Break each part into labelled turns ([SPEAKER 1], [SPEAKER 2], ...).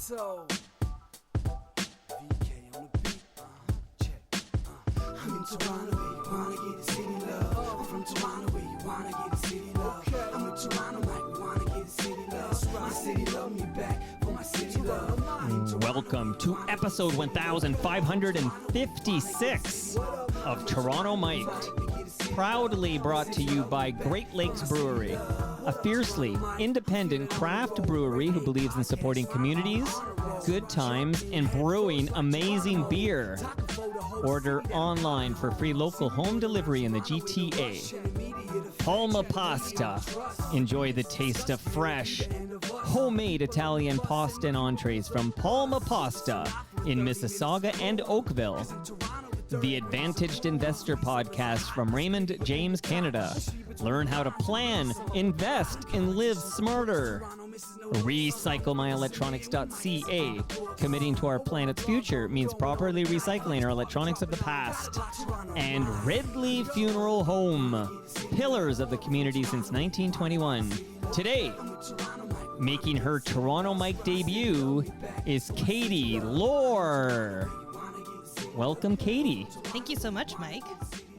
[SPEAKER 1] Toronto. VK on the beat. Check. I'm in Toronto where you wanna get the city love. I'm from Toronto where you wanna get the city love. I'm in Toronto like we wanna get the city love. My city love me back for my city love.
[SPEAKER 2] Welcome to episode 1556 of Toronto Mic'd. Proudly brought to you by Great Lakes Brewery, a fiercely independent craft brewery who believes in supporting communities, good times, and brewing amazing beer. Order online for free local home delivery in the GTA. Palma Pasta. Enjoy the taste of fresh, homemade Italian pasta and entrees from Palma Pasta in Mississauga and Oakville. The Advantaged Investor Podcast from Raymond James Canada. Learn how to plan, invest, and live smarter. RecycleMyElectronics.ca. Committing to our planet's future means properly recycling our electronics of the past. And Ridley Funeral Home. Pillars of the community since 1921. Today, making her Toronto Mic debut is Kattie Laur. Welcome, Kattie.
[SPEAKER 3] Thank you so much, Mike.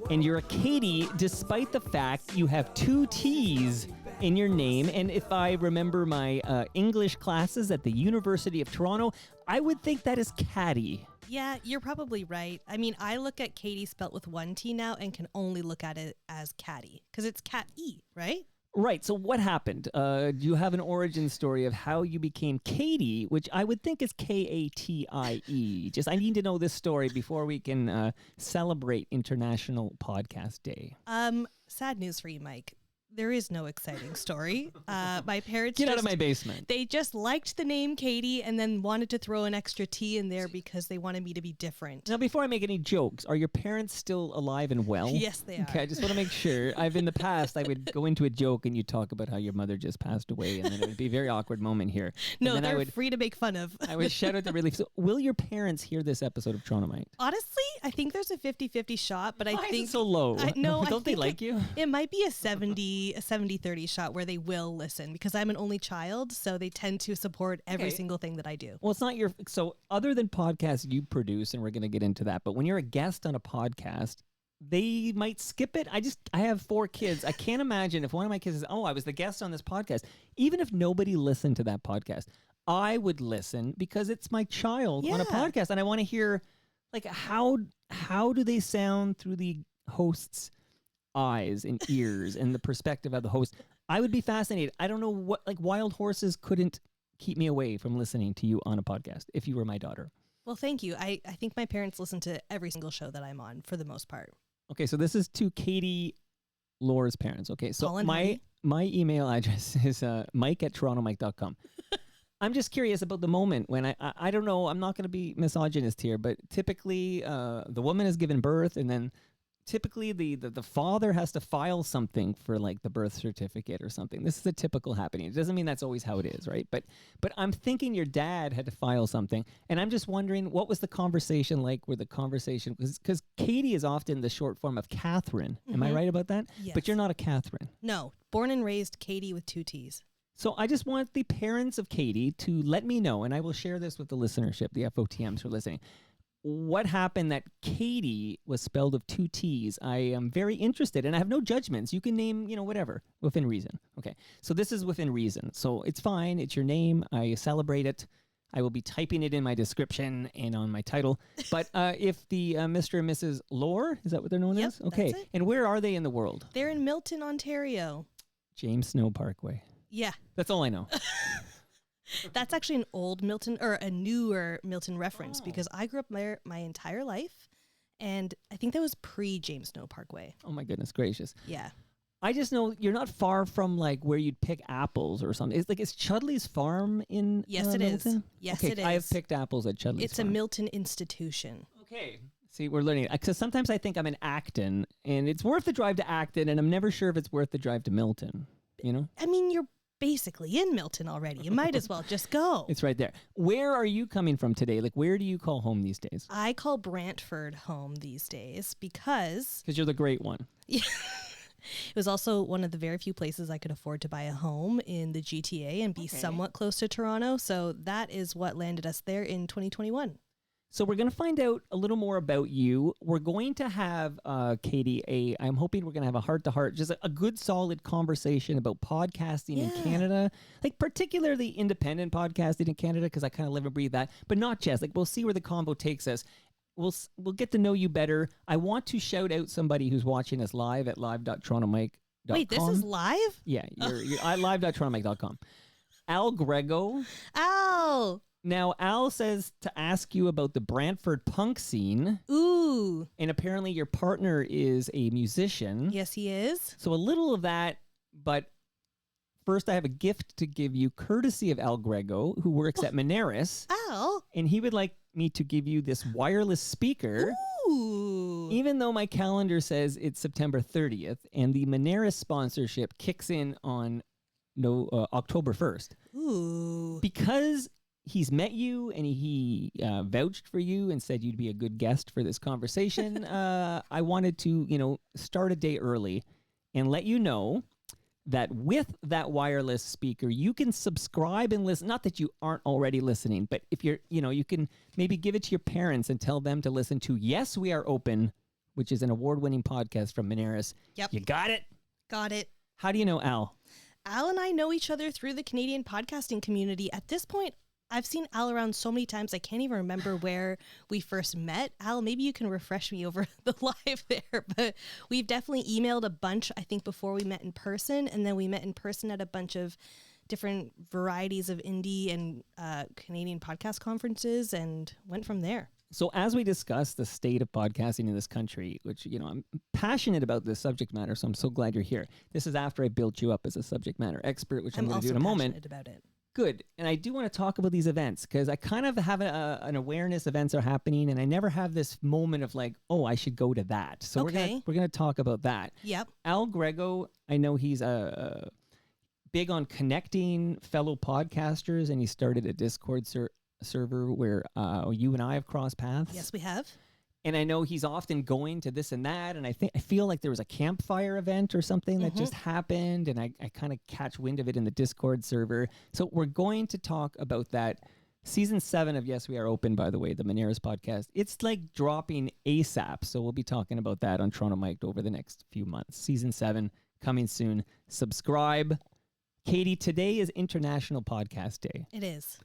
[SPEAKER 2] And you're a Kattie despite the fact you have two T's in your name. And if I remember my English classes at the University of Toronto, I would think that is Kattie.
[SPEAKER 3] Yeah, you're probably right. I mean, I look at Katie spelt with one T now and can only look at it as Kattie because it's Cat-E, right?
[SPEAKER 2] Right. So what happened? Do you have an origin story of how you became Kattie, which I would think is Katie? Just I need to know this story before we can celebrate International Podcast Day.
[SPEAKER 3] Sad news for you, Mike. There is no exciting story. My parents
[SPEAKER 2] Get out of my basement.
[SPEAKER 3] They just liked the name Katie and then wanted to throw an extra T in there because they wanted me to be different.
[SPEAKER 2] Now, before I make any jokes, are your parents still alive and well?
[SPEAKER 3] Yes, they are.
[SPEAKER 2] Okay, I just want to make sure. In the past, I would go into a joke and you talk about how your mother just passed away, and then it would be a very awkward moment here.
[SPEAKER 3] No, they're free to make fun of.
[SPEAKER 2] I would shout out the relief. So, will your parents hear this episode of Toronto Mic'd?
[SPEAKER 3] Honestly, I think there's a 50-50 shot, but I think...
[SPEAKER 2] Why is it so low? Don't they like you?
[SPEAKER 3] It might be a 70-30 shot where they will listen because I'm an only child, so they tend to support every single thing that I do.
[SPEAKER 2] Well, it's not your... So other than podcasts you produce, and we're going to get into that, but when you're a guest on a podcast, they might skip it. I have 4 kids. I can't imagine if one of my kids says, I was the guest on this podcast. Even if nobody listened to that podcast, I would listen because it's my child on a podcast, and I want to hear, like, how do they sound through the host's eyes and ears and the perspective of the host. I would be fascinated. I don't know what, like, wild horses couldn't keep me away from listening to you on a podcast if you were my daughter.
[SPEAKER 3] Well, thank you. I think my parents listen to every single show that I'm on for the most part.
[SPEAKER 2] Okay, so this is to Kattie Laur's parents. Okay, so my email address is mike@torontomic.com. I'm just curious about the moment when I don't know, I'm not going to be misogynist here, but typically the woman has given birth, and then typically the father has to file something for, like, the birth certificate or something. This is a typical happening. It doesn't mean that's always how it is, right? But I'm thinking your dad had to file something, and I'm just wondering, what was the conversation like? Where the conversation, because Kattie is often the short form of Catherine. Am I right about that?
[SPEAKER 3] Yes.
[SPEAKER 2] But you're not a Catherine.
[SPEAKER 3] No, born and raised Katie with 2 T's.
[SPEAKER 2] So I just want the parents of Kattie to let me know, and I will share this with the listenership, the FOTMs who are listening. What happened that Kattie was spelled with 2 T's? I am very interested, and I have no judgments. You can name, whatever, within reason. Okay, so this is within reason. So it's fine. It's your name. I celebrate it. I will be typing it in my description and on my title. But if the Mr. and Mrs. Laur, is that what they're known as? Okay,
[SPEAKER 3] that's it.
[SPEAKER 2] And where are they in the world?
[SPEAKER 3] They're in Milton, Ontario.
[SPEAKER 2] James Snow Parkway.
[SPEAKER 3] Yeah.
[SPEAKER 2] That's all I know.
[SPEAKER 3] That's actually an old Milton, or a newer Milton reference, because I grew up there my entire life, and I think that was pre-James Snow Parkway.
[SPEAKER 2] Oh my goodness gracious.
[SPEAKER 3] Yeah.
[SPEAKER 2] I just know you're not far from, like, where you'd pick apples or something. Is Chudley's Farm in
[SPEAKER 3] Yes, it
[SPEAKER 2] Milton?
[SPEAKER 3] is. Yes,
[SPEAKER 2] okay,
[SPEAKER 3] it is.
[SPEAKER 2] I have picked apples at Chudley's
[SPEAKER 3] It's
[SPEAKER 2] Farm.
[SPEAKER 3] a Milton institution.
[SPEAKER 2] Okay. See, we're learning. Because sometimes I think I'm in Acton, and it's worth the drive to Acton, and I'm never sure if it's worth the drive to Milton,
[SPEAKER 3] I mean, you're basically in Milton already. You might as well just go.
[SPEAKER 2] It's right there. Where are you coming from today? Like, where do you call home these days?
[SPEAKER 3] I call Brantford home these days because
[SPEAKER 2] you're the great one.
[SPEAKER 3] It was also one of the very few places I could afford to buy a home in the GTA and be somewhat close to Toronto. So that is what landed us there in 2021.
[SPEAKER 2] So we're going to find out a little more about you. We're going to have, Katie, I'm hoping we're going to have a heart-to-heart, just a good, solid conversation about podcasting in Canada, like particularly independent podcasting in Canada, because I kind of live and breathe that, but not just. Like, we'll see where the convo takes us. We'll get to know you better. I want to shout out somebody who's watching us live at live.torontomike.com.
[SPEAKER 3] Wait, this is live?
[SPEAKER 2] Yeah, you're at live.torontomike.com. Al Grego.
[SPEAKER 3] Al!
[SPEAKER 2] Now, Al says to ask you about the Brantford punk scene.
[SPEAKER 3] Ooh.
[SPEAKER 2] And apparently your partner is a musician.
[SPEAKER 3] Yes, he is.
[SPEAKER 2] So a little of that, but first I have a gift to give you courtesy of Al Grego, who works at Moneris.
[SPEAKER 3] Al?
[SPEAKER 2] And he would like me to give you this wireless speaker.
[SPEAKER 3] Ooh.
[SPEAKER 2] Even though my calendar says it's September 30th and the Moneris sponsorship kicks in on October 1st.
[SPEAKER 3] Ooh.
[SPEAKER 2] Because he's met you and he vouched for you and said you'd be a good guest for this conversation. I wanted to, start a day early and let you know that with that wireless speaker, you can subscribe and listen. Not that you aren't already listening, but if you're, you can maybe give it to your parents and tell them to listen to Yes, We Are Open, which is an award-winning podcast from Moneris.
[SPEAKER 3] Yep.
[SPEAKER 2] You got it?
[SPEAKER 3] Got it.
[SPEAKER 2] How do you know Al?
[SPEAKER 3] Al and I know each other through the Canadian podcasting community. At this point, I've seen Al around so many times, I can't even remember where we first met. Al, maybe you can refresh me over the live there, but we've definitely emailed a bunch, I think, before we met in person, and then we met in person at a bunch of different varieties of indie and Canadian podcast conferences and went from there.
[SPEAKER 2] So as we discuss the state of podcasting in this country, which, I'm passionate about this subject matter, so I'm so glad you're here. This is after I built you up as a subject matter expert, which I'm going to do in a moment.
[SPEAKER 3] passionate about it.
[SPEAKER 2] Good. And I do want to talk about these events because I kind of have an awareness events are happening and I never have this moment of like, oh, I should go to that. So we're going to talk about that.
[SPEAKER 3] Yep.
[SPEAKER 2] Al Grego, I know he's big on connecting fellow podcasters and he started a Discord server where you and I have crossed paths.
[SPEAKER 3] Yes, we have.
[SPEAKER 2] And I know he's often going to this and that. And I feel like there was a campfire event or something that just happened. And I kind of catch wind of it in the Discord server. So we're going to talk about that. Season 7 of Yes, We Are Open, by the way, the Moneris podcast. It's like dropping ASAP. So we'll be talking about that on Toronto Mike over the next few months. Season 7 coming soon. Subscribe. Katie, today is International Podcast Day.
[SPEAKER 3] It is.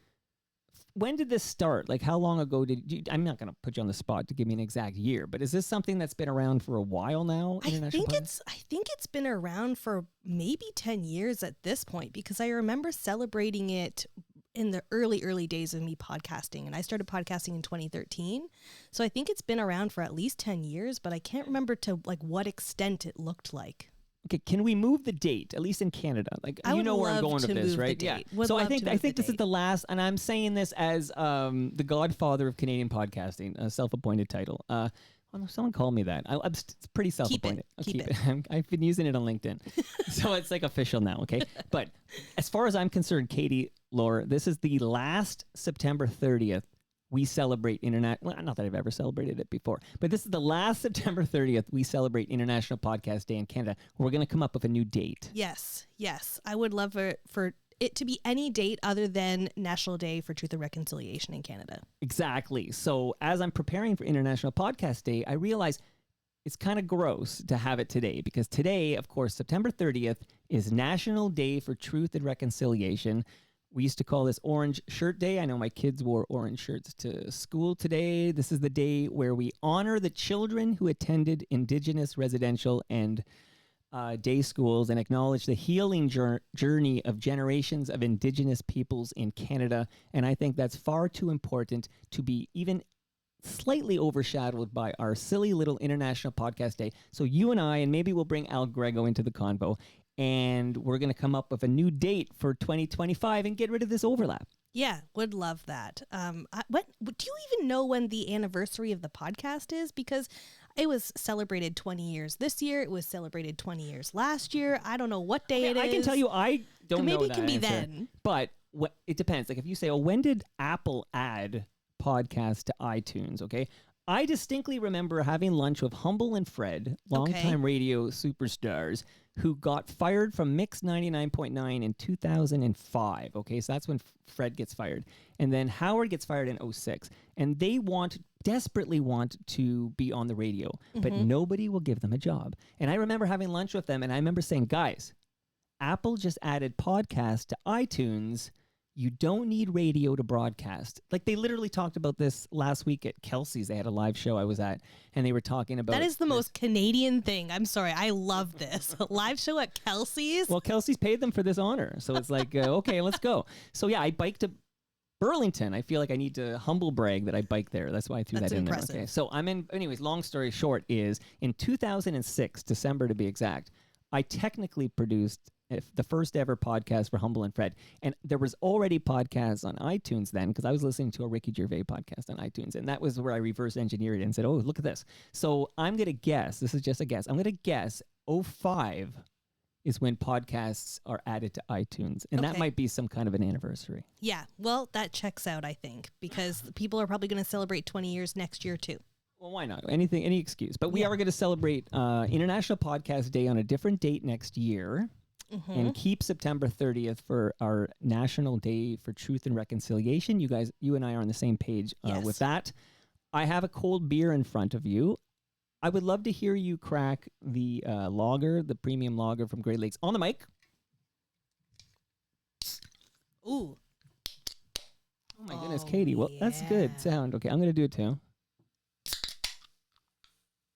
[SPEAKER 2] When did this start? Like, how long ago did you... I'm not going to put you on the spot to give me an exact year, but is this something that's been around for a while now?
[SPEAKER 3] I think it's been around for maybe 10 years at this point, because I remember celebrating it in the early days of me podcasting, and I started podcasting in 2013. So I think it's been around for at least 10 years, but I can't remember to like what extent it looked like.
[SPEAKER 2] Okay, can we move the date, at least in Canada? Like,
[SPEAKER 3] I
[SPEAKER 2] you know where I'm
[SPEAKER 3] would
[SPEAKER 2] going
[SPEAKER 3] love
[SPEAKER 2] with
[SPEAKER 3] to
[SPEAKER 2] this,
[SPEAKER 3] move
[SPEAKER 2] right?
[SPEAKER 3] the
[SPEAKER 2] Yeah.
[SPEAKER 3] date. Would
[SPEAKER 2] So I
[SPEAKER 3] love
[SPEAKER 2] think
[SPEAKER 3] to move the
[SPEAKER 2] this is
[SPEAKER 3] date.
[SPEAKER 2] the last, and I'm saying this as the godfather of Canadian podcasting, a self-appointed title. Someone called me that. It's pretty self-appointed.
[SPEAKER 3] Keep it.
[SPEAKER 2] I've been using it on LinkedIn, so it's like official now. Okay, but as far as I'm concerned, Katie, Laur, this is the last September 30th. We celebrate international. Not that I've ever celebrated it before, but this is the last September 30th. We celebrate International Podcast Day in Canada. We're going to come up with a new date.
[SPEAKER 3] Yes. I would love for it to be any date other than National Day for Truth and Reconciliation in Canada.
[SPEAKER 2] Exactly. So as I'm preparing for International Podcast Day, I realize it's kind of gross to have it today because today, of course, September 30th is National Day for Truth and Reconciliation. We used to call this Orange Shirt Day. I know my kids wore orange shirts to school today. This is the day where we honor the children who attended Indigenous residential and day schools and acknowledge the healing journey of generations of Indigenous peoples in Canada. And I think that's far too important to be even slightly overshadowed by our silly little International Podcast Day. So you and I, and maybe we'll bring Al Grego into the convo, and we're going to come up with a new date for 2025 and get rid of this overlap.
[SPEAKER 3] Yeah, would love that. Do you even know when the anniversary of the podcast is? Because it was celebrated 20 years this year. It was celebrated 20 years last year. I don't know what day it is.
[SPEAKER 2] I can tell you I don't know
[SPEAKER 3] maybe
[SPEAKER 2] that
[SPEAKER 3] it can be
[SPEAKER 2] answer,
[SPEAKER 3] then.
[SPEAKER 2] But it depends. Like if you say, when did Apple add podcast to iTunes? Okay. I distinctly remember having lunch with Humble and Fred, longtime radio superstars, who got fired from Mix 99.9 in 2005. Okay, so that's when Fred gets fired. And then Howard gets fired in 06. And they desperately want to be on the radio, but nobody will give them a job. And I remember having lunch with them, and I remember saying, guys, Apple just added podcast to iTunes. You don't need radio to broadcast. Like, they literally talked about this last week at Kelsey's. They had a live show I was at, and they were talking about...
[SPEAKER 3] That is the most Canadian thing. I'm sorry. I love this. A live show at Kelsey's?
[SPEAKER 2] Well, Kelsey's paid them for this honor. So it's like, okay, let's go. So yeah, I biked to Burlington. I feel like I need to humble brag that I biked there. That's why I threw that in
[SPEAKER 3] impressive.
[SPEAKER 2] there. Okay, so I'm in... Anyways, long story short is, in 2006, December to be exact, I technically produced the first ever podcast for Humble and Fred. And there was already podcasts on iTunes then, because I was listening to a Ricky Gervais podcast on iTunes. And that was where I reverse engineered it and said, oh, look at this. So I'm going to guess, this is just a guess, I'm going to guess 05 is when podcasts are added to iTunes. And that might be some kind of an anniversary.
[SPEAKER 3] Yeah, well, that checks out, I think, because people are probably going to celebrate 20 years next year, too.
[SPEAKER 2] Well, why not? Any excuse. But we are going to celebrate International Podcast Day on a different date next year. And keep September 30th for our National Day for Truth and Reconciliation. You and I are on the same page with that. I have a cold beer in front of you. I would love to hear you crack the lager, the premium lager from Great Lakes, on the mic.
[SPEAKER 3] Ooh.
[SPEAKER 2] Oh my goodness, Katie. Well, that's good sound. Okay, I'm going to do it too.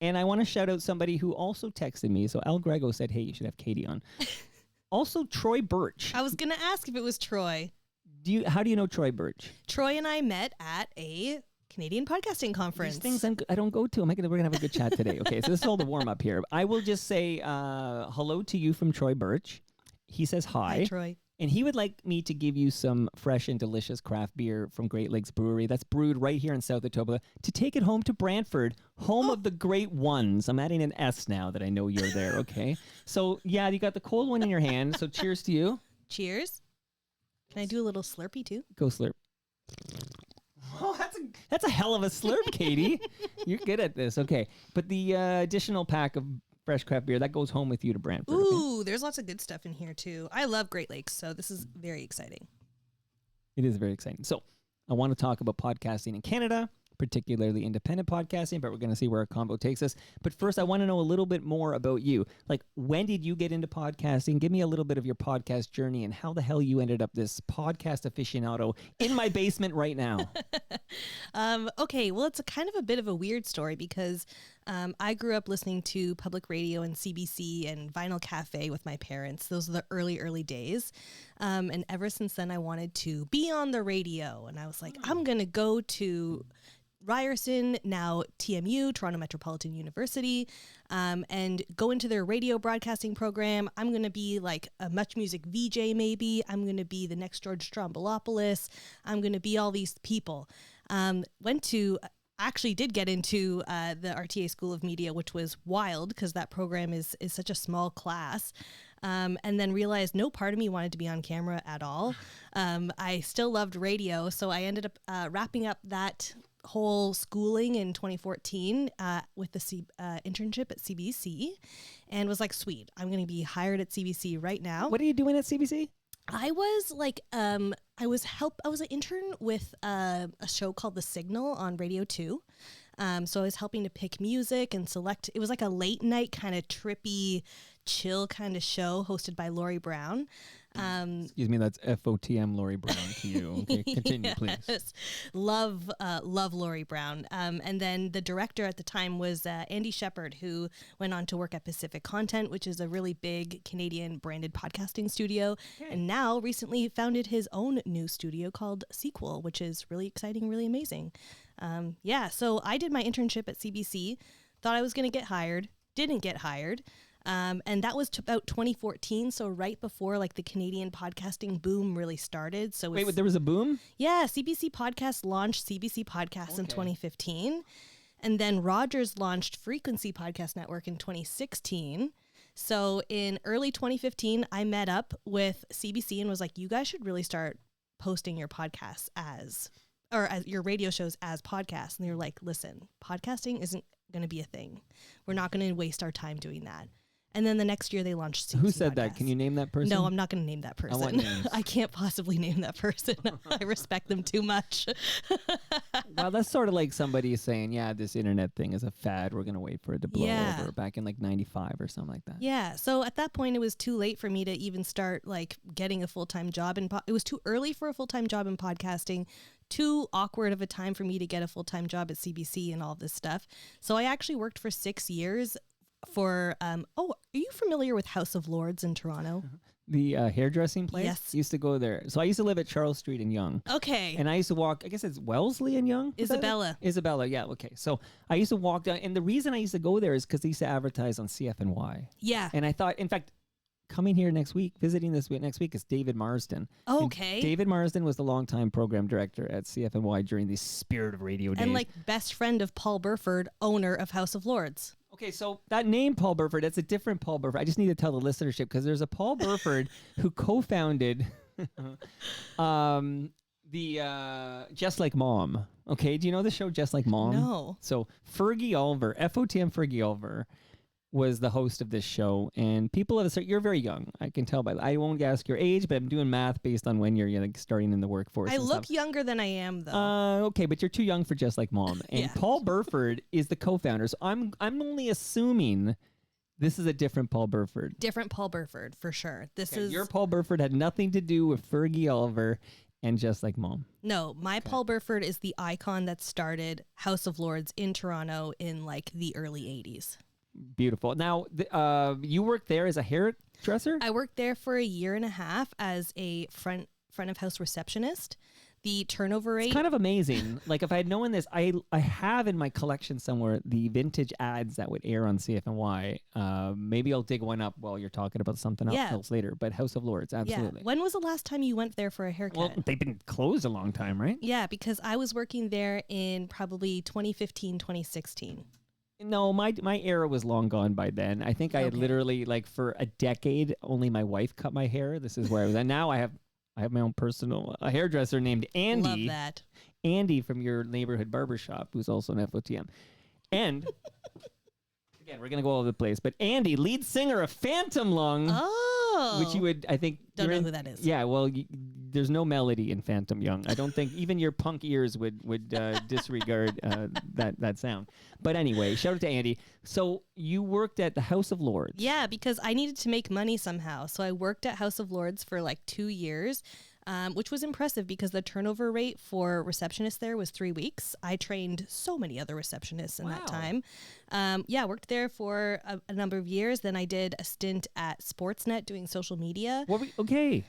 [SPEAKER 2] And I want to shout out somebody who also texted me. So Al Grego said, hey, you should have Katie on. Also, Troy Birch.
[SPEAKER 3] I was going to ask if it was Troy.
[SPEAKER 2] How do you know Troy Birch?
[SPEAKER 3] Troy and I met at a Canadian podcasting conference.
[SPEAKER 2] These things I don't go to. We're going to have a good chat today. Okay, so this is all the warm up here. I will just say hello to you from Troy Birch. He says hi.
[SPEAKER 3] Hi, Troy.
[SPEAKER 2] And he would like me to give you some fresh and delicious craft beer from Great Lakes Brewery that's brewed right here in South Etobicoke to take it home to Brantford, home of the Great Ones. I'm adding an S now that I know you're there, okay? So, yeah, you got the cold one in your hand, so cheers to you.
[SPEAKER 3] Cheers. Can I do a little Slurpee, too?
[SPEAKER 2] Go slurp. Oh, that's a hell of a slurp, Katie. You're good at this. Okay. But the additional pack of fresh craft beer, that goes home with you to Brantford.
[SPEAKER 3] Ooh,
[SPEAKER 2] okay?
[SPEAKER 3] There's lots of good stuff in here, too. I love Great Lakes, so this is very exciting.
[SPEAKER 2] It is very exciting. So I want to talk about podcasting in Canada, particularly independent podcasting, but we're going to see where our combo takes us. But first, I want to know a little bit more about you. Like, when did you get into podcasting? Give me a little bit of your podcast journey and how the hell you ended up this podcast aficionado in my basement right now.
[SPEAKER 3] Okay, well, it's a kind of a bit of a weird story because I grew up listening to public radio and CBC and Vinyl Cafe with my parents. Those are the early days. And ever since then, I wanted to be on the radio. And I was like, I'm going to go to Ryerson, now TMU, Toronto Metropolitan University, and go into their radio broadcasting program. I'm going to be like a Much Music VJ maybe. I'm going to be the next George Stroumboulopoulos. I'm going to be all these people. Actually did get into the RTA School of Media, which was wild because that program is such a small class. And then realized no part of me wanted to be on camera at all. I still loved radio, so I ended up wrapping up that whole schooling in 2014 with the internship at CBC, and was like, sweet, I'm going to be hired at CBC right now.
[SPEAKER 2] What are you doing at CBC?
[SPEAKER 3] I was like, I was an intern with a show called The Signal on Radio 2. So I was helping to pick music and select. It was like a late night kind of trippy, chill kind of show hosted by Laur Brown.
[SPEAKER 2] Excuse me, that's FOTM Laur Brown to you. Okay, continue,
[SPEAKER 3] yes.
[SPEAKER 2] please.
[SPEAKER 3] Love Laur Brown. And then the director at the time was Andy Shepard, who went on to work at Pacific Content, which is a really big Canadian branded podcasting studio. Okay. And now recently founded his own new studio called Sequel, which is really exciting, really amazing. So I did my internship at CBC, thought I was going to get hired, didn't get hired. And that was about 2014, so right before like the Canadian podcasting boom really started. So
[SPEAKER 2] wait, there was a boom?
[SPEAKER 3] Yeah, CBC Podcast launched CBC Podcasts in 2015, and then Rogers launched Frequency Podcast Network in 2016. So in early 2015, I met up with CBC and was like, you guys should really start posting your podcasts as or as your radio shows as podcasts. And they were like, listen, podcasting isn't going to be a thing. We're not going to waste our time doing that. And then the next year they launched CBC
[SPEAKER 2] Who said that?
[SPEAKER 3] podcasts.
[SPEAKER 2] Can you name that person?
[SPEAKER 3] No, I'm not going to name that
[SPEAKER 2] I want
[SPEAKER 3] person.
[SPEAKER 2] names.
[SPEAKER 3] I can't possibly name that person. I respect them too much.
[SPEAKER 2] Well, that's sort of like somebody saying, yeah, this internet thing is a fad. We're going to wait for it to blow
[SPEAKER 3] Yeah.
[SPEAKER 2] over back in like 95 or something like that.
[SPEAKER 3] Yeah. So at that point, it was too late for me to even start like getting a full-time job. It was too early for a full-time job in podcasting, too awkward of a time for me to get a full-time job at CBC and all of this stuff. So I actually worked for 6 years for, are you familiar with House of Lords in Toronto?
[SPEAKER 2] The hairdressing place?
[SPEAKER 3] Yes.
[SPEAKER 2] Used to go there. So I used to live at Charles Street in Yonge.
[SPEAKER 3] Okay.
[SPEAKER 2] And I used to walk, I guess it's Wellesley in Yonge? Was that it?
[SPEAKER 3] Isabella.
[SPEAKER 2] Isabella, yeah, okay. So I used to walk down, and the reason I used to go there is because they used to advertise on CFNY.
[SPEAKER 3] Yeah.
[SPEAKER 2] And I thought, in fact, coming here next week, visiting this week next week is David Marsden. And
[SPEAKER 3] Okay.
[SPEAKER 2] David Marsden was the longtime program director at CFNY during the Spirit of Radio days.
[SPEAKER 3] And like best friend of Paul Burford, owner of House of Lords.
[SPEAKER 2] Okay, so that name, Paul Burford, that's a different Paul Burford. I just need to tell the listenership because there's a Paul Burford who co-founded the Just Like Mom. Okay, do you know the show Just Like Mom?
[SPEAKER 3] No.
[SPEAKER 2] So Fergie Oliver, FOTM Fergie Oliver, was the host of this show, and people have said you're very young. I can tell by I won't ask your age, but I'm doing math based on when you're like starting in the workforce.
[SPEAKER 3] I
[SPEAKER 2] and
[SPEAKER 3] look
[SPEAKER 2] stuff.
[SPEAKER 3] younger than I am, though.
[SPEAKER 2] Okay, but you're too young for Just Like Mom. And
[SPEAKER 3] Yeah.
[SPEAKER 2] Paul Burford is the co-founder. So I'm only assuming this is a different Paul Burford.
[SPEAKER 3] Different Paul Burford, for sure. This is
[SPEAKER 2] Your Paul Burford had nothing to do with Fergie Oliver and Just Like Mom.
[SPEAKER 3] no. My Paul Burford is the icon that started House of Lords in Toronto in like the early '80s.
[SPEAKER 2] Beautiful. Now, you worked there as a hairdresser?
[SPEAKER 3] I worked there for a year and a half as a front of house receptionist. The turnover rate.
[SPEAKER 2] It's kind of amazing. Like if I had known this, I have in my collection somewhere the vintage ads that would air on CFNY. Maybe I'll dig one up while you're talking about something else later. But House of Lords, absolutely.
[SPEAKER 3] Yeah. When was the last time you went there for a haircut?
[SPEAKER 2] Well, they've been closed a long time, right?
[SPEAKER 3] Yeah, because I was working there in probably 2015, 2016.
[SPEAKER 2] No, my era was long gone by then. I think I had
[SPEAKER 3] Okay.
[SPEAKER 2] literally like for a decade only my wife cut my hair. This is where I was. And now I have my own personal hairdresser named Andy.
[SPEAKER 3] Love that.
[SPEAKER 2] Andy from your neighborhood barbershop, who's also an FOTM. And again, we're gonna go all over the place. But Andy, lead singer of Phantom Lung,
[SPEAKER 3] Oh.
[SPEAKER 2] which you would, I think,
[SPEAKER 3] Don't
[SPEAKER 2] you're
[SPEAKER 3] know
[SPEAKER 2] in-
[SPEAKER 3] who that is.
[SPEAKER 2] Yeah, well, there's no melody in Phantom Young. I don't think even your punk ears would disregard that sound. But anyway, shout out to Andy. So you worked at the House of Lords.
[SPEAKER 3] Yeah, because I needed to make money somehow. So I worked at House of Lords for like 2 years, which was impressive because the turnover rate for receptionists there was 3 weeks. I trained so many other receptionists in that
[SPEAKER 2] Wow.
[SPEAKER 3] time. Worked there for a number of years. Then I did a stint at Sportsnet doing social media.
[SPEAKER 2] Okay.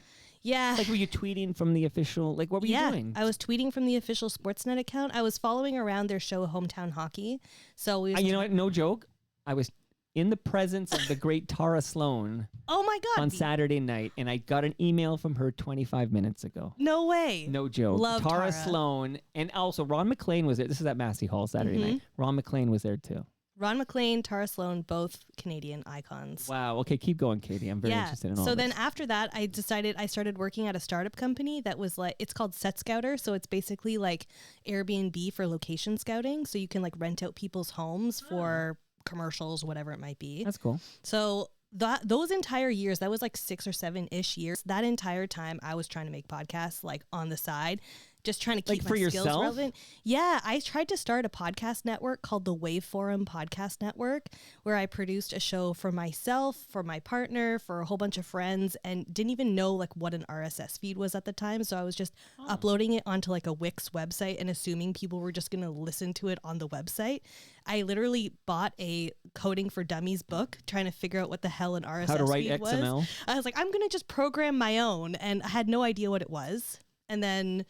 [SPEAKER 3] Yeah.
[SPEAKER 2] Like, were you tweeting from the official? Like, what were you doing?
[SPEAKER 3] I was tweeting from the official Sportsnet account. I was following around their show Hometown Hockey. So we was
[SPEAKER 2] You know what? No joke. I was in the presence of the great Tara Sloan
[SPEAKER 3] Oh my God.
[SPEAKER 2] on Saturday night, and I got an email from her 25 minutes ago.
[SPEAKER 3] No way.
[SPEAKER 2] No joke.
[SPEAKER 3] Love
[SPEAKER 2] Tara
[SPEAKER 3] Tara.
[SPEAKER 2] Sloan, and also Ron McLean was there. This is at Massey Hall Saturday
[SPEAKER 3] Mm-hmm.
[SPEAKER 2] night. Ron McLean was there too.
[SPEAKER 3] Ron McLean, Tara Sloan, both Canadian icons.
[SPEAKER 2] Wow. Okay, keep going, Katie. I'm very interested in all
[SPEAKER 3] So
[SPEAKER 2] this.
[SPEAKER 3] then after that, I started working at a startup company that was like, it's called Set Scouter. So it's basically like Airbnb for location scouting. So you can like rent out people's homes for commercials, whatever it might be.
[SPEAKER 2] That's cool.
[SPEAKER 3] So those entire years, that was like 6 or 7-ish years. That entire time I was trying to make podcasts like on the side, just trying to keep
[SPEAKER 2] Like
[SPEAKER 3] my
[SPEAKER 2] for
[SPEAKER 3] skills
[SPEAKER 2] yourself?
[SPEAKER 3] relevant. Yeah, I tried to start a podcast network called the Wave Forum Podcast Network, where I produced a show for myself, for my partner, for a whole bunch of friends, and didn't even know like what an RSS feed was at the time. So I was just uploading it onto like a Wix website and assuming people were just going to listen to it on the website. I literally bought a Coding for Dummies book, trying to figure out what the hell an RSS
[SPEAKER 2] How to write
[SPEAKER 3] feed
[SPEAKER 2] XML.
[SPEAKER 3] was. I was like, I'm going to just program my own, and I had no idea what it was. And then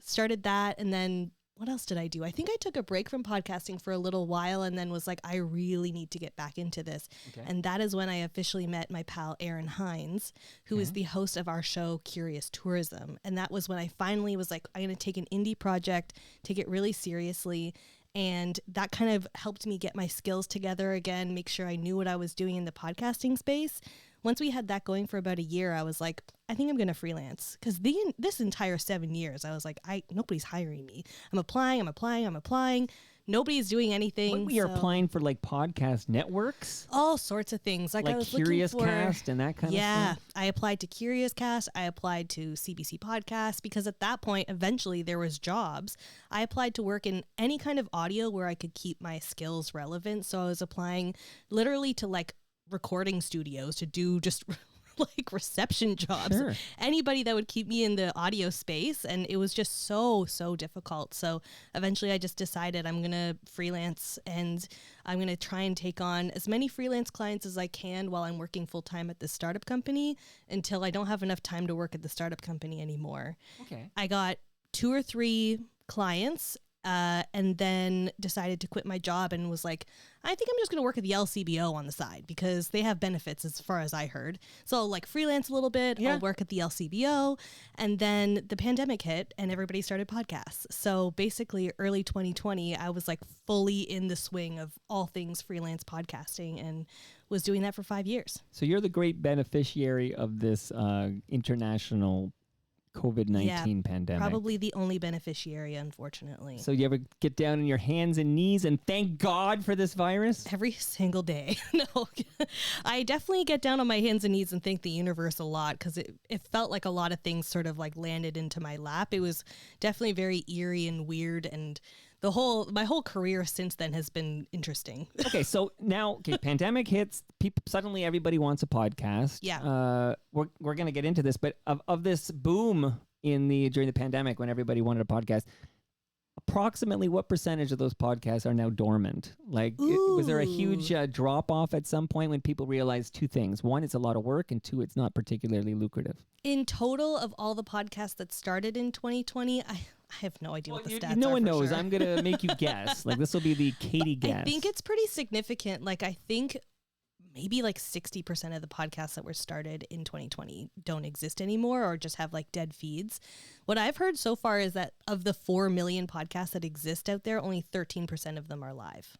[SPEAKER 3] started that. And then what else did I do? I think I took a break from podcasting for a little while and then was like, I really need to get back into this.
[SPEAKER 2] Okay.
[SPEAKER 3] And that is when I officially met my pal, Aaron Hines, who is the host of our show, Curious Tourism. And that was when I finally was like, I'm going to take an indie project, take it really seriously. And that kind of helped me get my skills together again, make sure I knew what I was doing in the podcasting space. once we had that going for about a year, I was like, I think I'm going to freelance. Because this entire 7 years, I was like, nobody's hiring me. I'm applying. Nobody's doing anything.
[SPEAKER 2] We are applying for like podcast networks,
[SPEAKER 3] all sorts of things. Like I was
[SPEAKER 2] Curious
[SPEAKER 3] looking for,
[SPEAKER 2] Cast and that kind of stuff.
[SPEAKER 3] Yeah, I applied to Curious Cast. I applied to CBC Podcasts because at that point, eventually there was jobs. I applied to work in any kind of audio where I could keep my skills relevant. So I was applying literally to like recording studios to do just like reception jobs,
[SPEAKER 2] Sure.
[SPEAKER 3] Anybody that would keep me in the audio space. And it was just so difficult. So eventually I just decided I'm going to freelance and I'm going to try and take on as many freelance clients as I can while I'm working full time at the startup company until I don't have enough time to work at the startup company anymore.
[SPEAKER 2] Okay.
[SPEAKER 3] I got 2 or 3 clients and then decided to quit my job and was like, I think I'm just going to work at the LCBO on the side because they have benefits as far as I heard. So I'll like freelance a little bit.
[SPEAKER 2] Yeah.
[SPEAKER 3] I'll work at the LCBO. And then the pandemic hit and everybody started podcasts. So basically early 2020, I was like fully in the swing of all things freelance podcasting and was doing that for 5 years.
[SPEAKER 2] So you're the great beneficiary of this international COVID-19 pandemic.
[SPEAKER 3] Probably the only beneficiary, unfortunately.
[SPEAKER 2] So you ever get down on your hands and knees and thank God for this virus?
[SPEAKER 3] Every single day. No, I definitely get down on my hands and knees and thank the universe a lot because it felt like a lot of things sort of like landed into my lap. It was definitely very eerie and weird, and my whole career since then has been interesting.
[SPEAKER 2] Okay, so now, pandemic hits. Suddenly everybody wants a podcast.
[SPEAKER 3] Yeah.
[SPEAKER 2] We're gonna get into this, but of this boom during the pandemic when everybody wanted a podcast, approximately what percentage of those podcasts are now dormant? Like, was there a huge drop off at some point when people realized 2 things? 1, it's a lot of work, and 2, it's not particularly lucrative.
[SPEAKER 3] In total, of all the podcasts that started in 2020, I have no idea what the stats are.
[SPEAKER 2] No one
[SPEAKER 3] for
[SPEAKER 2] knows.
[SPEAKER 3] sure.
[SPEAKER 2] I'm going to make you guess. Like, this will be the Katie guess.
[SPEAKER 3] I think it's pretty significant. Like, I think maybe like 60% of the podcasts that were started in 2020 don't exist anymore or just have like dead feeds. What I've heard so far is that of the 4 million podcasts that exist out there, only 13% of them are live.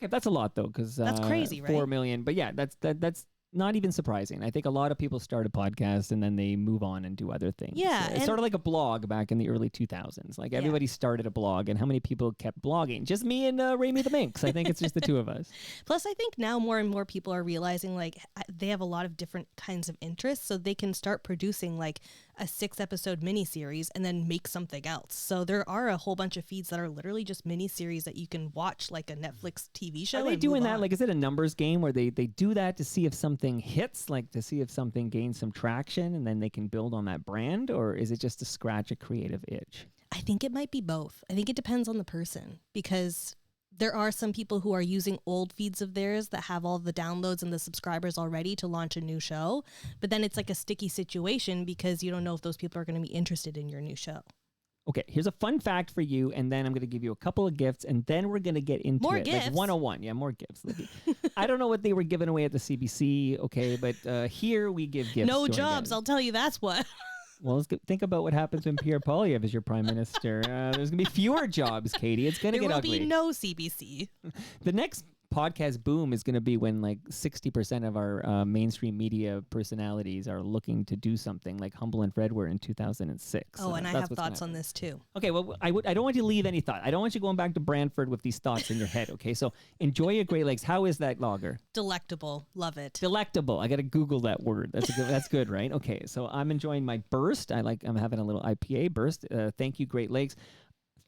[SPEAKER 2] Okay, that's a lot though, because
[SPEAKER 3] that's crazy, right?
[SPEAKER 2] 4 million. But yeah, that's not even surprising. I think a lot of people start a podcast and then they move on and do other things.
[SPEAKER 3] Yeah.
[SPEAKER 2] It's sort of like a blog back in the early 2000s. Like everybody started a blog, and how many people kept blogging? Just me and Raimi the Minx. I think it's just the 2 of us.
[SPEAKER 3] Plus, I think now more and more people are realizing like they have a lot of different kinds of interests, so they can start producing like a 6-episode miniseries and then make something else. So there are a whole bunch of feeds that are literally just miniseries that you can watch like a Netflix TV show.
[SPEAKER 2] Are they doing that? Like, is it a numbers game where they do that to see if something hits, like to see if something gains some traction and then they can build on that brand? Or is it just to scratch a creative itch?
[SPEAKER 3] I think it might be both. I think it depends on the person because there are some people who are using old feeds of theirs that have all the downloads and the subscribers already to launch a new show. But then it's like a sticky situation because you don't know if those people are going to be interested in your new show.
[SPEAKER 2] Okay, here's a fun fact for you, and then I'm going to give you a couple of gifts, and then we're going to get into
[SPEAKER 3] more
[SPEAKER 2] it.
[SPEAKER 3] Gifts?
[SPEAKER 2] Like 101. Yeah, more gifts. I don't know what they were giving away at the CBC, okay, but here we give gifts.
[SPEAKER 3] No jobs, I'll tell you that's what.
[SPEAKER 2] Well, think about what happens when Pierre Poilievre is your prime minister. There's going to be fewer jobs, Katie. It's going to get ugly.
[SPEAKER 3] There will be no CBC.
[SPEAKER 2] The next podcast boom is going to be when like 60% of our mainstream media personalities are looking to do something, like Humble and Fred were in 2006.
[SPEAKER 3] Oh, and I have thoughts on this too.
[SPEAKER 2] Okay, well, I don't want you to leave any thought. I don't want you going back to Brantford with these thoughts in your head, okay? So enjoy your Great Lakes. How is that lager?
[SPEAKER 3] Delectable. Love it.
[SPEAKER 2] Delectable. I got to Google that word. That's good, right? Okay, so I'm enjoying my burst. I'm having a little IPA burst. Thank you, Great Lakes.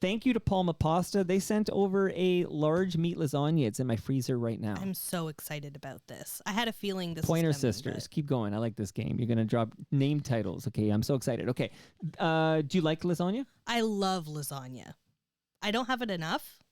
[SPEAKER 2] Thank you to Palma Pasta. They sent over a large meat lasagna. It's in my freezer right now.
[SPEAKER 3] I'm so excited about this. I had a feeling this
[SPEAKER 2] Pointer
[SPEAKER 3] was coming,
[SPEAKER 2] Sisters. Keep going. I like this game. You're going to drop name titles. Okay, I'm so excited. Okay. Do you like lasagna?
[SPEAKER 3] I love lasagna. I don't have it enough,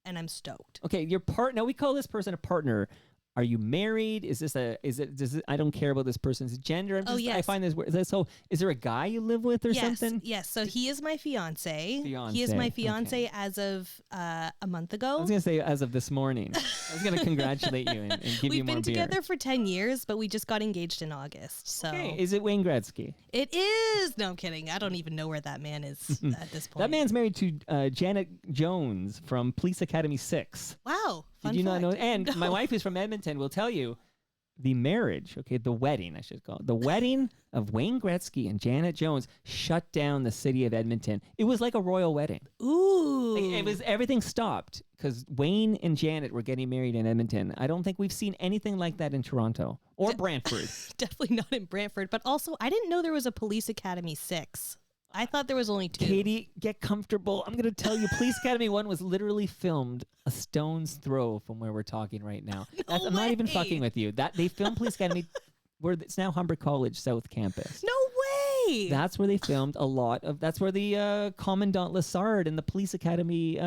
[SPEAKER 3] and I'm stoked.
[SPEAKER 2] Okay, your partner. Now we call this person a partner. Are you married? I don't care about this person's gender.
[SPEAKER 3] Yes.
[SPEAKER 2] I find this weird. So is there a guy you live with or something?
[SPEAKER 3] Yes. So he is my fiance. He is my fiance as of a month ago.
[SPEAKER 2] I was going to say as of this morning. I was going to congratulate you and give you more beer.
[SPEAKER 3] We've been together for 10 years, but we just got engaged in August. So
[SPEAKER 2] okay. Is it Wayne Gretzky?
[SPEAKER 3] It is. No, I'm kidding. I don't even know where that man is at this point.
[SPEAKER 2] That man's married to Janet Jones from Police Academy 6.
[SPEAKER 3] Wow.
[SPEAKER 2] Did you not know? And my wife is from Edmonton. Will tell you, the marriage, okay, the wedding, I should call it, the wedding of Wayne Gretzky and Janet Jones shut down the city of Edmonton. It was like a royal wedding.
[SPEAKER 3] Ooh.
[SPEAKER 2] Like, it was, everything stopped because Wayne and Janet were getting married in Edmonton. I don't think we've seen anything like that in Toronto or Brantford.
[SPEAKER 3] Definitely not in Brantford. But also, I didn't know there was a Police Academy 6. I thought there was only 2.
[SPEAKER 2] Katie, get comfortable. I'm going to tell you, Police Academy 1 was literally filmed a stone's throw from where we're talking right now. I'm not even fucking with you. That they filmed Police Academy where it's now Humber College South Campus.
[SPEAKER 3] No way.
[SPEAKER 2] That's where they filmed a lot of. That's where the Commandant Lassard and the Police Academy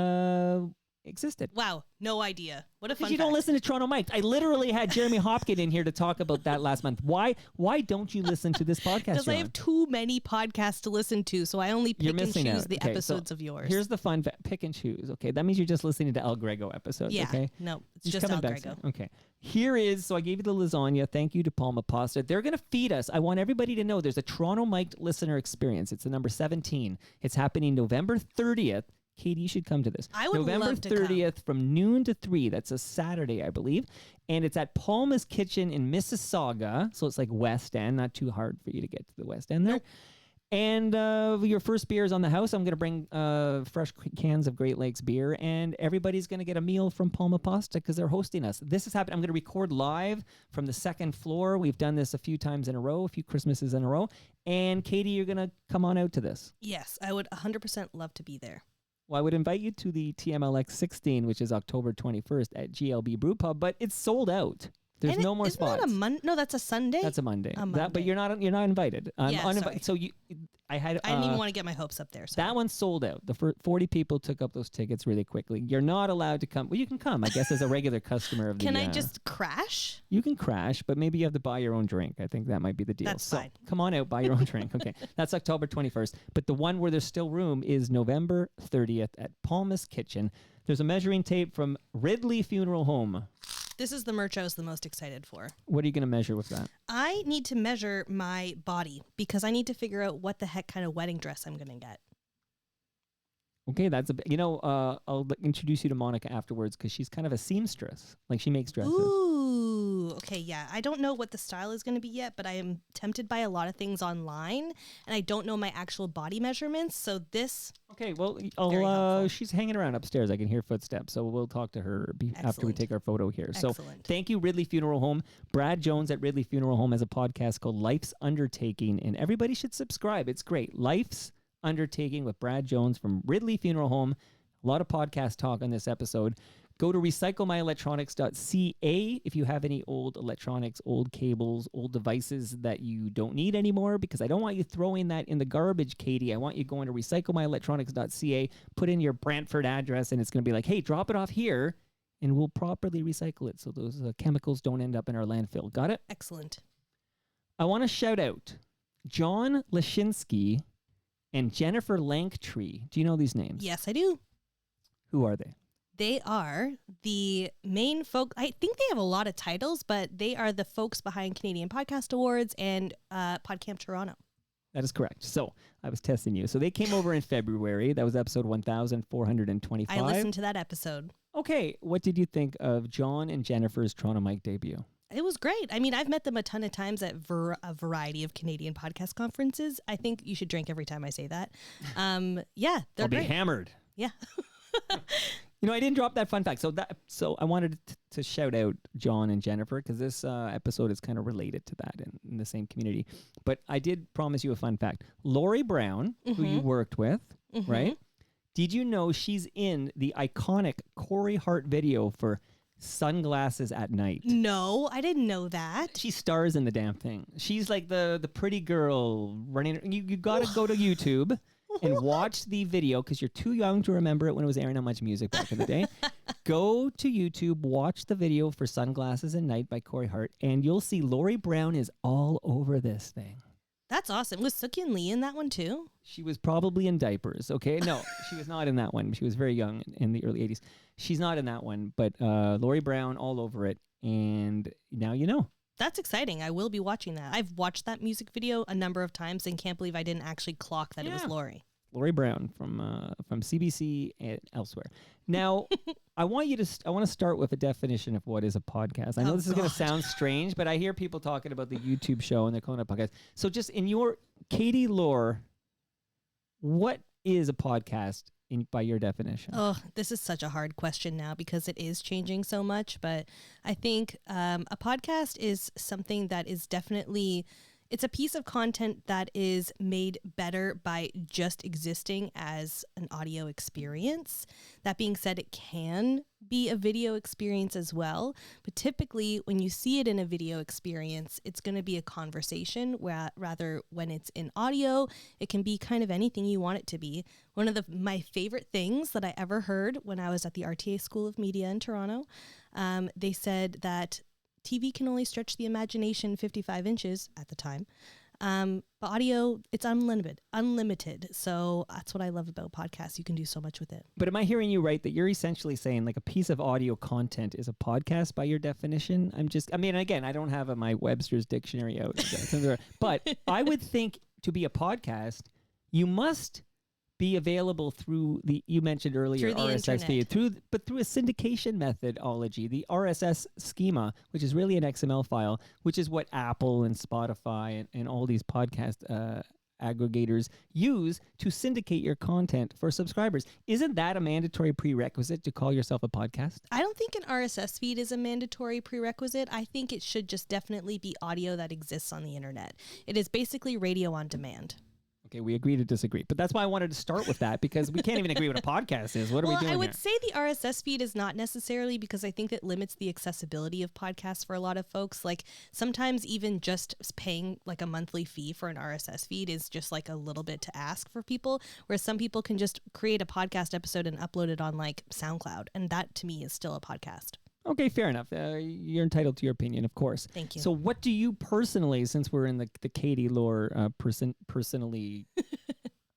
[SPEAKER 2] existed.
[SPEAKER 3] Wow, no idea. What a fun
[SPEAKER 2] Because you
[SPEAKER 3] fact.
[SPEAKER 2] don't listen to Toronto Mike. I literally had Jeremy Hopkins in here to talk about that last month. Why don't you listen to this podcast?
[SPEAKER 3] Because I have too many podcasts to listen to, so I only pick and choose
[SPEAKER 2] out.
[SPEAKER 3] the
[SPEAKER 2] Okay,
[SPEAKER 3] episodes
[SPEAKER 2] so
[SPEAKER 3] of yours.
[SPEAKER 2] Here's the fun pick and choose. Okay, that means you're just listening to El Grego episodes.
[SPEAKER 3] Yeah,
[SPEAKER 2] okay,
[SPEAKER 3] no, it's
[SPEAKER 2] He's
[SPEAKER 3] just
[SPEAKER 2] coming
[SPEAKER 3] Al
[SPEAKER 2] back
[SPEAKER 3] Grego.
[SPEAKER 2] soon. Okay, here is. So I gave you the lasagna. Thank you to Palma Pasta. They're gonna feed us. I want everybody to know there's a Toronto Mike listener experience. It's the number 17. It's happening November 30th. Katie, you should come to this.
[SPEAKER 3] I would
[SPEAKER 2] November
[SPEAKER 3] love to come.
[SPEAKER 2] 30th from noon to 3. That's a Saturday, I believe. And it's at Palma's Kitchen in Mississauga. So it's like West End, not too hard for you to get to the West End there. And your first beer is on the house. I'm going to bring fresh cans of Great Lakes beer. And everybody's going to get a meal from Palma Pasta because they're hosting us. This is happening. I'm going to record live from the second floor. We've done this a few times in a row, a few Christmases in a row. And Katie, you're going to come on out to this.
[SPEAKER 3] Yes, I would 100% love to be there.
[SPEAKER 2] Well, I would invite you to the TMLX 16, which is October 21st at GLB Brew Pub, but it's sold out. There's
[SPEAKER 3] And
[SPEAKER 2] no more
[SPEAKER 3] isn't
[SPEAKER 2] spots.
[SPEAKER 3] That no, that's a Sunday.
[SPEAKER 2] That's a Monday.
[SPEAKER 3] A
[SPEAKER 2] But
[SPEAKER 3] Monday.
[SPEAKER 2] you're not invited.
[SPEAKER 3] Yeah, sorry.
[SPEAKER 2] uninvited. So I had.
[SPEAKER 3] I didn't even want to get my hopes up there. So.
[SPEAKER 2] That one sold out. The 40 people took up those tickets really quickly. You're not allowed to come. Well, you can come, I guess, as a regular customer of the.
[SPEAKER 3] Can I just crash?
[SPEAKER 2] You can crash, but maybe you have to buy your own drink. I think that might be the deal.
[SPEAKER 3] That's
[SPEAKER 2] so
[SPEAKER 3] fine.
[SPEAKER 2] Come on out, buy your own drink. Okay, that's October 21st. But the one where there's still room is November 30th at Palma's Kitchen. There's a measuring tape from Ridley Funeral Home.
[SPEAKER 3] This is the merch I was the most excited for.
[SPEAKER 2] What are you going to measure with that?
[SPEAKER 3] I need to measure my body because I need to figure out what the heck kind of wedding dress I'm going to get.
[SPEAKER 2] Okay, that's I'll introduce you to Monica afterwards because she's kind of a seamstress. Like she makes dresses.
[SPEAKER 3] Ooh, okay, yeah. I don't know what the style is going to be yet, but I am tempted by a lot of things online, and I don't know my actual body measurements. So this.
[SPEAKER 2] Okay, well,
[SPEAKER 3] Very helpful.
[SPEAKER 2] she's hanging around upstairs. I can hear footsteps, so we'll talk to her after we
[SPEAKER 3] Excellent.
[SPEAKER 2] take our photo here. So
[SPEAKER 3] Excellent.
[SPEAKER 2] thank you, Ridley Funeral Home. Brad Jones at Ridley Funeral Home has a podcast called Life's Undertaking, and everybody should subscribe. It's great. Life's Undertaking with Brad Jones from Ridley Funeral Home. A lot of podcast talk on this episode. Go to recyclemyelectronics.ca if you have any old electronics, old cables, old devices that you don't need anymore, because I don't want you throwing that in the garbage, Katie. I want you going to recyclemyelectronics.ca, put in your Brantford address, and it's going to be like, hey, drop it off here, and we'll properly recycle it so those chemicals don't end up in our landfill. Got it?
[SPEAKER 3] Excellent.
[SPEAKER 2] I want to shout out John Lashinsky and Jennifer Lanktree. Do you know these names?
[SPEAKER 3] Yes, I do.
[SPEAKER 2] Who are they?
[SPEAKER 3] They are the main folk. I think they have a lot of titles, but they are the folks behind Canadian Podcast Awards and PodCamp Toronto.
[SPEAKER 2] That is correct. So I was testing you. So they came over in February. That was episode 1425.
[SPEAKER 3] I listened to that episode.
[SPEAKER 2] Okay. What did you think of John and Jennifer's Toronto Mike debut?
[SPEAKER 3] It was great. I mean, I've met them a ton of times at a variety of Canadian podcast conferences. I think you should drink every time I say that. Yeah, they're
[SPEAKER 2] I'll be
[SPEAKER 3] great.
[SPEAKER 2] hammered.
[SPEAKER 3] Yeah.
[SPEAKER 2] You know, I didn't drop that fun fact. So I wanted to shout out John and Jennifer because this episode is kind of related to that in the same community. But I did promise you a fun fact. Laur Brown, who you worked with, right? Did you know she's in the iconic Corey Hart video for Sunglasses at Night?
[SPEAKER 3] No, I didn't know that.
[SPEAKER 2] She stars in the damn thing. She's like the pretty girl running. You got to go to YouTube and watch the video because you're too young to remember it when it was airing on Much Music back in the day. Go to YouTube, watch the video for Sunglasses at Night by Corey Hart, and you'll see Laur Brown is all over this thing.
[SPEAKER 3] That's awesome. Was Sookie and Lee in that one too?
[SPEAKER 2] She was probably in diapers, okay? No, she was not in that one. She was very young in the early 80s. She's not in that one, but Laur Brown all over it, and now you know.
[SPEAKER 3] That's exciting. I will be watching that. I've watched that music video a number of times and can't believe I didn't actually clock that it was
[SPEAKER 2] Yeah.
[SPEAKER 3] Lori.
[SPEAKER 2] Lori Brown from CBC and elsewhere. Now, I want to start with a definition of what is a podcast. I know this is going to sound strange, but I hear people talking about the YouTube show and they're calling it a podcast. So just in your Katie Laur, what is a podcast by your definition?
[SPEAKER 3] Oh, this is such a hard question now because it is changing so much. But I think a podcast is something that is definitely, it's a piece of content that is made better by just existing as an audio experience. That being said, it can be a video experience as well. But typically, when you see it in a video experience, it's going to be a conversation, rather when it's in audio, it can be kind of anything you want it to be. One of my favorite things that I ever heard when I was at the RTA School of Media in Toronto, they said that TV can only stretch the imagination 55 inches at the time. But audio, it's unlimited. So that's what I love about podcasts. You can do so much with it.
[SPEAKER 2] But am I hearing you right that you're essentially saying like a piece of audio content is a podcast by your definition? Again, I don't have my Webster's dictionary out, but I would think to be a podcast, you must be available through you mentioned earlier, RSS feed, through a syndication methodology, the RSS schema, which is really an XML file, which is what Apple and Spotify and all these podcast aggregators use to syndicate your content for subscribers. Isn't that a mandatory prerequisite to call yourself a podcast?
[SPEAKER 3] I don't think an RSS feed is a mandatory prerequisite. I think it should just definitely be audio that exists on the internet. It is basically radio on demand.
[SPEAKER 2] Okay, we agree to disagree. But that's why I wanted to start with that, because we can't even agree what a podcast is. What are we doing
[SPEAKER 3] I would
[SPEAKER 2] here?
[SPEAKER 3] say the RSS feed is not necessarily, because I think it limits the accessibility of podcasts for a lot of folks. Like sometimes even just paying like a monthly fee for an RSS feed is just like a little bit to ask for people, whereas some people can just create a podcast episode and upload it on like SoundCloud. And that to me is still a podcast.
[SPEAKER 2] Okay, fair enough. You're entitled to your opinion, of course.
[SPEAKER 3] Thank you.
[SPEAKER 2] So what do you personally, since we're in the Katie Laur personally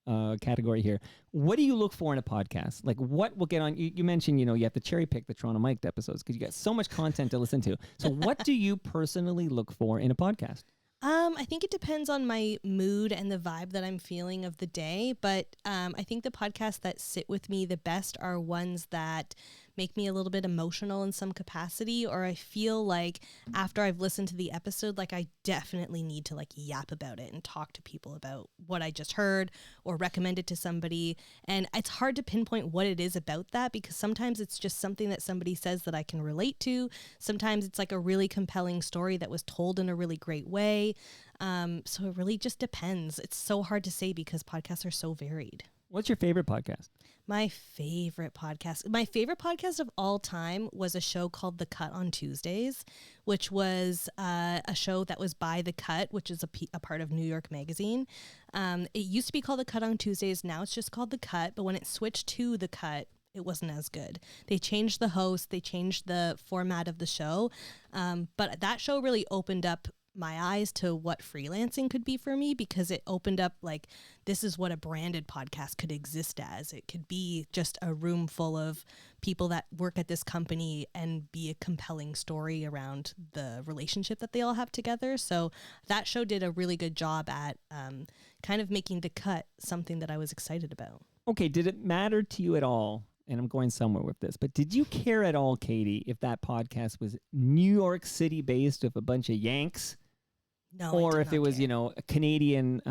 [SPEAKER 2] category here, what do you look for in a podcast? Like what will get on, you mentioned, you have to cherry pick the Toronto Mic'd episodes because you got so much content to listen to. So what do you personally look for in a podcast?
[SPEAKER 3] I think it depends on my mood and the vibe that I'm feeling of the day. But I think the podcasts that sit with me the best are ones that make me a little bit emotional in some capacity, or I feel like after I've listened to the episode, like I definitely need to like yap about it and talk to people about what I just heard or recommend it to somebody. And it's hard to pinpoint what it is about that, because sometimes it's just something that somebody says that I can relate to. Sometimes it's like a really compelling story that was told in a really great way. So it really just depends. It's so hard to say because podcasts are so varied.
[SPEAKER 2] What's your favorite podcast?
[SPEAKER 3] My favorite podcast of all time was a show called The Cut on Tuesdays, which was a show that was by The Cut, which is a part of New York Magazine. It used to be called The Cut on Tuesdays. Now it's just called The Cut. But when it switched to The Cut, it wasn't as good. They changed the host. They changed the format of the show. But that show really opened up my eyes to what freelancing could be for me, because it opened up like, this is what a branded podcast could exist as. It could be just a room full of people that work at this company and be a compelling story around the relationship that they all have together. So that show did a really good job at kind of making The Cut something that I was excited about.
[SPEAKER 2] Okay, did it matter to you at all? And I'm going somewhere with this, but did you care at all, Katie, if that podcast was New York City based with a bunch of Yanks?
[SPEAKER 3] No,
[SPEAKER 2] or if it was, a Canadian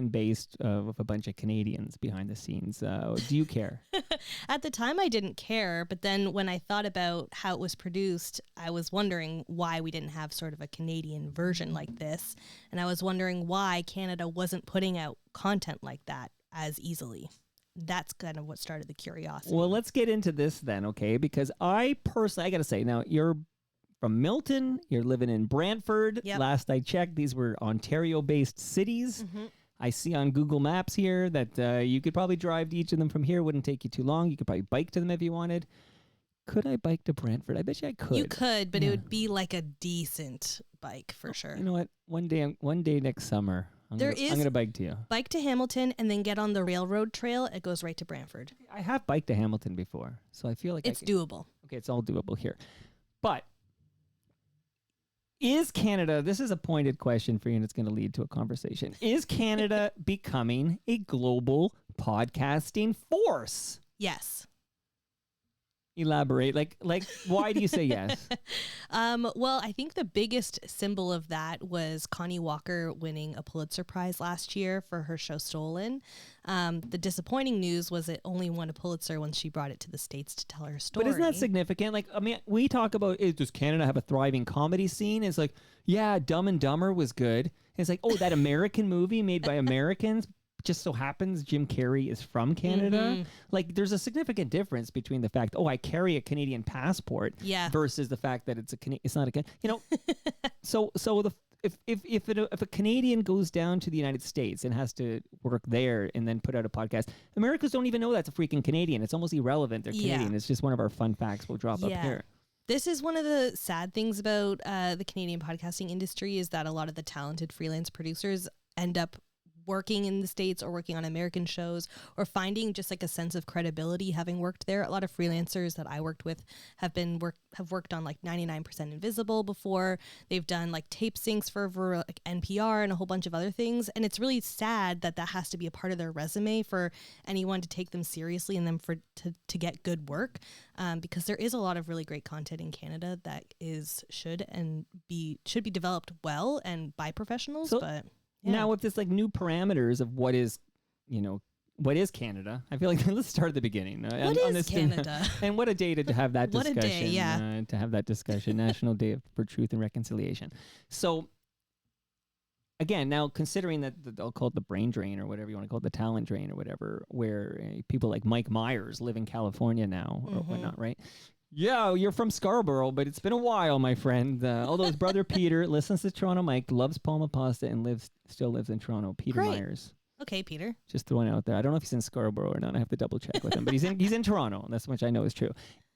[SPEAKER 2] based with a bunch of Canadians behind the scenes. Do you care?
[SPEAKER 3] At the time, I didn't care. But then when I thought about how it was produced, I was wondering why we didn't have sort of a Canadian version like this. And I was wondering why Canada wasn't putting out content like that as easily. That's kind of what started the curiosity.
[SPEAKER 2] Well, let's get into this then, okay? Because I got to say, now you're from Milton, you're living in Brantford.
[SPEAKER 3] Yep.
[SPEAKER 2] Last I checked, these were Ontario-based cities. Mm-hmm. I see on Google Maps here that you could probably drive to each of them from here. Wouldn't take you too long. You could probably bike to them if you wanted. Could I bike to Brantford? I bet you I could.
[SPEAKER 3] You could, but it would be like a decent bike for sure.
[SPEAKER 2] You know what? One day next summer, I'm going to bike to you.
[SPEAKER 3] Bike to Hamilton and then get on the railroad trail. It goes right to Brantford.
[SPEAKER 2] I have biked to Hamilton before, so I feel like
[SPEAKER 3] it's doable.
[SPEAKER 2] Okay, it's all doable here. But is Canada, this is a pointed question for you and it's going to lead to a conversation. Is Canada becoming a global podcasting force.
[SPEAKER 3] Yes.
[SPEAKER 2] Elaborate. Like, why do you say yes?
[SPEAKER 3] Well, I think the biggest symbol of that was Connie Walker winning a Pulitzer Prize last year for her show Stolen. The disappointing news was it only won a Pulitzer when she brought it to the States to tell her story.
[SPEAKER 2] But isn't that significant? Like, I mean, we talk about, does Canada have a thriving comedy scene? It's like, yeah, Dumb and Dumber was good. It's like, oh, that American movie made by Americans. Just so happens Jim Carrey is from Canada.
[SPEAKER 3] Mm-hmm.
[SPEAKER 2] Like, there's a significant difference between the fact, I carry a Canadian passport, versus the fact that it's not a, so if a Canadian goes down to the United States and has to work there and then put out a podcast, Americans don't even know that's a freaking Canadian. It's almost irrelevant. They're Canadian. It's just one of our fun facts we'll drop up here.
[SPEAKER 3] This is one of the sad things about the Canadian podcasting industry is that a lot of the talented freelance producers end up working in the States or working on American shows or finding just like a sense of credibility having worked there. A lot of freelancers that I worked with have worked on like 99% Invisible before. They've done like tape syncs for like NPR and a whole bunch of other things. And it's really sad that has to be a part of their resume for anyone to take them seriously and them to get good work. Because there is a lot of really great content in Canada that should be developed well and by professionals, but yeah.
[SPEAKER 2] Now, with this like new parameters of what is Canada, I feel like let's start at the beginning.
[SPEAKER 3] What is Canada?
[SPEAKER 2] And what a day to have that discussion.
[SPEAKER 3] What a day, yeah.
[SPEAKER 2] To have that discussion, National Day for Truth and Reconciliation. So, again, now considering that they'll call it the brain drain or whatever you want to call it, the talent drain or whatever, where people like Mike Myers live in California now or whatnot, right? Yeah, you're from Scarborough, but it's been a while, my friend. Although his brother Peter listens to Toronto Mike, loves Palma Pasta, and still lives in Toronto. Peter Myers.
[SPEAKER 3] Okay, Peter.
[SPEAKER 2] Just throwing it out there. I don't know if he's in Scarborough or not. I have to double check with him, but he's in Toronto. That's much I know is true.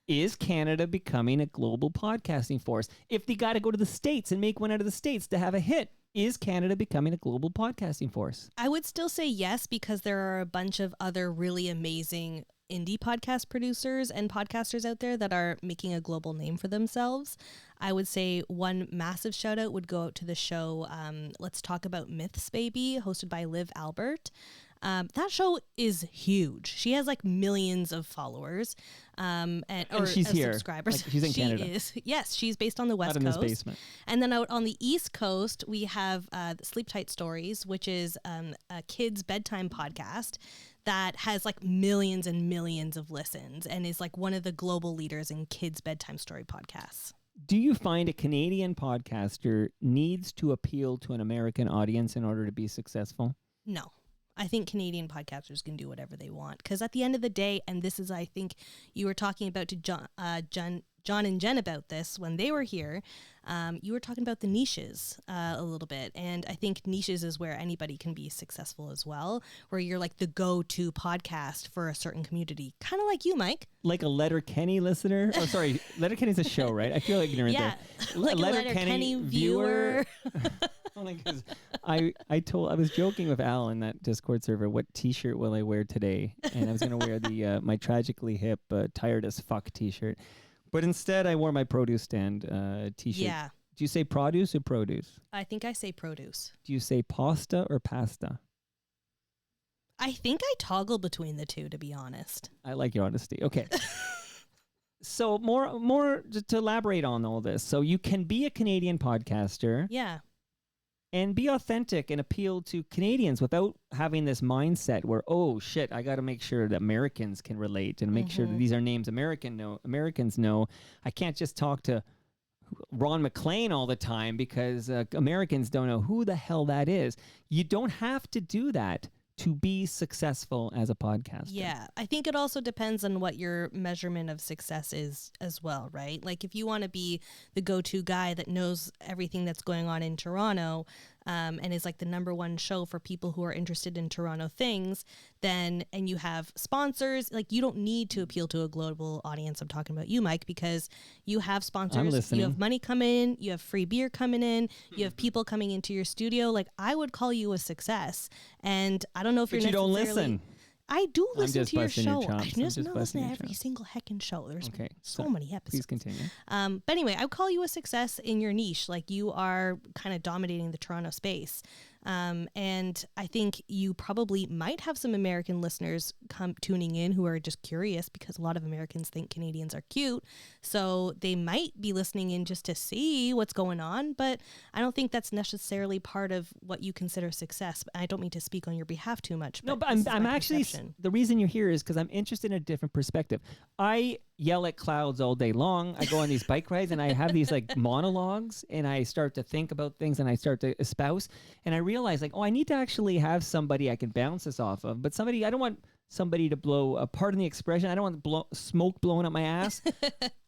[SPEAKER 2] Is Canada becoming a global podcasting force? If they got to go to the States and make one out of the States to have a hit, is Canada becoming a global podcasting force?
[SPEAKER 3] I would still say yes, because there are a bunch of other really amazing indie podcast producers and podcasters out there that are making a global name for themselves. I would say one massive shout out would go out to the show Let's Talk About Myths, Baby, hosted by Liv Albert. That show is huge. She has like millions of followers and
[SPEAKER 2] she's here.
[SPEAKER 3] Subscribers.
[SPEAKER 2] Like, she's in Canada.
[SPEAKER 3] Yes, she's based on the West Coast.
[SPEAKER 2] Out in this basement.
[SPEAKER 3] And then out on the East Coast, we have Sleep Tight Stories, which is a kids' bedtime podcast that has like millions and millions of listens and is like one of the global leaders in kids' bedtime story podcasts.
[SPEAKER 2] Do you find a Canadian podcaster needs to appeal to an American audience in order to be successful?
[SPEAKER 3] No. I think Canadian podcasters can do whatever they want, because at the end of the day, and this is, I think you were talking about to John and Jen about this when they were here, you were talking about the niches a little bit. And I think niches is where anybody can be successful as well, where you're like the go-to podcast for a certain community, kind of like you, Mike.
[SPEAKER 2] Like a Letterkenny listener? Oh, sorry. Letterkenny's a show, right? I feel ignorant there.
[SPEAKER 3] Like a Letterkenny viewer.
[SPEAKER 2] Only because I was joking with Al in that Discord server, what T-shirt will I wear today? And I was going to wear the my Tragically Hip Tired as Fuck T-shirt. But instead, I wore my Produce Stand T-shirt.
[SPEAKER 3] Yeah.
[SPEAKER 2] Do you say produce or produce?
[SPEAKER 3] I think I say produce.
[SPEAKER 2] Do you say pasta or pasta?
[SPEAKER 3] I think I toggle between the two, to be honest.
[SPEAKER 2] I like your honesty. Okay. So more to elaborate on all this. So you can be a Canadian podcaster.
[SPEAKER 3] Yeah.
[SPEAKER 2] And be authentic and appeal to Canadians without having this mindset where, oh shit, I got to make sure that Americans can relate and make sure that these are names Americans know. I can't just talk to Ron McLean all the time because Americans don't know who the hell that is. You don't have to do that to be successful as a podcaster.
[SPEAKER 3] Yeah, I think it also depends on what your measurement of success is as well, right? Like if you want to be the go-to guy that knows everything that's going on in Toronto and is like the number one show for people who are interested in Toronto things, and you have sponsors, like you don't need to appeal to a global audience. I'm talking about you, Mike, because you have sponsors,
[SPEAKER 2] I'm listening.
[SPEAKER 3] You have money coming in, you have free beer coming in, you have people coming into your studio. Like I would call you a success. And I don't know if
[SPEAKER 2] but
[SPEAKER 3] you're
[SPEAKER 2] you don't listen.
[SPEAKER 3] I do listen to your show.
[SPEAKER 2] I
[SPEAKER 3] just not listen to every single heckin' show. There's so many episodes.
[SPEAKER 2] Please continue.
[SPEAKER 3] But anyway, I would call you a success in your niche. Like you are kind of dominating the Toronto space. And I think you probably might have some American listeners come tuning in who are just curious, because a lot of Americans think Canadians are cute. So they might be listening in just to see what's going on. But I don't think that's necessarily part of what you consider success. I don't mean to speak on your behalf too much.
[SPEAKER 2] No, but
[SPEAKER 3] this is
[SPEAKER 2] I'm
[SPEAKER 3] my
[SPEAKER 2] actually,
[SPEAKER 3] perception.
[SPEAKER 2] the reason you're here is because I'm interested in a different perspective. I yell at clouds all day long. I go on these bike rides and I have these like monologues, and I start to think about things and I start to espouse, and I realize like, oh, I need to actually have somebody I can bounce this off of. But somebody, I don't want somebody to blow, pardon the expression, I don't want smoke blowing up my ass.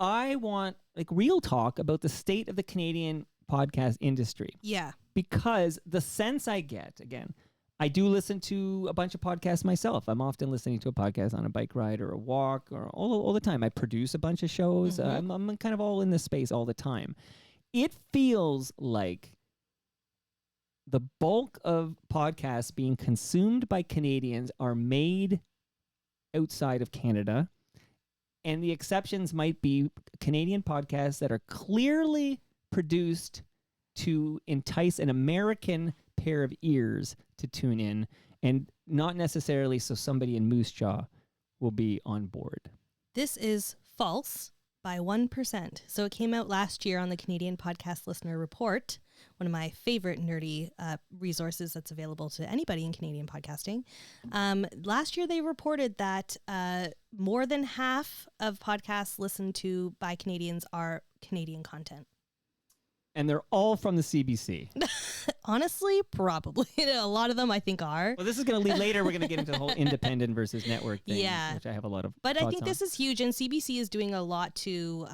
[SPEAKER 2] I want like real talk about the state of the Canadian podcast industry.
[SPEAKER 3] Yeah.
[SPEAKER 2] Because the sense I get, again, I do listen to a bunch of podcasts myself. I'm often listening to a podcast on a bike ride or a walk, or all the time. I produce a bunch of shows. I'm kind of all in this space all the time. It feels like the bulk of podcasts being consumed by Canadians are made outside of Canada. And the exceptions might be Canadian podcasts that are clearly produced to entice an American pair of ears to tune in, and not necessarily so somebody in Moose Jaw will be on board.
[SPEAKER 3] This is false by 1%. So it came out last year on the Canadian Podcast Listener Report, one of my favorite nerdy resources that's available to anybody in Canadian podcasting. Last year, they reported that more than half of podcasts listened to by Canadians are Canadian content.
[SPEAKER 2] And they're all from the CBC.
[SPEAKER 3] Honestly, probably. A lot of them I think are.
[SPEAKER 2] Well, this is going to lead later. We're going to get into the whole independent versus network thing,
[SPEAKER 3] Yeah.
[SPEAKER 2] which I have a lot of
[SPEAKER 3] But I
[SPEAKER 2] thoughts
[SPEAKER 3] think
[SPEAKER 2] on.
[SPEAKER 3] this is huge, and CBC is doing a lot to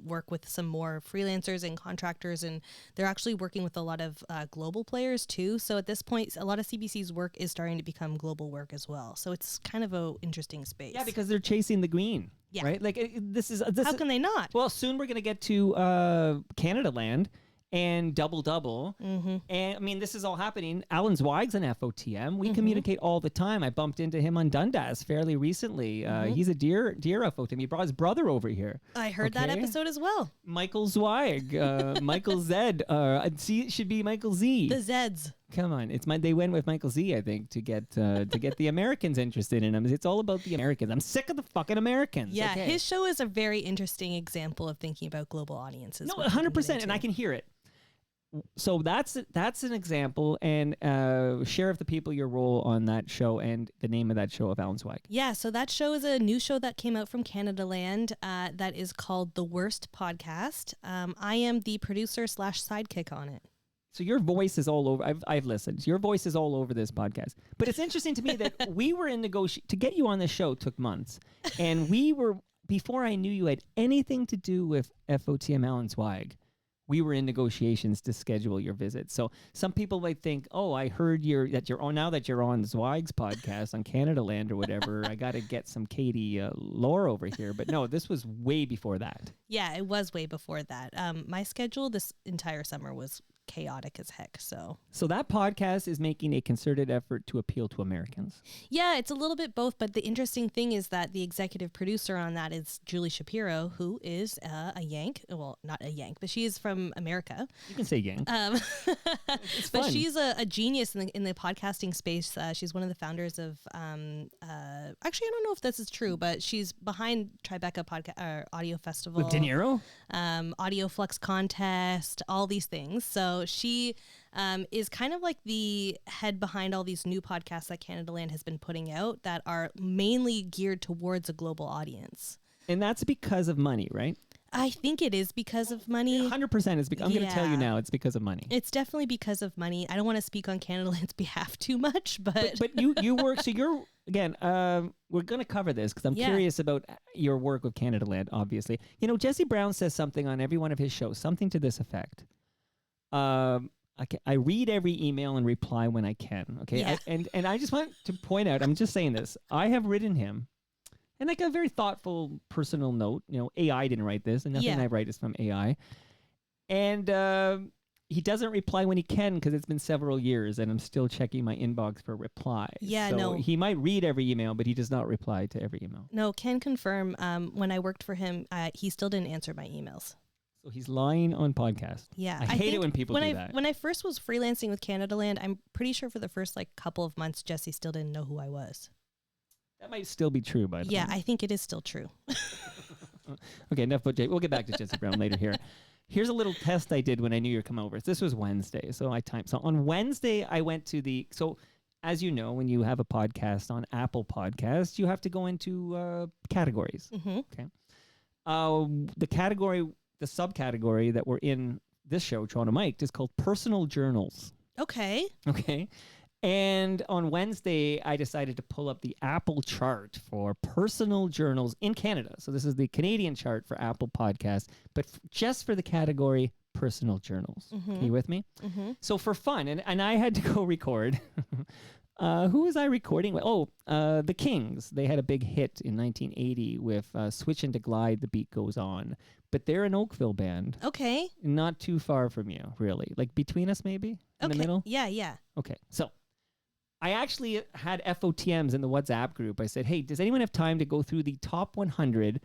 [SPEAKER 3] work with some more freelancers and contractors, and they're actually working with a lot of global players too. So at this point, a lot of CBC's work is starting to become global work as well. So it's kind of an interesting space.
[SPEAKER 2] Yeah, because they're chasing the green,
[SPEAKER 3] Yeah.
[SPEAKER 2] right? Like this is
[SPEAKER 3] How can they not?
[SPEAKER 2] Well, soon we're going to get to Canada Land and double.
[SPEAKER 3] Mm-hmm.
[SPEAKER 2] And I mean, this is all happening. Alan Zweig's an FOTM. We communicate all the time. I bumped into him on Dundas fairly recently. He's a dear FOTM. He brought his brother over here.
[SPEAKER 3] I heard that
[SPEAKER 2] Okay.
[SPEAKER 3] episode as well.
[SPEAKER 2] Michael Zweig, Michael Zed. See, it should be Michael Z.
[SPEAKER 3] The Zeds.
[SPEAKER 2] Come on, they went with Michael Z, I think, to get the Americans interested in him. It's all about the Americans. I'm sick of the fucking Americans.
[SPEAKER 3] Yeah,
[SPEAKER 2] okay?
[SPEAKER 3] his show is a very interesting example of thinking about global audiences.
[SPEAKER 2] No,
[SPEAKER 3] which we can get
[SPEAKER 2] 100%, and
[SPEAKER 3] into.
[SPEAKER 2] I can hear it. So that's an example, and share of the people your role on that show and the name of that show of Alan Zweig.
[SPEAKER 3] Yeah, so that show is a new show that came out from Canada Land that is called The Worst Podcast. I am the producer / sidekick on it.
[SPEAKER 2] So your voice is all over. I've listened. Your voice is all over this podcast. But it's interesting to me that we were in negotiation to get you on this show took months, and we were before I knew you had anything to do with FOTM Alan Zweig. We were in negotiations to schedule your visit. So some people might think, oh, I heard that you're on now that you're on Zweig's podcast on Canada Land or whatever. I got to get some Katie Laur over here. But no, this was way before that.
[SPEAKER 3] Yeah, it was way before that. My schedule this entire summer was chaotic as heck. So
[SPEAKER 2] that podcast is making a concerted effort to appeal to Americans.
[SPEAKER 3] yeah, it's a little bit both. But the interesting thing is that the executive producer on that is Julie Shapiro, who is a Yank. Well, not a Yank, but she is from America.
[SPEAKER 2] You can say yang.
[SPEAKER 3] But
[SPEAKER 2] fun.
[SPEAKER 3] she's a genius in the podcasting space. She's one of the founders of. Actually, I don't know if this is true, but she's behind Tribeca Audio Festival,
[SPEAKER 2] With De Niro?
[SPEAKER 3] Audio Flux Contest, all these things. So she is kind of like the head behind all these new podcasts that Canada Land has been putting out that are mainly geared towards a global audience.
[SPEAKER 2] And that's because of money, right?
[SPEAKER 3] I think it is because of money.
[SPEAKER 2] 100% is because I'm going to tell you
[SPEAKER 3] Yeah.
[SPEAKER 2] now it's because of money.
[SPEAKER 3] It's definitely because of money. I don't want to speak on Canada Land's behalf too much, but
[SPEAKER 2] But you work, so you're, again, we're going to cover this because I'm
[SPEAKER 3] Yeah.
[SPEAKER 2] curious about your work with Canada Land, obviously. You know, Jesse Brown says something on every one of his shows, something to this effect. I read every email and reply when I can, okay?
[SPEAKER 3] Yeah.
[SPEAKER 2] And I just want to point out, I'm just saying this, I have written him, and like a very thoughtful personal note, you know, AI didn't write this, and nothing
[SPEAKER 3] Yeah.
[SPEAKER 2] I write is from AI. And he doesn't reply when he can because it's been several years and I'm still checking my inbox for replies.
[SPEAKER 3] Yeah,
[SPEAKER 2] so
[SPEAKER 3] no.
[SPEAKER 2] he might read every email, but he does not reply to every email.
[SPEAKER 3] no, can confirm. When I worked for him, he still didn't answer my emails.
[SPEAKER 2] So he's lying on podcast.
[SPEAKER 3] Yeah.
[SPEAKER 2] I hate it
[SPEAKER 3] think
[SPEAKER 2] when people do that.
[SPEAKER 3] When I first was freelancing with Canada Land, I'm pretty sure for the first like couple of months, Jesse still didn't know who I was.
[SPEAKER 2] That might still be true, by the way.
[SPEAKER 3] Yeah, I think it is still true.
[SPEAKER 2] Okay, enough about Jay. We'll get back to Jesse Brown later here. Here's a little test I did when I knew you were coming over. This was Wednesday, so I timed. So on Wednesday, I went to so as you know, when you have a podcast on Apple Podcasts, you have to go into categories.
[SPEAKER 3] Mm-hmm.
[SPEAKER 2] Okay. The subcategory that we're in this show, Toronto Mic'd, is called personal journals.
[SPEAKER 3] Okay.
[SPEAKER 2] Okay. And on Wednesday, I decided to pull up the Apple chart for personal journals in Canada. So this is the Canadian chart for Apple Podcasts, but just for the category personal journals.
[SPEAKER 3] Mm-hmm.
[SPEAKER 2] Are you with me?
[SPEAKER 3] Mm-hmm.
[SPEAKER 2] So for fun, and I had to go record. Who was I recording with? The Kings. They had a big hit in 1980 with Switch into Glide, The Beat Goes On. But they're an Oakville band.
[SPEAKER 3] Okay.
[SPEAKER 2] Not too far from you, really. Like between us, maybe? In the middle?
[SPEAKER 3] Yeah, yeah.
[SPEAKER 2] Okay, so I actually had FOTMs in the WhatsApp group. I said, hey, does anyone have time to go through the top 100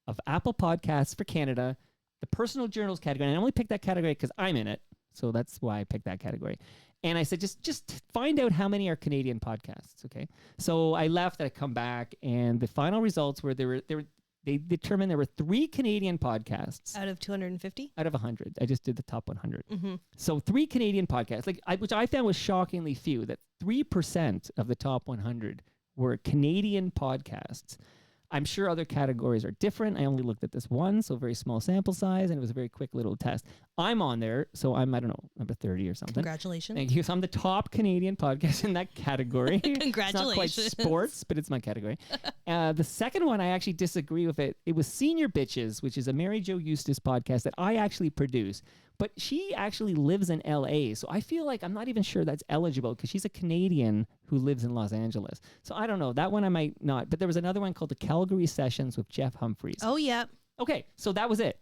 [SPEAKER 2] of Apple Podcasts for Canada, the personal journals category? And I only picked that category because I'm in it. So that's why I picked that category. And I said, just find out how many are Canadian podcasts, okay? So I left, I come back, and the final results were they determined there were 3 Canadian podcasts.
[SPEAKER 3] Out of 250?
[SPEAKER 2] Out of 100. I just did the top 100.
[SPEAKER 3] Mm-hmm.
[SPEAKER 2] So 3 Canadian podcasts, which I found was shockingly few, that 3% of the top 100 were Canadian podcasts. I'm sure other categories are different. I only looked at this one, so very small sample size, and it was a very quick little test. I'm on there, so I'm, I don't know, number 30 or something.
[SPEAKER 3] Congratulations.
[SPEAKER 2] Thank you. So I'm the top Canadian podcast in that category.
[SPEAKER 3] Congratulations.
[SPEAKER 2] It's not quite sports, but it's my category. The second one, I actually disagree with it. It was Senior Bitches, which is a Mary Jo Eustace podcast that I actually produce. But she actually lives in LA, so I feel like I'm not even sure that's eligible because she's a Canadian who lives in Los Angeles. So I don't know. That one I might not. But there was another one called the Calgary Sessions with Jeff Humphreys.
[SPEAKER 3] Oh, yeah.
[SPEAKER 2] Okay, so that was it.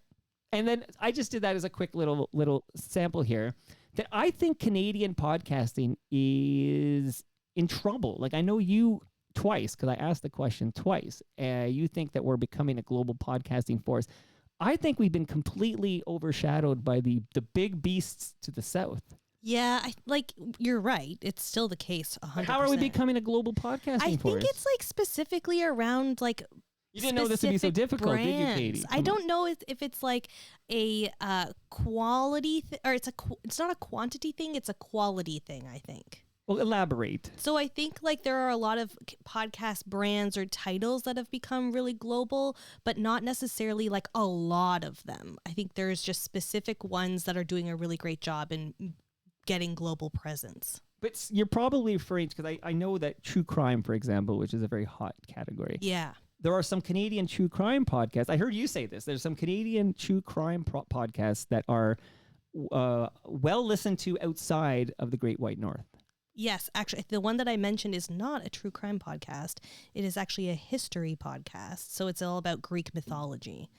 [SPEAKER 2] And then I just did that as a quick little sample here. That I think Canadian podcasting is in trouble. Like I know you twice, because I asked the question twice. You think that we're becoming a global podcasting force. I think we've been completely overshadowed by the big beasts to the south.
[SPEAKER 3] Yeah, you're right. It's still the case 100%.
[SPEAKER 2] But how are we becoming a global podcasting force?
[SPEAKER 3] I think it's like specifically around like
[SPEAKER 2] you didn't know this would be so difficult,
[SPEAKER 3] brands.
[SPEAKER 2] did you, Katie?
[SPEAKER 3] I don't know if it's like a quality or it's not a quantity thing, it's a quality thing, I think.
[SPEAKER 2] Well, elaborate.
[SPEAKER 3] So I think like there are a lot of podcast brands or titles that have become really global, but not necessarily like a lot of them. I think there's just specific ones that are doing a really great job in getting global presence.
[SPEAKER 2] But you're probably referring to, because I know that true crime, for example, which is a very hot category.
[SPEAKER 3] Yeah.
[SPEAKER 2] There are some Canadian true crime podcasts. I heard you say this. There's some Canadian true crime podcasts that are well listened to outside of the Great White North.
[SPEAKER 3] Yes, actually, the one that I mentioned is not a true crime podcast. It is actually a history podcast. So it's all about Greek mythology.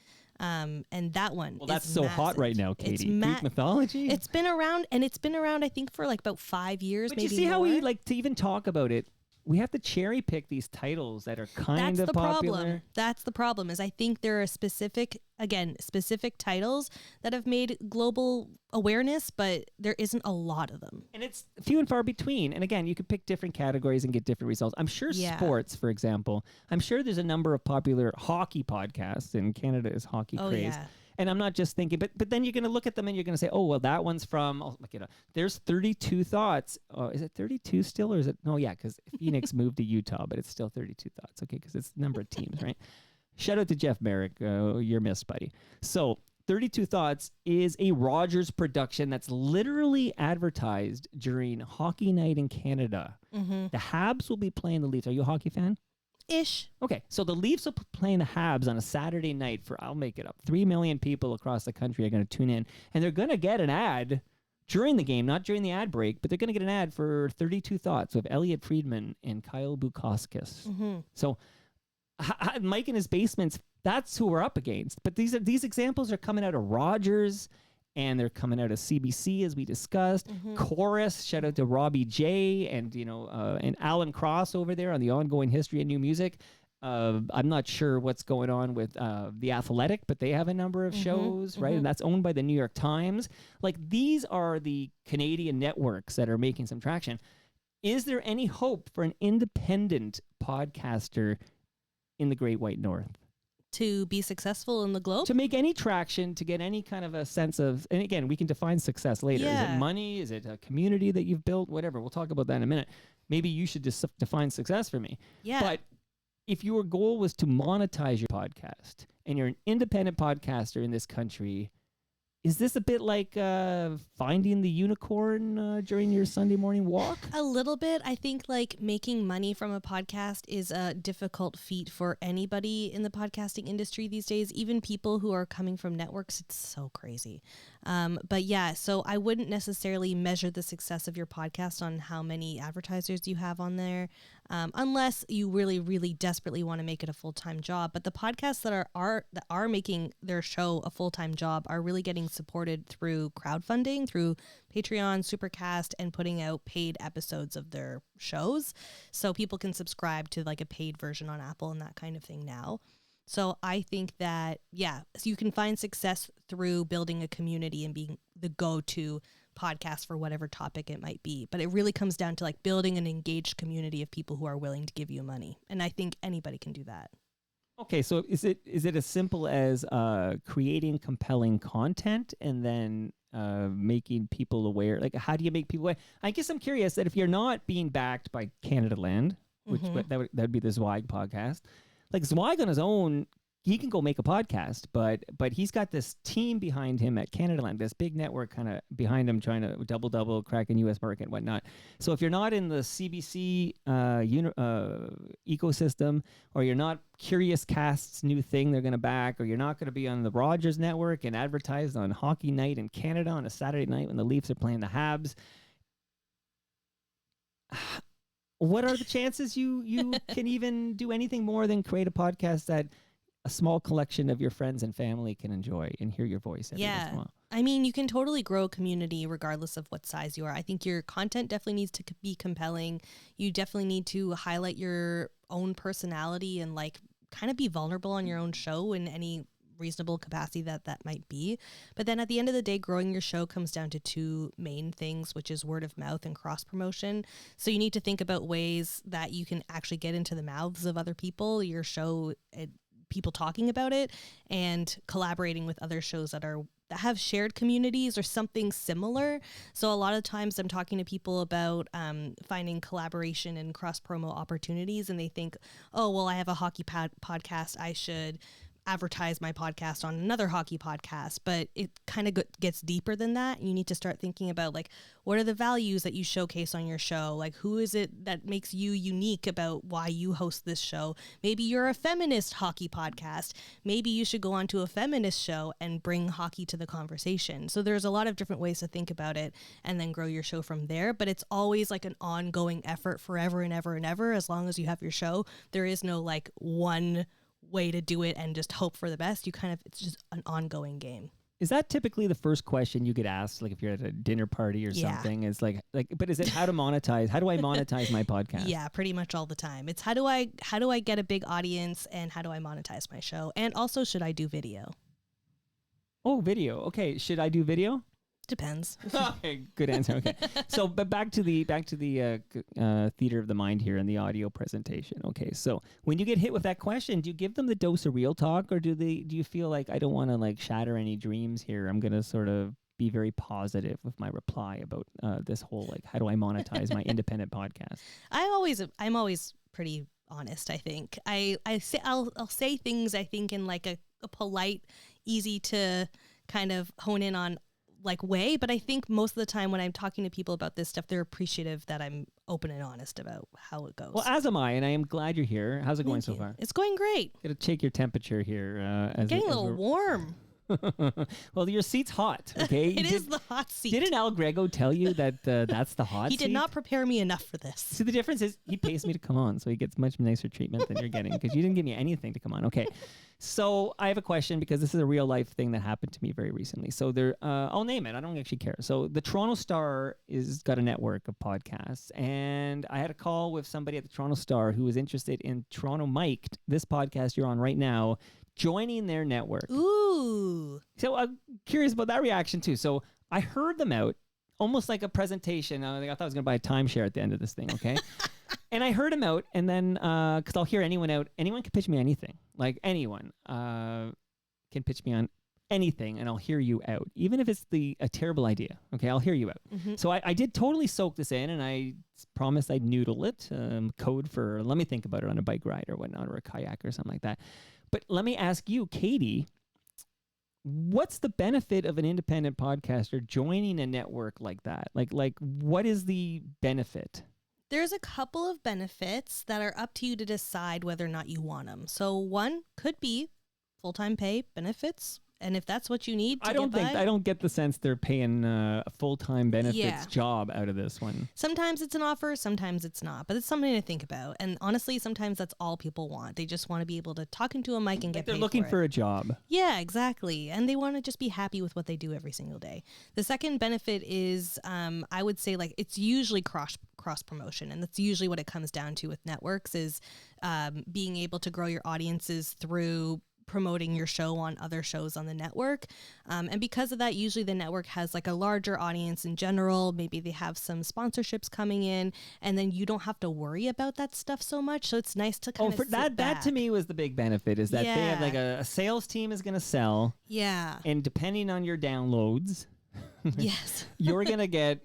[SPEAKER 3] And that one
[SPEAKER 2] Well, that's
[SPEAKER 3] is
[SPEAKER 2] so
[SPEAKER 3] massive.
[SPEAKER 2] hot right now, Katie. Greek mythology?
[SPEAKER 3] It's been around, I think, for like about 5 years,
[SPEAKER 2] but
[SPEAKER 3] maybe
[SPEAKER 2] you see how
[SPEAKER 3] more.
[SPEAKER 2] we, like, to even talk about it, we have to cherry pick these titles that are kind of popular.
[SPEAKER 3] Problem. That's the problem, is I think there are specific titles that have made global awareness, but there isn't a lot of them.
[SPEAKER 2] And it's few and far between. And again, you could pick different categories and get different results. I'm sure Sports, for example, I'm sure there's a number of popular hockey podcasts, and Canada is hockey crazed.
[SPEAKER 3] Yeah.
[SPEAKER 2] And I'm not just thinking, but then you're going to look at them and you're going to say, oh, well, that one's from, I'll look it up. There's 32 Thoughts. Is it 32 still, or is it? No, yeah, because Phoenix moved to Utah, but it's still 32 Thoughts, okay, because it's the number of teams, right? Shout out to Jeff Merrick. You're missed, buddy. So 32 Thoughts is a Rogers production that's literally advertised during Hockey Night in Canada. Mm-hmm. The Habs will be playing the Leafs. Are you a hockey fan?
[SPEAKER 3] Ish.
[SPEAKER 2] Okay, so the Leafs will be playing the Habs on a Saturday night for, I'll make it up, 3 million people across the country are going to tune in, and they're going to get an ad during the game, not during the ad break, but they're going to get an ad for 32 Thoughts with Elliot Friedman and Kyle Bukauskas. Mm-hmm. So Mike in his basements, that's who we're up against. But these examples are coming out of Rogers, and they're coming out of CBC, as we discussed. Mm-hmm. Chorus, shout out to Robbie J. and and Alan Cross over there on the Ongoing History of New Music. I'm not sure what's going on with The Athletic, but they have a number of shows, right? And that's owned by the New York Times. Like, these are the Canadian networks that are making some traction. Is there any hope for an independent podcaster in the Great White North?
[SPEAKER 3] To be successful in the globe?
[SPEAKER 2] To make any traction, to get any kind of a sense of, and again, we can define success later. Is it money? Is it a community that you've built? Whatever. We'll talk about that in a minute. Maybe you should just define success for me.
[SPEAKER 3] Yeah.
[SPEAKER 2] But if your goal was to monetize your podcast and you're an independent podcaster in this country, is this a bit like finding the unicorn during your Sunday morning walk?
[SPEAKER 3] A little bit. I think like making money from a podcast is a difficult feat for anybody in the podcasting industry these days, even people who are coming from networks. It's so crazy. But yeah, so I wouldn't necessarily measure the success of your podcast on how many advertisers you have on there, unless you really, really desperately want to make it a full-time job. But the podcasts that are making their show a full-time job are really getting supported through crowdfunding, through Patreon, Supercast, and putting out paid episodes of their shows. So people can subscribe to like a paid version on Apple and that kind of thing now. So I think that, so you can find success through building a community and being the go-to podcast for whatever topic it might be. But it really comes down to like building an engaged community of people who are willing to give you money. And I think anybody can do that.
[SPEAKER 2] Okay, so is it as simple as creating compelling content and then making people aware? Like, how do you make people aware? I guess I'm curious that if you're not being backed by Canada Land, which that'd be the Zweig podcast, like Zweig on his own, he can go make a podcast, but he's got this team behind him at Canada Land, this big network kind of behind him trying to double crack in U.S. market and whatnot. So if you're not in the CBC ecosystem, or you're not Curious Cast's new thing they're going to back, or you're not going to be on the Rogers Network and advertised on Hockey Night in Canada on a Saturday night when the Leafs are playing the Habs, what are the chances you can even do anything more than create a podcast that a small collection of your friends and family can enjoy and hear your voice every once in a while?
[SPEAKER 3] I mean, you can totally grow a community regardless of what size you are. I think your content definitely needs to be compelling. You definitely need to highlight your own personality and like kind of be vulnerable on your own show in any reasonable capacity that might be. But then at the end of the day, growing your show comes down to two main things, which is word of mouth and cross promotion. So you need to think about ways that you can actually get into the mouths of other people, your show, people talking about it, and collaborating with other shows that have shared communities or something similar. So a lot of times I'm talking to people about finding collaboration and cross promo opportunities, and they think, oh, well, I have a hockey podcast, I should advertise my podcast on another hockey podcast. But it kind of gets deeper than that. You need to start thinking about like, what are the values that you showcase on your show? Like, who is it that makes you unique about why you host this show? Maybe you're a feminist hockey podcast. Maybe you should go on to a feminist show and bring hockey to the conversation. So there's a lot of different ways to think about it and then grow your show from there. But it's always like an ongoing effort forever and ever and ever. As long as you have your show, there is no like one way to do it and just hope for the best. It's just an ongoing game.
[SPEAKER 2] Is that typically the first question you get asked, like if you're at a dinner party or something? Is like, but is it how to monetize? How do I monetize my podcast?
[SPEAKER 3] Yeah, pretty much all the time. It's how do I get a big audience, and how do I monetize my show? And also, should I do video?
[SPEAKER 2] Oh, video. Okay, should I do video?
[SPEAKER 3] Depends.
[SPEAKER 2] Okay, good answer. Okay, so but back to the theater of the mind here and the audio presentation. Okay, so when you get hit with that question, do you give them the dose of real talk, or do you feel like, I don't want to like shatter any dreams here, I'm gonna sort of be very positive with my reply about this whole like, how do I monetize my independent podcast? I'm
[SPEAKER 3] always pretty honest. I think I'll say things I think in like a polite, easy to kind of hone in on like way, but I think most of the time when I'm talking to people about this stuff, they're appreciative that I'm open and honest about how it goes.
[SPEAKER 2] Well, as am I, and I am glad you're here. How's it going so far?
[SPEAKER 3] It's going great.
[SPEAKER 2] Gotta take your temperature here.
[SPEAKER 3] Getting a little warm.
[SPEAKER 2] Well, your seat's hot, okay?
[SPEAKER 3] It is the hot seat.
[SPEAKER 2] Didn't Al Grego tell you that that's the hot
[SPEAKER 3] He
[SPEAKER 2] seat?
[SPEAKER 3] did not prepare me enough for this.
[SPEAKER 2] See, the difference is he pays me to come on, so he gets much nicer treatment than you're getting because you didn't give me anything to come on. Okay. So I have a question because this is a real life thing that happened to me very recently. So I'll name it. I don't actually care. So the Toronto Star is got a network of podcasts, and I had a call with somebody at the Toronto Star who was interested in Toronto Mic'd, this podcast you're on right now, joining their network.
[SPEAKER 3] Ooh.
[SPEAKER 2] So I'm curious about that reaction too. So I heard them out, almost like a presentation. I thought I was going to buy a timeshare at the end of this thing, okay? And I heard him out, and then, because I'll hear anyone out, anyone can pitch me anything. Like, anyone can pitch me on anything, and I'll hear you out. Even if it's a terrible idea, okay? I'll hear you out.
[SPEAKER 3] Mm-hmm.
[SPEAKER 2] So I did totally soak this in, and I promised I'd noodle it, code for, let me think about it on a bike ride or whatnot, or a kayak or something like that. But let me ask you, Katie, what's the benefit of an independent podcaster joining a network like that? Like what is the benefit?
[SPEAKER 3] There's a couple of benefits that are up to you to decide whether or not you want them. So one could be full-time pay benefits. And if that's what you need to
[SPEAKER 2] I don't get the sense they're paying a full-time benefits job out of this one.
[SPEAKER 3] Sometimes it's an offer, sometimes it's not, but it's something to think about. And honestly, sometimes that's all people want. They just want to be able to talk into a mic and get paid.
[SPEAKER 2] They're looking for a job.
[SPEAKER 3] Yeah, exactly. And they want to just be happy with what they do every single day. The second benefit is, I would say, like, it's usually cross promotion, and that's usually what it comes down to with networks is being able to grow your audiences through promoting your show on other shows on the network. And because of that, usually the network has like a larger audience in general. Maybe they have some sponsorships coming in, and then you don't have to worry about that stuff so much. So it's nice to kind of sit back.
[SPEAKER 2] That to me was the big benefit, is that they have like a sales team is going to sell.
[SPEAKER 3] Yeah.
[SPEAKER 2] And depending on your downloads,
[SPEAKER 3] yes,
[SPEAKER 2] you're going to get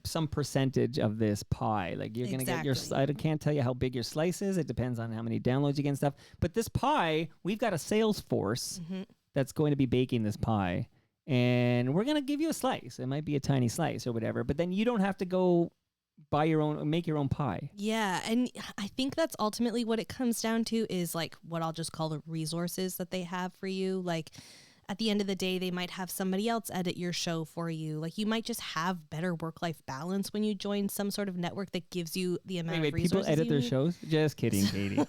[SPEAKER 2] some percentage of this pie. Like you're going to get your, I can't tell you how big your slice is. It depends on how many downloads you get and stuff. But this pie, we've got a sales force that's going to be baking this pie. And we're going to give you a slice. It might be a tiny slice or whatever, but then you don't have to go buy your own, make your own pie.
[SPEAKER 3] Yeah. And I think that's ultimately what it comes down to is like what I'll just call the resources that they have for you. Like, at the end of the day, they might have somebody else edit your show for you. Like you might just have better work-life balance when you join some sort of network that gives you the amount of resources.
[SPEAKER 2] People edit their shows? Just kidding, Katie.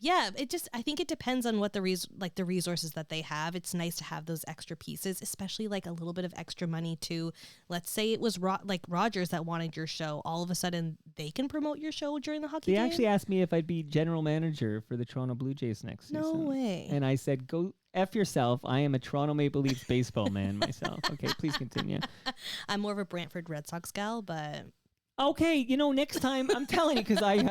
[SPEAKER 3] Yeah, I think it depends on what the resources that they have. It's nice to have those extra pieces, especially like a little bit of extra money to, let's say it was like Rogers that wanted your show. All of a sudden, they can promote your show during the hockey game.
[SPEAKER 2] They actually asked me if I'd be general manager for the Toronto Blue Jays next season.
[SPEAKER 3] No way.
[SPEAKER 2] And I said, go F yourself. I am a Toronto Maple Leafs baseball man myself. Okay, please continue.
[SPEAKER 3] I'm more of a Brantford Red Sox gal, but...
[SPEAKER 2] Okay, next time, I'm telling you, because right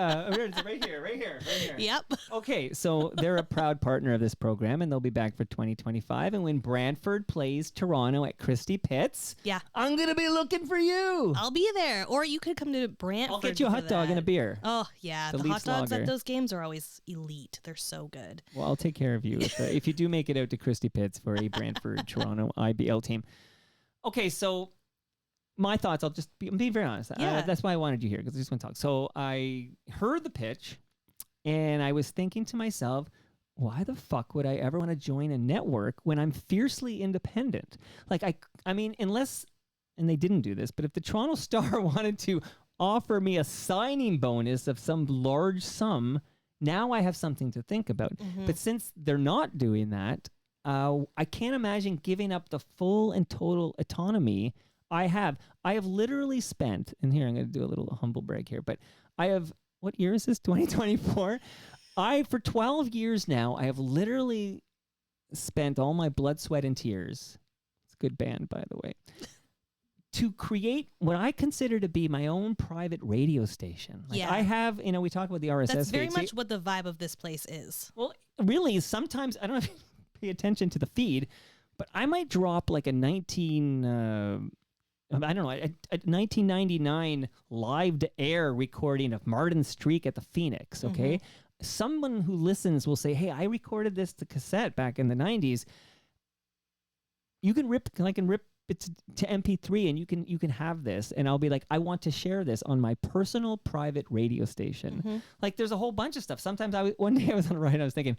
[SPEAKER 2] here.
[SPEAKER 3] Yep.
[SPEAKER 2] Okay, so they're a proud partner of this program, and they'll be back for 2025. And when Brantford plays Toronto at Christie Pitts, I'm going to be looking for you.
[SPEAKER 3] I'll be there. Or you could come to Brantford.
[SPEAKER 2] I'll get you a hot dog and a beer.
[SPEAKER 3] Oh, yeah. The hot dogs at those games are always elite. They're so good.
[SPEAKER 2] Well, I'll take care of you if you do make it out to Christie Pitts for a Brantford-Toronto IBL team. Okay, so... my thoughts, I'm being very honest.
[SPEAKER 3] Yeah.
[SPEAKER 2] That's why I wanted you here, because I just want to talk. So I heard the pitch, and I was thinking to myself, why the fuck would I ever want to join a network when I'm fiercely independent? Like, I mean, unless, and they didn't do this, but if the Toronto Star wanted to offer me a signing bonus of some large sum, now I have something to think about. But since they're not doing that, I can't imagine giving up the full and total autonomy I have literally spent, and here I'm going to do a little humble brag here, but what year is this? 2024? For 12 years now, I have literally spent all my blood, sweat, and tears. It's a good band, by the way. To create what I consider to be my own private radio station. Like I have, we talk about the RSS feed.
[SPEAKER 3] That's very much what the vibe of this place is.
[SPEAKER 2] Well, really, sometimes, I don't know if you pay attention to the feed, but I might drop like a 1999 live to air recording of Martin Streak at the Phoenix, okay? Someone who listens will say, hey, I recorded this to cassette back in the 90s. I can rip it to MP3 and you can have this. And I'll be like, I want to share this on my personal private radio station. Like there's a whole bunch of stuff. Sometimes one day I was on the ride, I was thinking,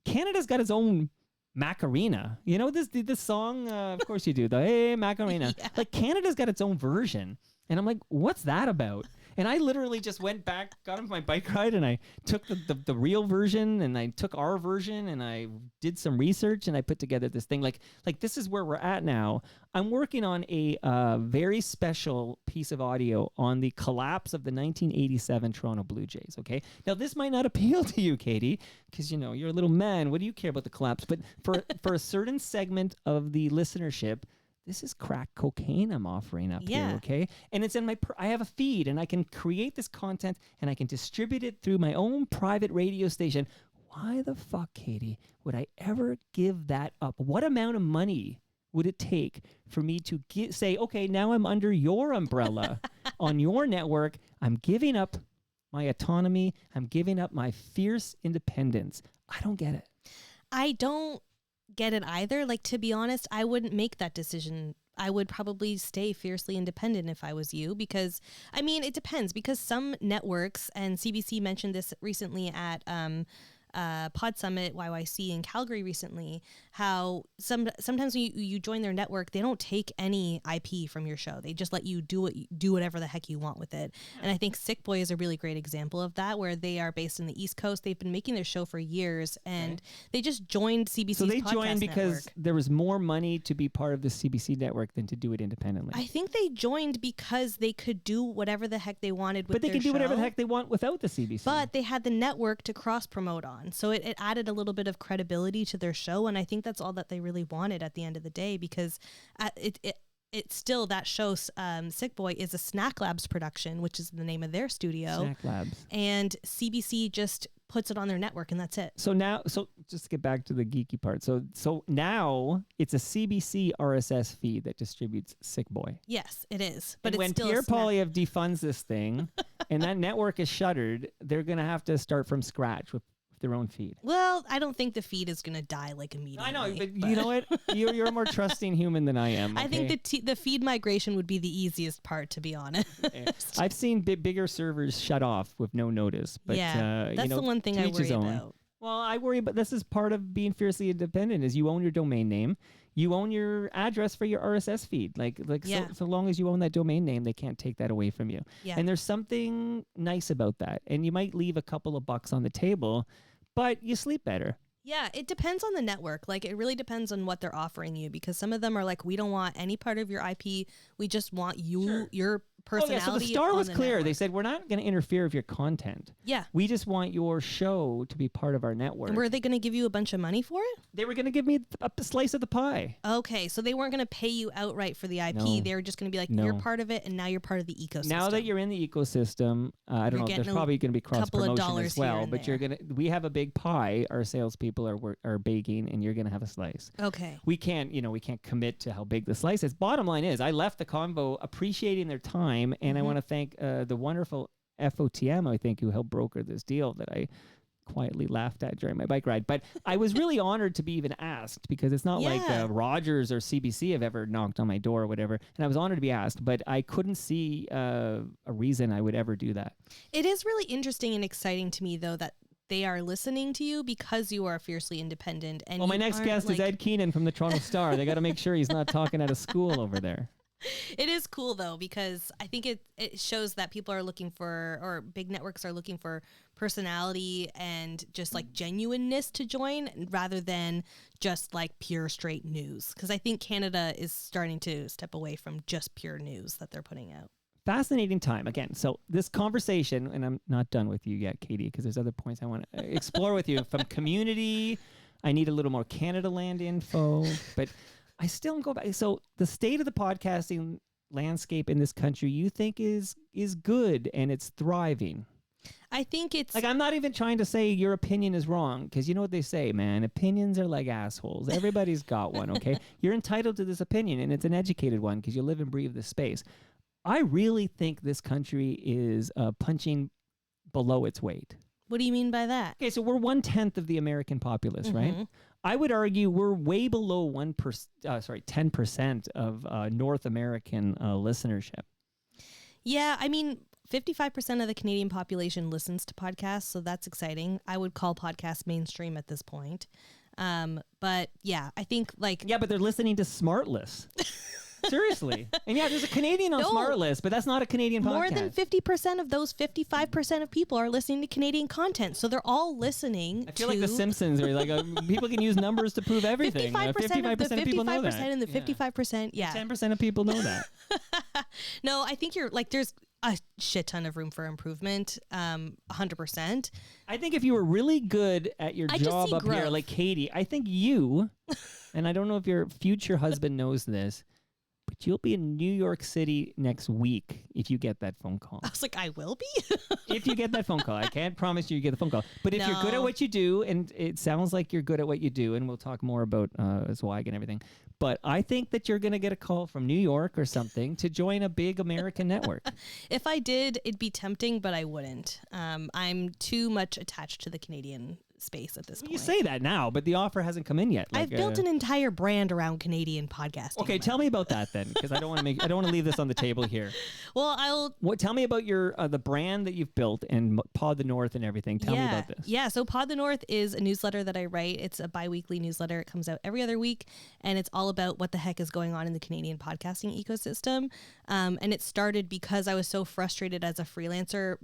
[SPEAKER 2] Canada's got its own Macarena. You know this song? Of course you do. The Hey Macarena.
[SPEAKER 3] Yeah.
[SPEAKER 2] Like Canada's got its own version. And I'm like, what's that about? And I literally just went back, got on my bike ride, and I took the real version, and I took our version, and I did some research, and I put together this thing. Like this is where we're at now. I'm working on a very special piece of audio on the collapse of the 1987 Toronto Blue Jays, okay? Now, this might not appeal to you, Katie, because, you know, you're a little man. What do you care about the collapse? But for a certain segment of the listenership, this is crack cocaine I'm offering up here, okay? And it's in my, I have a feed, and I can create this content, and I can distribute it through my own private radio station. Why the fuck, Katie, would I ever give that up? What amount of money would it take for me to say, okay, now I'm under your umbrella on your network. I'm giving up my autonomy. I'm giving up my fierce independence. I don't get it.
[SPEAKER 3] I don't get it either. Like, to be honest, I wouldn't make that decision. I would probably stay fiercely independent if I was you, because I mean, it depends, because some networks, and CBC mentioned this recently at Pod Summit YYC in Calgary recently, how sometimes when you join their network, they don't take any IP from your show. They just let you do whatever the heck you want with it. And I think Sick Boy is a really great example of that, where they are based in the East Coast. They've been making their show for years, and they just joined CBC's
[SPEAKER 2] So they
[SPEAKER 3] podcast
[SPEAKER 2] joined because
[SPEAKER 3] network.
[SPEAKER 2] there was more money to be part of the CBC network than to do it independently.
[SPEAKER 3] I think they joined because they could do whatever the heck they wanted with
[SPEAKER 2] But they
[SPEAKER 3] their
[SPEAKER 2] can do whatever the
[SPEAKER 3] show.
[SPEAKER 2] heck they want without the CBC.
[SPEAKER 3] But they had the network to cross promote on. So it added a little bit of credibility to their show. And I think that's all that they really wanted at the end of the day, because it's still, that show, Sick Boy, is a Snack Labs production, which is the name of their studio.
[SPEAKER 2] Snack Labs.
[SPEAKER 3] And CBC just puts it on their network, and that's it.
[SPEAKER 2] So just to get back to the geeky part. So now it's a CBC RSS feed that distributes Sick Boy.
[SPEAKER 3] Yes, it is. But
[SPEAKER 2] And
[SPEAKER 3] it's
[SPEAKER 2] when
[SPEAKER 3] still
[SPEAKER 2] Pierre Poilievre defunds this thing and that network is shuttered, they're going to have to start from scratch with their own feed.
[SPEAKER 3] Well, I don't think the feed is going to die like immediately.
[SPEAKER 2] I know, but you know what? You're a more trusting human than I am.
[SPEAKER 3] I
[SPEAKER 2] okay?
[SPEAKER 3] think the feed migration would be the easiest part, to be honest.
[SPEAKER 2] I've seen bigger servers shut off with no notice. But,
[SPEAKER 3] yeah, that's the one thing I worry about.
[SPEAKER 2] Well, I worry, but this is part of being fiercely independent, is you own your domain name. You own your address for your RSS feed. So long as you own that domain name, they can't take that away from you.
[SPEAKER 3] Yeah.
[SPEAKER 2] And there's something nice about that. And you might leave a couple of bucks on the table, but you sleep better.
[SPEAKER 3] Yeah, it depends on the network. Like, it really depends on what they're offering you, because some of them are like, we don't want any part of your IP. We just want you, your personality.
[SPEAKER 2] So the star was clear.
[SPEAKER 3] Network.
[SPEAKER 2] They said, we're not going to interfere with your content.
[SPEAKER 3] Yeah.
[SPEAKER 2] We just want your show to be part of our network.
[SPEAKER 3] And were they going to give you a bunch of money for it?
[SPEAKER 2] They were going to give me a slice of the pie.
[SPEAKER 3] Okay, so they weren't going to pay you outright for the IP.
[SPEAKER 2] No.
[SPEAKER 3] They were just going to be like,
[SPEAKER 2] No.
[SPEAKER 3] you're part of it, and now you're part of the ecosystem.
[SPEAKER 2] Now that you're in the ecosystem, I don't know, there's probably going to be cross promotion as well, but we have a big pie. Our salespeople are baking, and you're going to have a slice.
[SPEAKER 3] Okay.
[SPEAKER 2] We can't commit to how big the slice is. Bottom line is, I left the convo appreciating their time, and I want to thank the wonderful FOTM, I think, who helped broker this deal that I quietly laughed at during my bike ride. But I was really honored to be even asked, because it's not like Rogers or CBC have ever knocked on my door or whatever. And I was honored to be asked, but I couldn't see a reason I would ever do that.
[SPEAKER 3] It is really interesting and exciting to me, though, that they are listening to you because you are fiercely independent. And
[SPEAKER 2] my next guest is Ed Keenan from the Toronto Star. They got to make sure he's not talking out of school over there.
[SPEAKER 3] It is cool, though, because I think it shows that people are looking for, or big networks are looking for, personality and just like genuineness to join, rather than just like pure straight news. Because I think Canada is starting to step away from just pure news that they're putting out.
[SPEAKER 2] Fascinating time. Again, so this conversation, and I'm not done with you yet, Katie, because there's other points I want to explore with you. From community, I need a little more Canada Land info, but I still go back. So the state of the podcasting landscape in this country, you think is good and it's thriving?
[SPEAKER 3] I think it's
[SPEAKER 2] like, I'm not even trying to say your opinion is wrong, because you know what they say, man. Opinions are like assholes. Everybody's got one, okay? You're entitled to this opinion, and it's an educated one because you live and breathe this space. I really think this country is punching below its weight.
[SPEAKER 3] What do you mean by that?
[SPEAKER 2] Okay, so we're 1/10 of the American populace, right? I would argue we're way below 10% of North American listenership.
[SPEAKER 3] Yeah, I mean, 55% of the Canadian population listens to podcasts, so that's exciting. I would call podcasts mainstream at this point. But yeah, I think like
[SPEAKER 2] Yeah, but they're listening to Smartless. Seriously. And yeah, there's a Canadian on
[SPEAKER 3] No.
[SPEAKER 2] Smartless, but that's not a Canadian podcast.
[SPEAKER 3] more than 50% of those 55% of people are listening to Canadian content. So they're all listening
[SPEAKER 2] I feel like The Simpsons, where like people can use numbers to prove everything.
[SPEAKER 3] 55% of the
[SPEAKER 2] 55% of people know that.
[SPEAKER 3] 55% and the 55%. Yeah.
[SPEAKER 2] 10% of people know that.
[SPEAKER 3] No, I think you're like, there's a shit ton of room for improvement. 100%.
[SPEAKER 2] I think if you were really good at your
[SPEAKER 3] I just
[SPEAKER 2] job
[SPEAKER 3] see
[SPEAKER 2] up here,
[SPEAKER 3] growth.
[SPEAKER 2] like Katie, I think you, and I don't know if your future husband knows this, but you'll be in New York City next week if you get that phone call.
[SPEAKER 3] I was like, I will be.
[SPEAKER 2] If you get that phone call. I can't promise you get the phone call. But if you're good at
[SPEAKER 3] No.
[SPEAKER 2] what you do, and it sounds like you're good at what you do, and we'll talk more about Zweig and everything, but I think that you're going to get a call from New York or something to join a big American network.
[SPEAKER 3] If I did, it'd be tempting, but I wouldn't. I'm too much attached to the Canadian space at this point.
[SPEAKER 2] You say that now, but the offer hasn't come in yet.
[SPEAKER 3] I've built an entire brand around Canadian podcasting.
[SPEAKER 2] Okay, tell me about that then, because I don't want to leave this on the table here.
[SPEAKER 3] Well,
[SPEAKER 2] Tell me about your the brand that you've built and Pod the North and everything. Tell me about this.
[SPEAKER 3] Yeah, so Pod the North is a newsletter that I write. It's a bi-weekly newsletter. It comes out every other week, and it's all about what the heck is going on in the Canadian podcasting ecosystem. And it started because I was so frustrated as a freelancer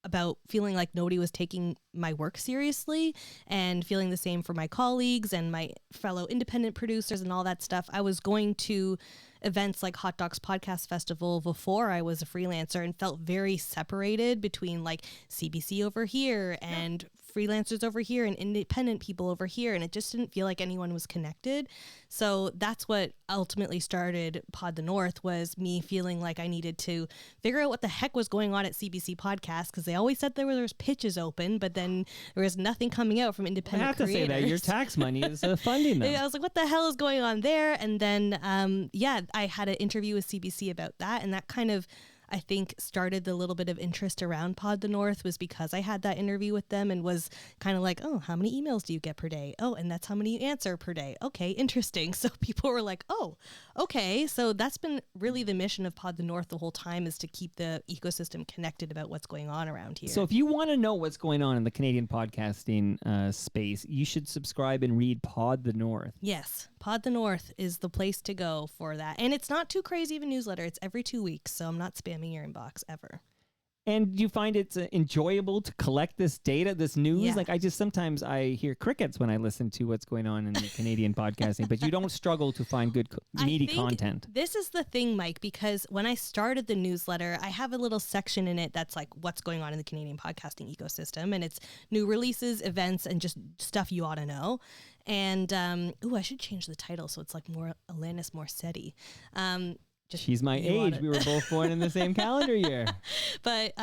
[SPEAKER 3] about feeling like nobody was taking my work seriously, and feeling the same for my colleagues and my fellow independent producers and all that stuff. I was going to events like Hot Docs Podcast Festival before I was a freelancer and felt very separated between like CBC over here and freelancers over here and independent people over here, and it just didn't feel like anyone was connected. So that's what ultimately started Pod the North, was me feeling like I needed to figure out what the heck was going on at CBC Podcast, because they always said there was pitches open, but then there was nothing coming out from
[SPEAKER 2] I
[SPEAKER 3] independent
[SPEAKER 2] have
[SPEAKER 3] creators.
[SPEAKER 2] to say that your tax money is funding them.
[SPEAKER 3] I was like, what the hell is going on there? And then, I had an interview with CBC about that. And that kind of, I think, started the little bit of interest around Pod the North, was because I had that interview with them and was kind of like, oh, how many emails do you get per day? Oh, and that's how many you answer per day. Okay, interesting. So people were like, oh, okay. So that's been really the mission of Pod the North the whole time, is to keep the ecosystem connected about what's going on around here.
[SPEAKER 2] So if you want to know what's going on in the Canadian podcasting space, you should subscribe and read Pod the North.
[SPEAKER 3] Yes, Pod the North is the place to go for that. And it's not too crazy of a newsletter. It's every 2 weeks, so I'm not spamming your inbox ever.
[SPEAKER 2] And do you find it's enjoyable to collect this data, this news?
[SPEAKER 3] Yeah.
[SPEAKER 2] Like sometimes I hear crickets when I listen to what's going on in the Canadian podcasting, but you don't struggle to find good meaty content.
[SPEAKER 3] This is the thing, Mike, because when I started the newsletter, I have a little section in it that's like what's going on in the Canadian podcasting ecosystem, and it's new releases, events, and just stuff you ought to know. And I should change the title so it's like more Alanis Morissette.
[SPEAKER 2] She's my age. We were both born in the same calendar year.
[SPEAKER 3] But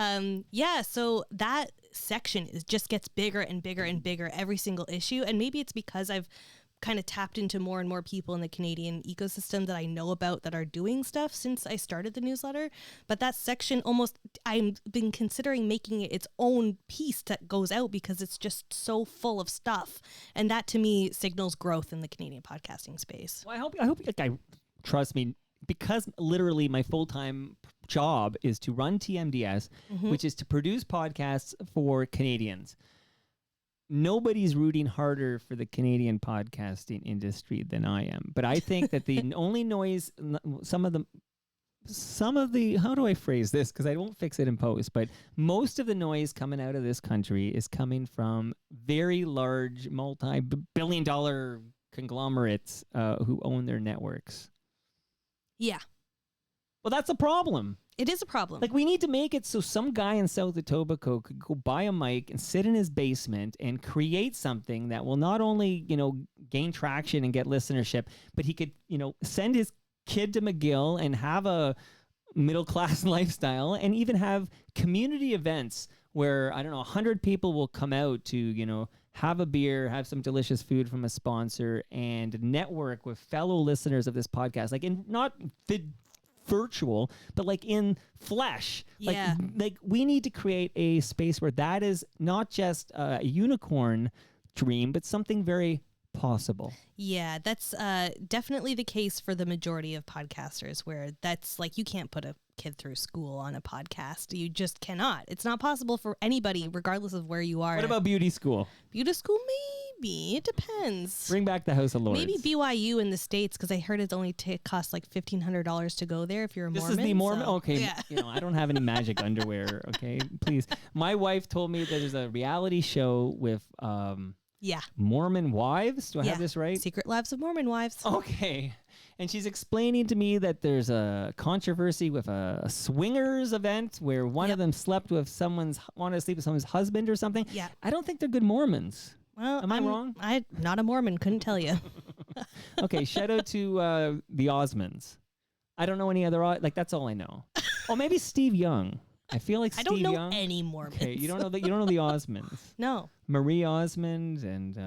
[SPEAKER 3] so that section just gets bigger and bigger and bigger every single issue. And maybe it's because I've kind of tapped into more and more people in the Canadian ecosystem that I know about that are doing stuff since I started the newsletter. But that section I've been considering making it its own piece that goes out, because it's just so full of stuff. And that to me signals growth in the Canadian podcasting space.
[SPEAKER 2] Well, I hope trust me, because literally my full-time job is to run TMDS, which is to produce podcasts for Canadians. Nobody's rooting harder for the Canadian podcasting industry than I am. But I think that the only noise, some of the, how do I phrase this? Because I won't fix it in post, but most of the noise coming out of this country is coming from very large, multi-billion-dollar conglomerates who own their networks.
[SPEAKER 3] Yeah,
[SPEAKER 2] Well, that's a problem.
[SPEAKER 3] it is a problem.
[SPEAKER 2] Like, we need to make it so some guy in South Etobicoke could go buy a mic and sit in his basement and create something that will not only, gain traction and get listenership, but he could, send his kid to McGill and have a middle-class lifestyle, and even have community events where, 100 people will come out to, have a beer, have some delicious food from a sponsor, and network with fellow listeners of this podcast. Like, in not virtual, but like in flesh.
[SPEAKER 3] Yeah.
[SPEAKER 2] Like we need to create a space where that is not just a unicorn dream, but something very possible.
[SPEAKER 3] Yeah, that's definitely the case for the majority of podcasters, where that's like, you can't put a kid through school on a podcast. You just cannot. It's not possible for anybody, regardless of where you are.
[SPEAKER 2] What about beauty school?
[SPEAKER 3] Beauty school? Maybe. It depends.
[SPEAKER 2] Bring back the House of Lords.
[SPEAKER 3] Maybe BYU in the States, because I heard it only costs like $1,500 to go there if you're a
[SPEAKER 2] This
[SPEAKER 3] Mormon.
[SPEAKER 2] is the Mormon.
[SPEAKER 3] so,
[SPEAKER 2] Okay,
[SPEAKER 3] Yeah.
[SPEAKER 2] I don't have any magic underwear. Okay, please. My wife told me that there's a reality show with
[SPEAKER 3] Yeah.
[SPEAKER 2] Mormon wives. Do I have this right?
[SPEAKER 3] Secret Lives of Mormon Wives.
[SPEAKER 2] Okay. And she's explaining to me that there's a controversy with a swingers event where one of them slept with wanted to sleep with someone's husband or something.
[SPEAKER 3] Yeah.
[SPEAKER 2] I don't think they're good Mormons.
[SPEAKER 3] Well,
[SPEAKER 2] Am I wrong?
[SPEAKER 3] I'm not a Mormon. Couldn't tell you.
[SPEAKER 2] Okay, shout out to the Osmonds. I don't know any other, that's all I know. Oh, maybe Steve Young. I feel like
[SPEAKER 3] I
[SPEAKER 2] Steve
[SPEAKER 3] don't know
[SPEAKER 2] Young.
[SPEAKER 3] any Mormons.
[SPEAKER 2] Okay, you don't know the Osmonds.
[SPEAKER 3] No.
[SPEAKER 2] Marie Osmond and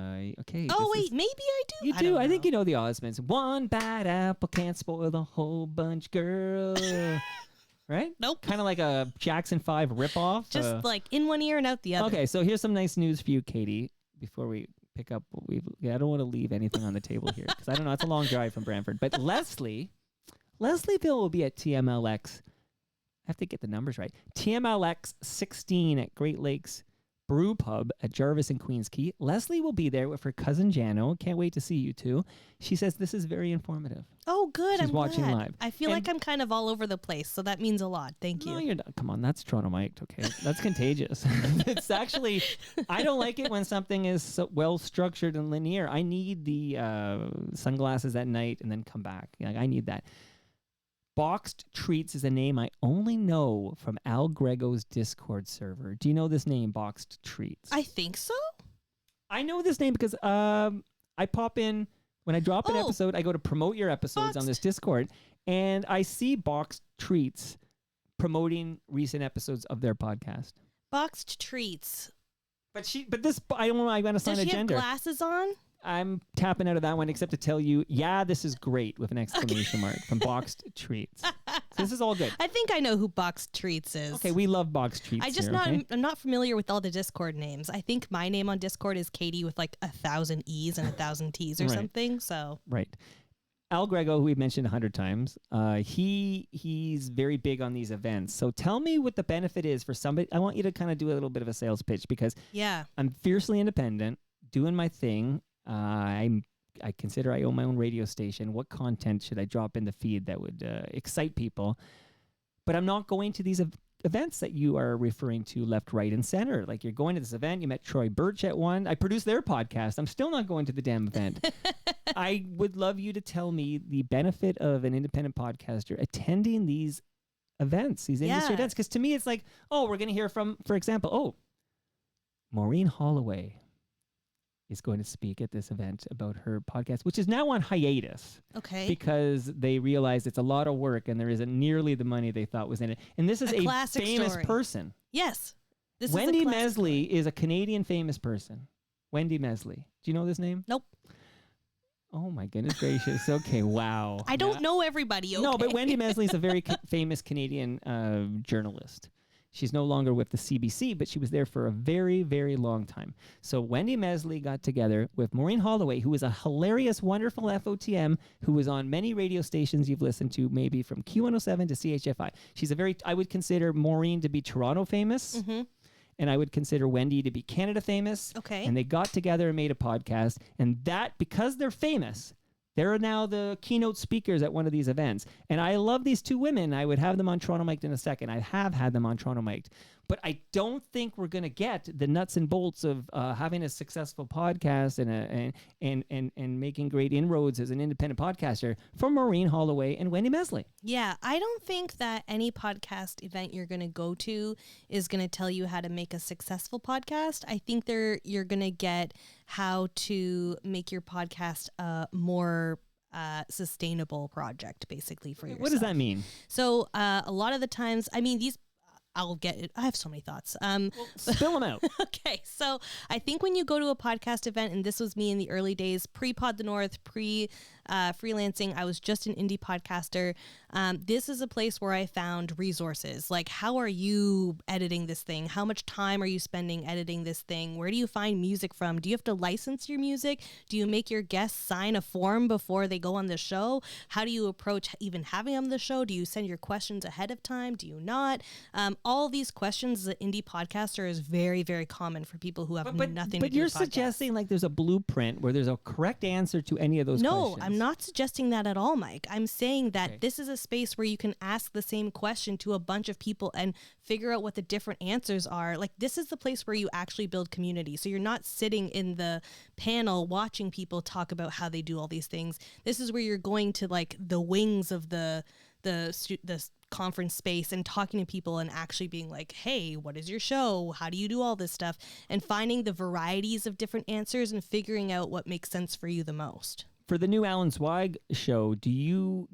[SPEAKER 2] okay.
[SPEAKER 3] Oh, wait. Maybe I do.
[SPEAKER 2] You
[SPEAKER 3] I
[SPEAKER 2] do.
[SPEAKER 3] don't
[SPEAKER 2] I think
[SPEAKER 3] know.
[SPEAKER 2] you know the Osmonds. One bad apple can't spoil the whole bunch, girl. Right?
[SPEAKER 3] Nope.
[SPEAKER 2] Kind of like a Jackson 5 ripoff.
[SPEAKER 3] Just like in one ear and out the other.
[SPEAKER 2] Okay, so here's some nice news for you, Katie. Before we pick up what I don't want to leave anything on the table here because I don't know. It's a long drive from Brantford. But Leslieville will be at TMLX. I have to get the numbers right. TMLX 16 at Great Lakes Brew Pub at Jarvis and Queens Quay. Leslie will be there with her cousin Jano. Can't wait to see you two. She says this is very informative.
[SPEAKER 3] Oh, good.
[SPEAKER 2] She's
[SPEAKER 3] I'm
[SPEAKER 2] watching
[SPEAKER 3] glad.
[SPEAKER 2] live.
[SPEAKER 3] I feel like I'm kind of all over the place, so that means a lot. Thank you.
[SPEAKER 2] No, you're not. Come on, that's Toronto Mike. Okay, that's contagious. It's actually, I don't like it when something is so well structured and linear. I need the sunglasses at night and then come back. I need that. Boxed Treats is a name I only know from Al Grego's Discord server. Do you know this name, Boxed Treats?
[SPEAKER 3] I think so.
[SPEAKER 2] I know this name because I pop in, when I drop an episode, I go to promote your episodes on this Discord, and I see Boxed Treats promoting recent episodes of their podcast.
[SPEAKER 3] Boxed Treats.
[SPEAKER 2] But this, I don't know, I'm going to assign
[SPEAKER 3] Does
[SPEAKER 2] a
[SPEAKER 3] she have
[SPEAKER 2] gender.
[SPEAKER 3] glasses on?
[SPEAKER 2] I'm tapping out of that one except to tell you, yeah, this is great with an exclamation mark from Boxed Treats. So this is all good.
[SPEAKER 3] I think I know who Boxed Treats is.
[SPEAKER 2] Okay, we love Boxed Treats
[SPEAKER 3] I'm not familiar with all the Discord names. I think my name on Discord is Katie with like 1,000 E's and 1,000 T's or
[SPEAKER 2] Right.
[SPEAKER 3] something. So
[SPEAKER 2] Right. Al Grego, who we've mentioned 100 times, he's very big on these events. So tell me what the benefit is for somebody. I want you to kind of do a little bit of a sales pitch because
[SPEAKER 3] yeah.
[SPEAKER 2] I'm fiercely independent, doing my thing. I consider I own my own radio station. What content should I drop in the feed that would excite people? But I'm not going to these events that you are referring to left, right, and center. Like you're going to this event. You met Troy Birch at one. I produced their podcast. I'm still not going to the damn event. I would love you to tell me the benefit of an independent podcaster attending these events, these industry events. Because to me, it's like, oh, we're going to hear from, for example, Maureen Holloway is going to speak at this event about her podcast, which is now on hiatus.
[SPEAKER 3] Okay.
[SPEAKER 2] Because they realized it's a lot of work and there isn't nearly the money they thought was in it. And this is a famous person.
[SPEAKER 3] Yes. This
[SPEAKER 2] Wendy
[SPEAKER 3] is a classic
[SPEAKER 2] Mesley
[SPEAKER 3] story.
[SPEAKER 2] is a Canadian famous person. Wendy Mesley. Do you know this name?
[SPEAKER 3] Nope.
[SPEAKER 2] Oh my goodness gracious. Okay, wow.
[SPEAKER 3] I don't know everybody. Okay?
[SPEAKER 2] No, but Wendy Mesley is a very famous Canadian journalist. She's no longer with the CBC, but she was there for a very, very long time. So Wendy Mesley got together with Maureen Holloway, who is a hilarious, wonderful FOTM, who was on many radio stations you've listened to, maybe from Q107 to CHFI. She's I would consider Maureen to be Toronto famous, and I would consider Wendy to be Canada famous.
[SPEAKER 3] Okay.
[SPEAKER 2] And they got together and made a podcast, and that, because they're famous, they're now the keynote speakers at one of these events. And I love these two women. I would have them on Toronto Mic'd in a second. I have had them on Toronto Mic'd. But I don't think we're going to get the nuts and bolts of having a successful podcast and making great inroads as an independent podcaster from Maureen Holloway and Wendy Mesley.
[SPEAKER 3] Yeah, I don't think that any podcast event you're going to go to is going to tell you how to make a successful podcast. I think you're going to get how to make your podcast a more sustainable project, basically, for yourself.
[SPEAKER 2] What does that mean?
[SPEAKER 3] So a lot of the times, I mean, I'll get it. I have so many thoughts.
[SPEAKER 2] Spill them out.
[SPEAKER 3] Okay, so I think when you go to a podcast event, and this was me in the early days, pre-Pod the North, freelancing. I was just an indie podcaster. This is a place where I found resources. Like, how are you editing this thing? How much time are you spending editing this thing? Where do you find music from? Do you have to license your music? Do you make your guests sign a form before they go on the show? How do you approach even having them on the show? Do you send your questions ahead of time? Do you not? All these questions as an indie podcaster is very, very common for people who have nothing to do
[SPEAKER 2] But you're
[SPEAKER 3] with podcasts.
[SPEAKER 2] suggesting like there's a blueprint where there's a correct answer to any of those questions.
[SPEAKER 3] No, I'm not suggesting that at all, Mike. I'm saying that this is a space where you can ask the same question to a bunch of people and figure out what the different answers are. Like, this is the place where you actually build community. So you're not sitting in the panel watching people talk about how they do all these things. This is where you're going to like the wings of the conference space and talking to people and actually being like, hey, what is your show? How do you do all this stuff? And finding the varieties of different answers and figuring out what makes sense for you the most.
[SPEAKER 2] For the new Alan Zweig show, do you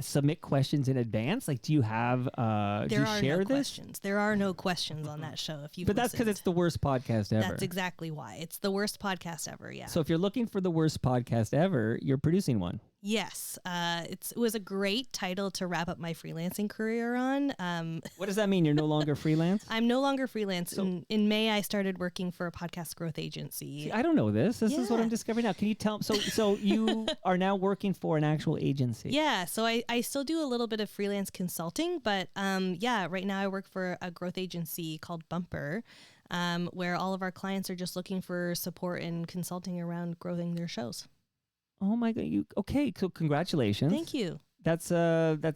[SPEAKER 2] submit questions in advance? Like, do you have, do you share this?
[SPEAKER 3] Questions. There are no questions on that show. If you,
[SPEAKER 2] But that's because it's the worst podcast ever.
[SPEAKER 3] That's exactly why. It's the worst podcast ever, yeah.
[SPEAKER 2] So if you're looking for the worst podcast ever, you're producing one.
[SPEAKER 3] Yes. It was a great title to wrap up my freelancing career on.
[SPEAKER 2] What does that mean? You're no longer freelance?
[SPEAKER 3] I'm no longer freelance. In May, I started working for a podcast growth agency.
[SPEAKER 2] See, I don't know this. This is what I'm discovering now. Can you tell? So you are now working for an actual agency.
[SPEAKER 3] Yeah. So I still do a little bit of freelance consulting, but right now I work for a growth agency called Bumper, where all of our clients are just looking for support and consulting around growing their shows.
[SPEAKER 2] Oh my God! Okay? So congratulations.
[SPEAKER 3] Thank you.
[SPEAKER 2] That's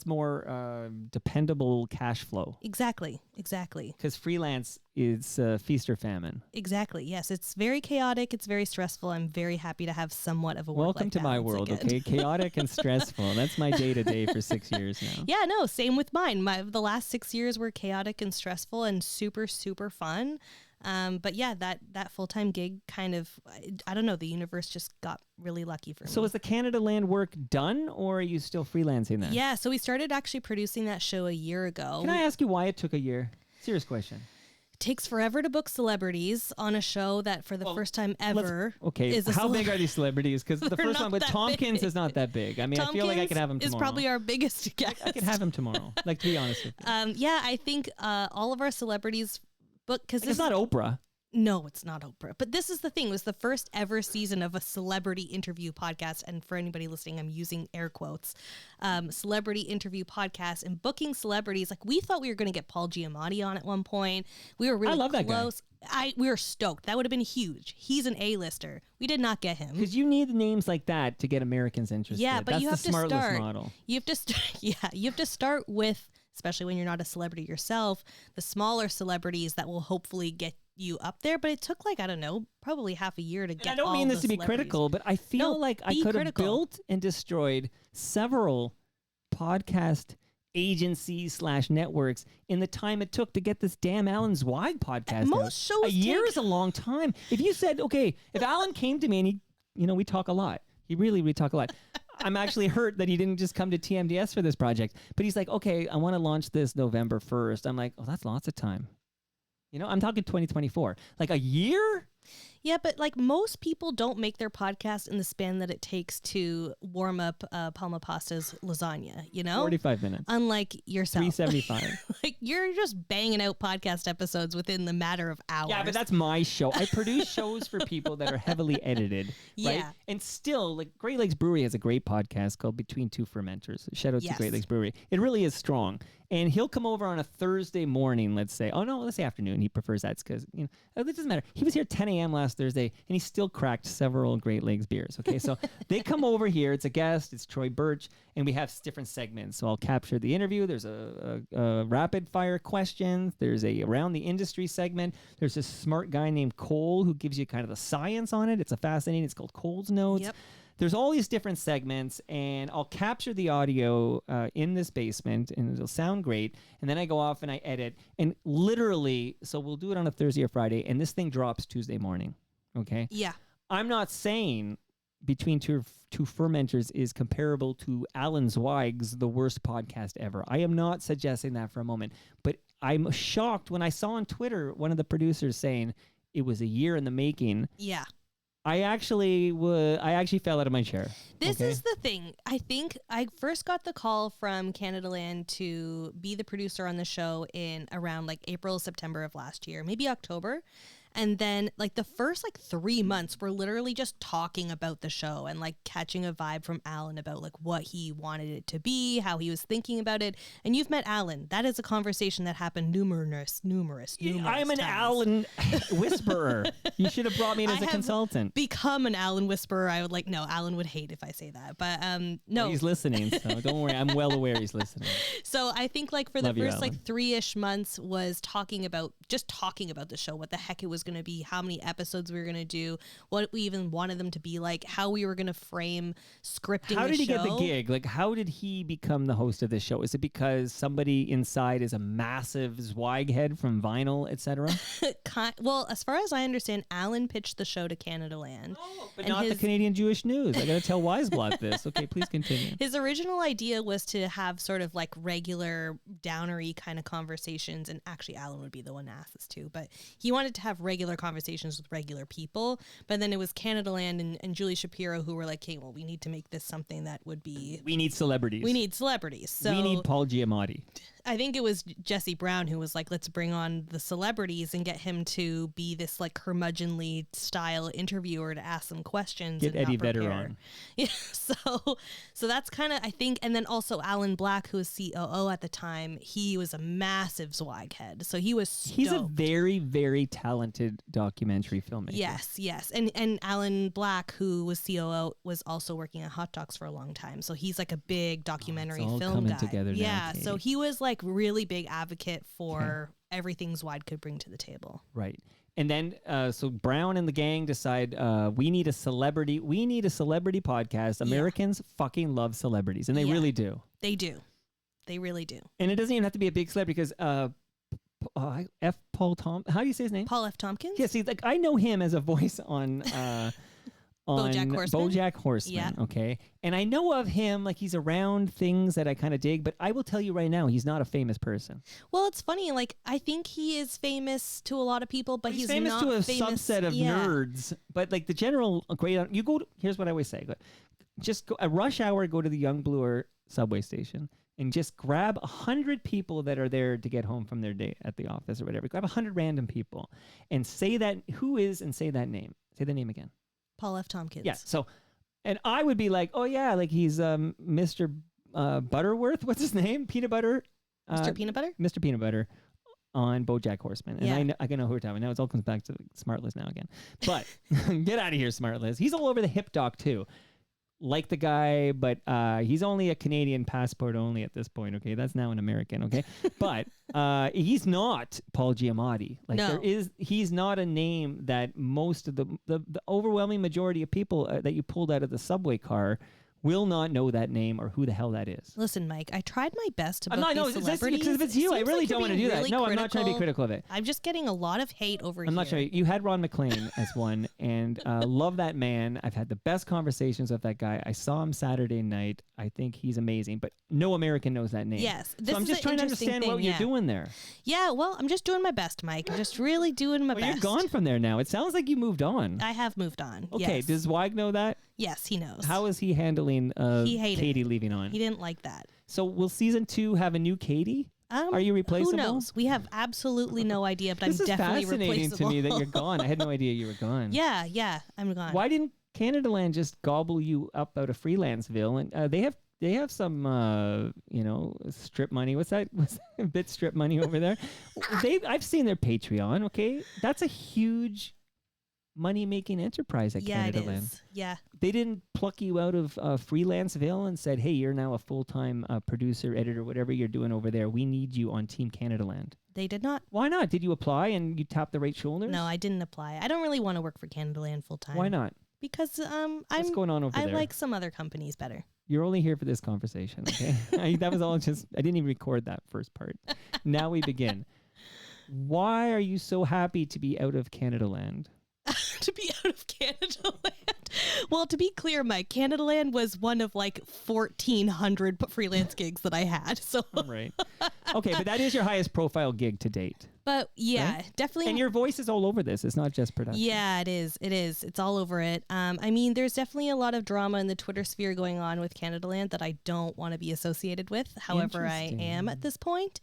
[SPEAKER 2] more dependable cash flow.
[SPEAKER 3] Exactly.
[SPEAKER 2] Because freelance is feast or famine.
[SPEAKER 3] Exactly. Yes, it's very chaotic. It's very stressful. I'm very happy to have somewhat of a work-life
[SPEAKER 2] Welcome to my
[SPEAKER 3] balance
[SPEAKER 2] world.
[SPEAKER 3] again.
[SPEAKER 2] Okay, chaotic and stressful. That's my day to day for 6 years now.
[SPEAKER 3] Yeah. No. Same with mine. The last 6 years were chaotic and stressful and super, super fun. But yeah, that full-time gig kind of, I don't know, the universe just got really lucky for me.
[SPEAKER 2] So is the Canada Land work done, or are you still freelancing there?
[SPEAKER 3] Yeah, so we started actually producing that show a year ago.
[SPEAKER 2] Can I ask you why it took a year? Serious question.
[SPEAKER 3] It takes forever to book celebrities on a show that for the first time ever is a
[SPEAKER 2] how big are these celebrities? Because the first one with Tompkins is not that big. I mean, I feel like I could have him tomorrow.
[SPEAKER 3] Is probably our biggest guest.
[SPEAKER 2] I could have him tomorrow, like, to be honest with you.
[SPEAKER 3] Yeah, I think all of our celebrities book, because
[SPEAKER 2] it's not Oprah.
[SPEAKER 3] No, it's not Oprah. But this is the thing. It was the first ever season of a celebrity interview podcast. And for anybody listening, I'm using air quotes. Celebrity interview podcast and booking celebrities. Like, we thought we were going to get Paul Giamatti on at one point. We were really
[SPEAKER 2] I love
[SPEAKER 3] close.
[SPEAKER 2] That guy.
[SPEAKER 3] We were stoked. That would have been huge. He's an A-lister. We did not get him.
[SPEAKER 2] Because you need names like that to get Americans interested.
[SPEAKER 3] Yeah, but
[SPEAKER 2] that's
[SPEAKER 3] you have
[SPEAKER 2] the
[SPEAKER 3] to
[SPEAKER 2] smartless
[SPEAKER 3] start.
[SPEAKER 2] model.
[SPEAKER 3] You have to start. Yeah, you have to start with, especially when you're not a celebrity yourself, the smaller celebrities that will hopefully get you up there. But it took, like, I don't know, probably half a year to get.
[SPEAKER 2] And I don't mean this to be critical, but I feel like I could have built and destroyed several podcast agencies / networks in the time it took to get this damn Alan Zweig podcast
[SPEAKER 3] Most
[SPEAKER 2] out.
[SPEAKER 3] shows
[SPEAKER 2] a year is a long time. If you said, okay, if Alan came to me and he, we talk a lot. We talk a lot. I'm actually hurt that he didn't just come to TMDS for this project. But he's like, okay, I want to launch this November 1st. I'm like, oh, that's lots of time. I'm talking 2024. Like a year?
[SPEAKER 3] Yeah, but like most people don't make their podcast in the span that it takes to warm up Palma Pasta's lasagna,
[SPEAKER 2] 45 minutes.
[SPEAKER 3] Unlike yourself.
[SPEAKER 2] 375.
[SPEAKER 3] Like, you're just banging out podcast episodes within the matter of hours.
[SPEAKER 2] Yeah, but that's my show. I produce shows for people that are heavily edited, right?
[SPEAKER 3] Yeah.
[SPEAKER 2] And still, like, Great Lakes Brewery has a great podcast called Between Two Fermenters. Shout out to Great Lakes Brewery. It really is strong. And he'll come over on a Thursday morning, let's say. Oh, no, let's say afternoon. He prefers that because, it doesn't matter. He was here 10 a.m. last Thursday, and he still cracked several Great Lakes beers, okay? So they come over here. It's a guest. It's Troy Birch, and we have different segments. So I'll capture the interview. There's a rapid-fire questions. There's a Around the Industry segment. There's this smart guy named Cole who gives you kind of the science on it. It's it's called Cole's Notes.
[SPEAKER 3] Yep.
[SPEAKER 2] There's all these different segments, and I'll capture the audio in this basement, and it'll sound great. And then I go off and I edit. And literally, so we'll do it on a Thursday or Friday, and this thing drops Tuesday morning. Okay?
[SPEAKER 3] Yeah.
[SPEAKER 2] I'm not saying Between Two Fermenters is comparable to Alan Zweig's The Worst Podcast Ever. I am not suggesting that for a moment. But I'm shocked when I saw on Twitter one of the producers saying it was a year in the making.
[SPEAKER 3] Yeah.
[SPEAKER 2] I actually fell out of my chair.
[SPEAKER 3] This is the thing. I think I first got the call from Canadaland to be the producer on the show in around like April, September of last year, maybe October. And then like the first like 3 months were literally just talking about the show and like catching a vibe from Alan about like what he wanted it to be, how he was thinking about it. And you've met Alan. That is a conversation that happened numerous
[SPEAKER 2] I'm an
[SPEAKER 3] times.
[SPEAKER 2] Alan whisperer. You should have brought me in as a consultant.
[SPEAKER 3] Become an Alan whisperer. I would like, no, Alan would hate if I say that. But no.
[SPEAKER 2] Well, he's listening, so don't worry. I'm well aware he's listening.
[SPEAKER 3] So I think like for the
[SPEAKER 2] Love you,
[SPEAKER 3] first like
[SPEAKER 2] Alan.
[SPEAKER 3] 3-ish months was talking about the show, what the heck it was going to be, how many episodes we were going to do, what we even wanted them to be like, how we were going to frame scripting.
[SPEAKER 2] How did
[SPEAKER 3] the
[SPEAKER 2] he get the
[SPEAKER 3] show.
[SPEAKER 2] gig? Like, how did he become the host of this show? Is it because somebody inside is a massive Zweig head from Vinyl, etc.?
[SPEAKER 3] Well, as far as I understand, Alan pitched the show to Canadaland.
[SPEAKER 2] But
[SPEAKER 3] and
[SPEAKER 2] not the Canadian Jewish News. I got to tell Weisblatt this. Okay, please continue.
[SPEAKER 3] His original idea was to have sort of like regular downery kind of conversations, and actually Alan would be the one to ask this too, but he wanted to have regular conversations with regular people. But then it was Canadaland and Julie Shapiro who were like, hey, well, we need to make this something that would be...
[SPEAKER 2] We need celebrities.
[SPEAKER 3] So
[SPEAKER 2] we need Paul Giamatti.
[SPEAKER 3] I think it was Jesse Brown who was like, let's bring on the celebrities and get him to be this like curmudgeonly style interviewer to ask some questions.
[SPEAKER 2] Get
[SPEAKER 3] and
[SPEAKER 2] Eddie
[SPEAKER 3] not
[SPEAKER 2] Vedder
[SPEAKER 3] prepare.
[SPEAKER 2] on.
[SPEAKER 3] Yeah, so that's kind of, I think, and then also Alan Black, who was COO at the time, he was a massive Zweig head. So he was stoked.
[SPEAKER 2] He's a very, very talented documentary filmmaker.
[SPEAKER 3] Yes. And Alan Black, who was COO, was also working at Hot Docs for a long time. So he's like a big documentary
[SPEAKER 2] all
[SPEAKER 3] film
[SPEAKER 2] coming
[SPEAKER 3] guy.
[SPEAKER 2] together now,
[SPEAKER 3] Yeah,
[SPEAKER 2] Katie.
[SPEAKER 3] so he was like really big advocate for everything Zweig could bring to the table.
[SPEAKER 2] Right. And then, so Brown and the gang decide we need a celebrity podcast. Americans fucking love celebrities, and they really do.
[SPEAKER 3] They do. They really do.
[SPEAKER 2] And it doesn't even have to be a big celebrity because Paul Tom. How do you say his name?
[SPEAKER 3] Paul F. Tompkins?
[SPEAKER 2] Yeah, see, like I know him as a voice on
[SPEAKER 3] BoJack Horseman?
[SPEAKER 2] BoJack Horseman,
[SPEAKER 3] Yeah.
[SPEAKER 2] okay? And I know of him, like he's around things that I kind of dig, but I will tell you right now, he's not a famous person.
[SPEAKER 3] Well, it's funny. Like, I think he is famous to a lot of people, but he's
[SPEAKER 2] famous
[SPEAKER 3] not
[SPEAKER 2] to a
[SPEAKER 3] famous.
[SPEAKER 2] subset of nerds. But like the general, you go to, here's what I always say. Just go at rush hour, go to the Young Bloor subway station and just grab 100 people that are there to get home from their day at the office or whatever. Grab 100 random people and say that, who is, and say that name. Say the name again.
[SPEAKER 3] Paul F. Tompkins.
[SPEAKER 2] Yeah. So, and I would be like, oh yeah, like he's Mr. Butterworth. What's his name? Peanut Butter.
[SPEAKER 3] Mr. Peanut Butter?
[SPEAKER 2] Mr. Peanut Butter on BoJack Horseman. And
[SPEAKER 3] Yeah.
[SPEAKER 2] I know who we're talking about. Now it all comes back to Smartless now again. But get out of here, Smartless. He's all over the hip doc too. Like the guy, but he's only a Canadian passport only at this point, okay? That's now an American, okay? But he's not Paul Giamatti. Like
[SPEAKER 3] No.
[SPEAKER 2] he's not a name that most of the overwhelming majority of people that you pulled out of the subway car will not know that name or who the hell that is.
[SPEAKER 3] Listen, Mike, I tried my best to book
[SPEAKER 2] No,
[SPEAKER 3] these
[SPEAKER 2] because
[SPEAKER 3] celebrities.
[SPEAKER 2] if it's you, I
[SPEAKER 3] Seems
[SPEAKER 2] really
[SPEAKER 3] like
[SPEAKER 2] don't
[SPEAKER 3] you're
[SPEAKER 2] want to
[SPEAKER 3] being
[SPEAKER 2] do that.
[SPEAKER 3] really
[SPEAKER 2] No, I'm not trying to be critical of it.
[SPEAKER 3] I'm just getting a lot of hate over here.
[SPEAKER 2] I'm not sure. You had Ron McLean as one, and love that man. I've had the best conversations with that guy. I saw him Saturday night. I think he's amazing, but no American knows that name.
[SPEAKER 3] Yes,
[SPEAKER 2] So
[SPEAKER 3] this
[SPEAKER 2] I'm
[SPEAKER 3] is
[SPEAKER 2] just
[SPEAKER 3] an
[SPEAKER 2] trying to
[SPEAKER 3] interesting
[SPEAKER 2] understand
[SPEAKER 3] thing,
[SPEAKER 2] what you're
[SPEAKER 3] yeah.
[SPEAKER 2] doing there.
[SPEAKER 3] Yeah, well, I'm just doing my best, Mike. I'm just really doing my
[SPEAKER 2] Well,
[SPEAKER 3] best.
[SPEAKER 2] you're gone from there now. It sounds like you moved on.
[SPEAKER 3] I have moved on.
[SPEAKER 2] Okay,
[SPEAKER 3] Yes.
[SPEAKER 2] does Zweig know that?
[SPEAKER 3] Yes, he knows.
[SPEAKER 2] How is he handling
[SPEAKER 3] He hated
[SPEAKER 2] Katie
[SPEAKER 3] it.
[SPEAKER 2] leaving on?
[SPEAKER 3] He didn't like that.
[SPEAKER 2] So will season 2 have a new Katie? Are you replaceable?
[SPEAKER 3] Who knows? We have absolutely no idea, but
[SPEAKER 2] This
[SPEAKER 3] I'm
[SPEAKER 2] is
[SPEAKER 3] definitely
[SPEAKER 2] fascinating
[SPEAKER 3] replaceable.
[SPEAKER 2] to me that you're gone. I had no idea you were gone.
[SPEAKER 3] Yeah, I'm gone.
[SPEAKER 2] Why didn't Canadaland just gobble you up out of Freelanceville? And they have some strip money. What's that? What's that bit strip money over there? I've seen their Patreon. Okay, that's a huge money-making enterprise at
[SPEAKER 3] Yeah, it
[SPEAKER 2] Canadaland.
[SPEAKER 3] is. Yeah.
[SPEAKER 2] They didn't pluck you out of Freelanceville and said, "Hey, you're now a full-time producer, editor, whatever you're doing over there. We need you on Team Canadaland."
[SPEAKER 3] They did not.
[SPEAKER 2] Why not? Did you apply and you tapped the right shoulders?
[SPEAKER 3] No, I didn't apply. I don't really want to work for Canadaland full time.
[SPEAKER 2] Why not?
[SPEAKER 3] Because
[SPEAKER 2] What's going on over
[SPEAKER 3] I
[SPEAKER 2] there?
[SPEAKER 3] like some other companies better.
[SPEAKER 2] You're only here for this conversation, okay? That was all just, I didn't even record that first part. Now we begin. Why are you so happy to be out of Canadaland?
[SPEAKER 3] To be out of Canadaland. Well, to be clear, Mike, Canadaland was one of like 1,400 freelance gigs that I had. So,
[SPEAKER 2] Right. Okay, but that is your highest profile gig to date.
[SPEAKER 3] but yeah,
[SPEAKER 2] Right?
[SPEAKER 3] definitely.
[SPEAKER 2] And your voice is all over this. It's not just production.
[SPEAKER 3] Yeah, it is. It is. It's all over it. I mean, there's definitely a lot of drama in the Twitter sphere going on with Canadaland that I don't want to be associated with. However, I am at this point.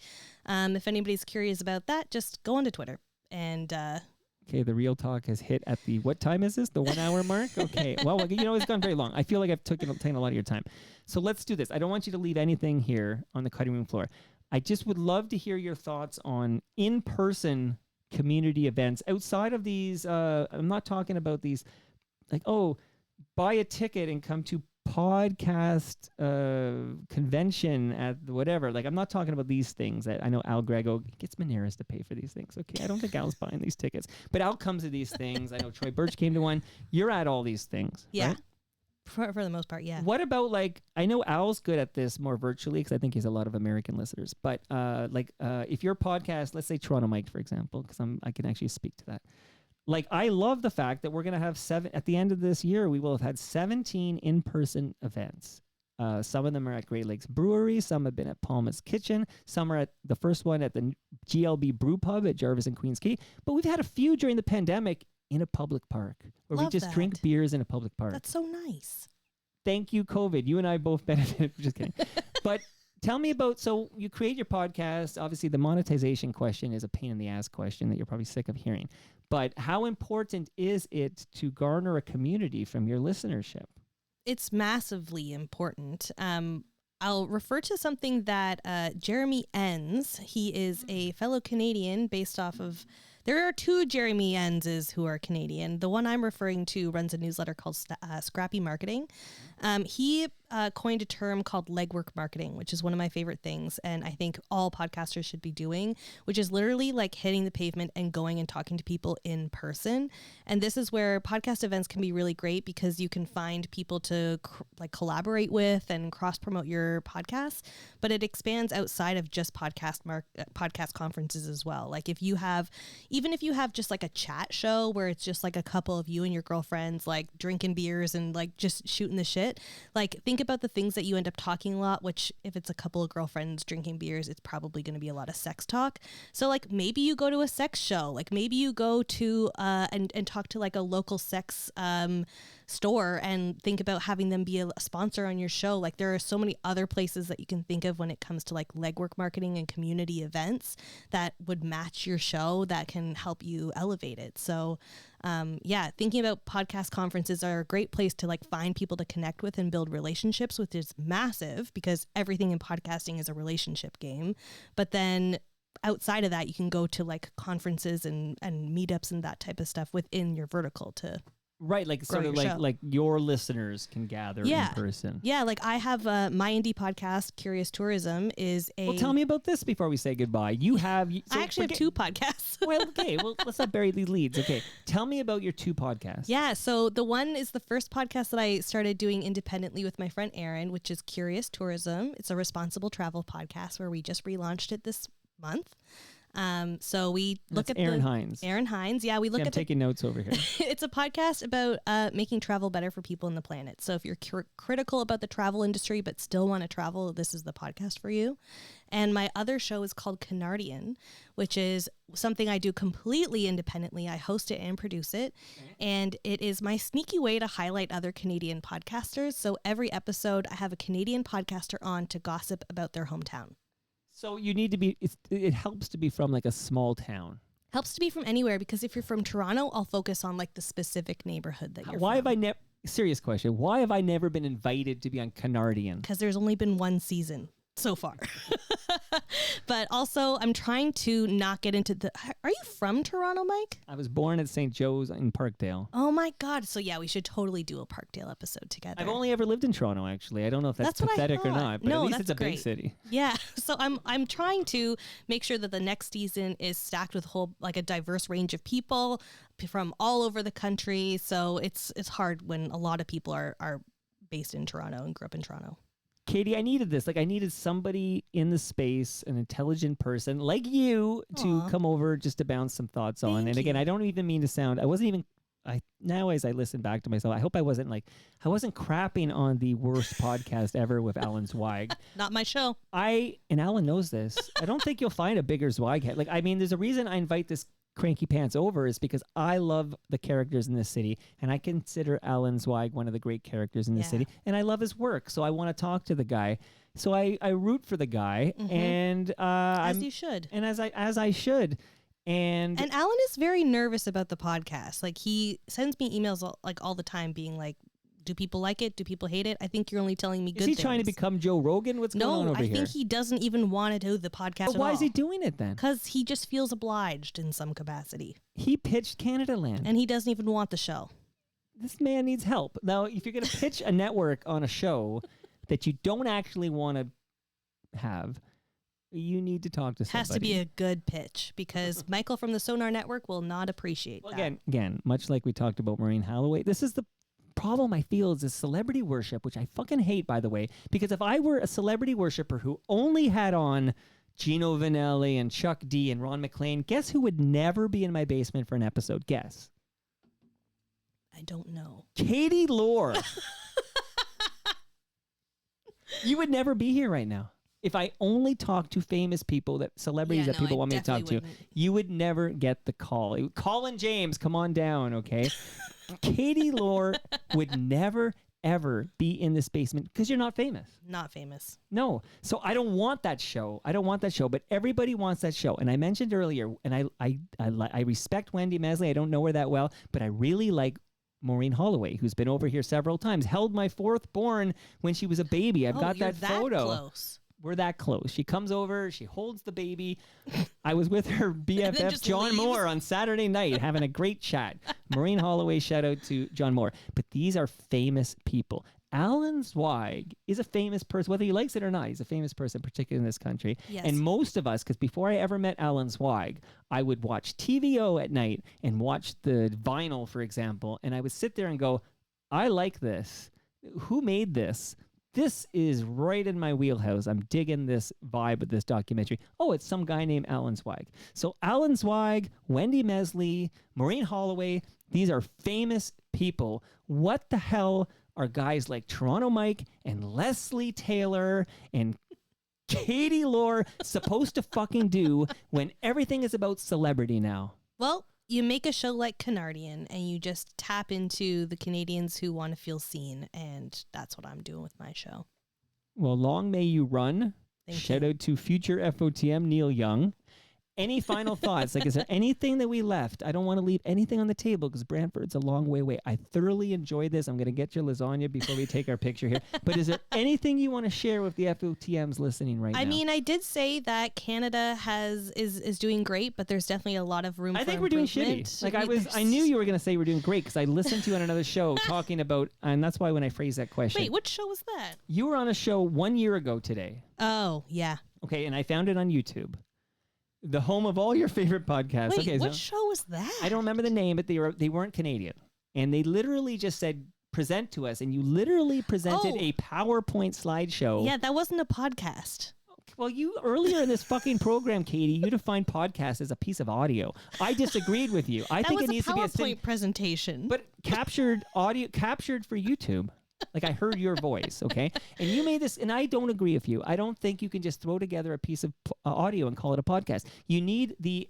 [SPEAKER 3] If anybody's curious about that, just go onto Twitter and.
[SPEAKER 2] Okay, the real talk has hit at the, what time is this? The 1 hour mark? Okay. Well, it's gone very long. I feel like I've taken a lot of your time. So let's do this. I don't want you to leave anything here on the cutting room floor. I just would love to hear your thoughts on in-person community events outside of these. I'm not talking about these like, oh, buy a ticket and come to podcast convention at whatever. Like, I'm not talking about these things that I know Al Grego gets Maneras to pay for these things. Okay, I don't think Al's buying these tickets, but Al comes to these things. I know Troy Birch came to one. You're at all these things,
[SPEAKER 3] Yeah.
[SPEAKER 2] right?
[SPEAKER 3] For the most part, yeah.
[SPEAKER 2] What about, like, I know Al's good at this more virtually because I think he's a lot of American listeners, but if your podcast, let's say Toronto Mike, for example, because I can actually speak to that. Like, I love the fact that we're going to have at the end of this year, we will have had 17 in-person events. Some of them are at Great Lakes Brewery. Some have been at Palma's Kitchen. Some are at the first one at the GLB Brew Pub at Jarvis and Queens Quay. But we've had a few during the pandemic in a public park where we just drink beers in a public park.
[SPEAKER 3] That's so nice.
[SPEAKER 2] Thank you, COVID. You and I both benefited. Just kidding. But tell me about, so you create your podcast. Obviously, the monetization question is a pain in the ass question that you're probably sick of hearing. But how important is it to garner a community from your listenership?
[SPEAKER 3] It's massively important. I'll refer to something that Jeremy Enns, he is a fellow Canadian based off of, there are two Jeremy Enns who are Canadian. The one I'm referring to runs a newsletter called Scrappy Marketing. He coined a term called legwork marketing, which is one of my favorite things. And I think all podcasters should be doing, which is literally like hitting the pavement and going and talking to people in person. And this is where podcast events can be really great because you can find people to collaborate with and cross promote your podcasts, but it expands outside of just podcast conferences as well. Like even if you have just like a chat show where it's just like a couple of you and your girlfriends, like drinking beers and like just shooting the shit, like think about the things that you end up talking a lot, which if it's a couple of girlfriends drinking beers, it's probably going to be a lot of sex talk. So like maybe you go to a sex show, like maybe you go to and talk to like a local sex store and think about having them be a sponsor on your show. Like there are so many other places that you can think of when it comes to like legwork marketing and community events that would match your show that can help you elevate it. So thinking about podcast conferences are a great place to like find people to connect with and build relationships, which is massive because everything in podcasting is a relationship game. But then outside of that, you can go to like conferences and meetups and that type of stuff within your vertical to
[SPEAKER 2] right, like sort of like your listeners can gather in person. Yeah,
[SPEAKER 3] like I have my indie podcast, Curious Tourism, is a.
[SPEAKER 2] Well, tell me about this before we say goodbye. I
[SPEAKER 3] actually have two podcasts.
[SPEAKER 2] Well, okay, let's not bury these leads. Okay, tell me about your two podcasts.
[SPEAKER 3] Yeah, so the one is the first podcast that I started doing independently with my friend Aaron, which is Curious Tourism. It's a responsible travel podcast where we just relaunched it this month. So we look at
[SPEAKER 2] Aaron Hines.
[SPEAKER 3] Aaron Hines. Yeah, we look
[SPEAKER 2] I'm
[SPEAKER 3] at
[SPEAKER 2] taking notes over here.
[SPEAKER 3] It's a podcast about making travel better for people on the planet. So if you're critical about the travel industry but still want to travel, this is the podcast for you. And my other show is called Canardian, which is something I do completely independently. I host it and produce it. Okay. And it is my sneaky way to highlight other Canadian podcasters. So every episode, I have a Canadian podcaster on to gossip about their hometown.
[SPEAKER 2] So you need to be, it helps to be from like a small town.
[SPEAKER 3] Helps to be from anywhere because if you're from Toronto, I'll focus on like the specific neighborhood that you're
[SPEAKER 2] Why
[SPEAKER 3] from.
[SPEAKER 2] have I never, serious question, why have I never been invited to be on Canardian?
[SPEAKER 3] Because there's only been one season so far. But also I'm trying to not get into are you from Toronto, Mike?
[SPEAKER 2] I was born at St. Joe's in Parkdale.
[SPEAKER 3] Oh my God. So yeah, we should totally do a Parkdale episode together.
[SPEAKER 2] I've only ever lived in Toronto, actually. I don't know if that's pathetic or not, but at least it's a big city.
[SPEAKER 3] Yeah. So I'm trying to make sure that the next season is stacked with a diverse range of people from all over the country. So it's hard when a lot of people are based in Toronto and grew up in Toronto.
[SPEAKER 2] Katie, I needed this. Like, I needed somebody in the space, an intelligent person like you, to come over just to bounce some thoughts on. And again, I don't even mean to sound, I wasn't even now as I listen back to myself, I hope I wasn't crapping on the worst podcast ever with Alan Zweig.
[SPEAKER 3] Not my show.
[SPEAKER 2] And Alan knows this. I don't think you'll find a bigger Zweig head. Like, I mean, there's a reason I invite this cranky pants over is because I love the characters in this city, and I consider Alan Zweig one of the great characters in the city, and I love his work, so I want to talk to the guy. So I root for the guy, and
[SPEAKER 3] As you should.
[SPEAKER 2] and as I should. And
[SPEAKER 3] Alan is very nervous about the podcast. Like, he sends me emails all the time being like, do people like it? Do people hate it? I think you're only telling me good things.
[SPEAKER 2] Is he trying to become Joe Rogan? What's going on over here?
[SPEAKER 3] No, I think he doesn't even want to do the podcast
[SPEAKER 2] But why is he doing it then?
[SPEAKER 3] Because he just feels obliged in some capacity.
[SPEAKER 2] He pitched Canada Land.
[SPEAKER 3] And he doesn't even want the show.
[SPEAKER 2] This man needs help. Now, if you're going to pitch a network on a show that you don't actually want to have, you need to talk to somebody.
[SPEAKER 3] Has to be a good pitch, because Michael from the Sonar Network will not appreciate that.
[SPEAKER 2] Again, much like we talked about Maureen Holloway, this is the problem I feel is this celebrity worship, which I fucking hate, by the way, because if I were a celebrity worshiper who only had on Gino Vanelli and Chuck D and Ron McLean, guess who would never be in my basement for an episode? Guess.
[SPEAKER 3] I don't know.
[SPEAKER 2] Katie Laur. You would never be here right now. If I only talk to famous people, celebrities that people want me to talk to, you would never get the call. Colin James, come on down, okay? Katie Laur would never, ever be in this basement because you're not famous.
[SPEAKER 3] Not famous.
[SPEAKER 2] No. So I don't want that show. But everybody wants that show. And I mentioned earlier, and I respect Wendy Mesley. I don't know her that well, but I really like Maureen Holloway, who's been over here several times, held my fourth born when she was a baby. I've got that photo.
[SPEAKER 3] Close.
[SPEAKER 2] We're that close. She comes over, she holds the baby. I was with her BFF, John Moore, on Saturday night having a great chat. Maureen Holloway, shout out to John Moore. But these are famous people. Alan Zweig is a famous person, whether he likes it or not. He's a famous person, particularly in this country.
[SPEAKER 3] Yes.
[SPEAKER 2] And most of us, because before I ever met Alan Zweig, I would watch TVO at night and watch the vinyl, for example, and I would sit there and go, I like this. Who made this? This is right in my wheelhouse. I'm digging this vibe of this documentary. Oh, it's some guy named Alan Zweig. So Alan Zweig, Wendy Mesley, Maureen Holloway, these are famous people. What the hell are guys like Toronto Mike and Leslie Taylor and Katie Laur supposed to fucking do when everything is about celebrity now?
[SPEAKER 3] Well, you make a show like Canardian and you just tap into the Canadians who want to feel seen, and that's what I'm doing with my show.
[SPEAKER 2] Well, long may you run. Shout out to future FOTM Neil Young. Any final thoughts? Like, is there anything that we left? I don't want to leave anything on the table because Brantford's a long way away. I thoroughly enjoyed this. I'm going to get your lasagna before we take our picture here. But is there anything you want to share with the FOTMs listening right now?
[SPEAKER 3] I mean, I did say that Canada is doing great, but there's definitely a lot of room for
[SPEAKER 2] I think we're doing shitty. Like, I knew you were going to say we're doing great because I listened to you on another show talking about, and that's why when I phrased that question.
[SPEAKER 3] Wait, what show was that?
[SPEAKER 2] You were on a show 1 year ago today.
[SPEAKER 3] Oh, yeah.
[SPEAKER 2] Okay, and I found it on YouTube. The home of all your favorite podcasts.
[SPEAKER 3] Wait,
[SPEAKER 2] okay,
[SPEAKER 3] what show was that?
[SPEAKER 2] I don't remember the name, but they weren't Canadian. And they literally just said, present to us. And you literally presented a PowerPoint slideshow.
[SPEAKER 3] Yeah, that wasn't a podcast.
[SPEAKER 2] Well, you earlier in this fucking program, Katie, you defined podcast as a piece of audio. I disagreed with you. I think it needs to be a
[SPEAKER 3] PowerPoint presentation.
[SPEAKER 2] But captured audio, captured for YouTube. Like, I heard your voice, okay? And you made this, and I don't agree with you. I don't think you can just throw together a piece of audio and call it a podcast. You need you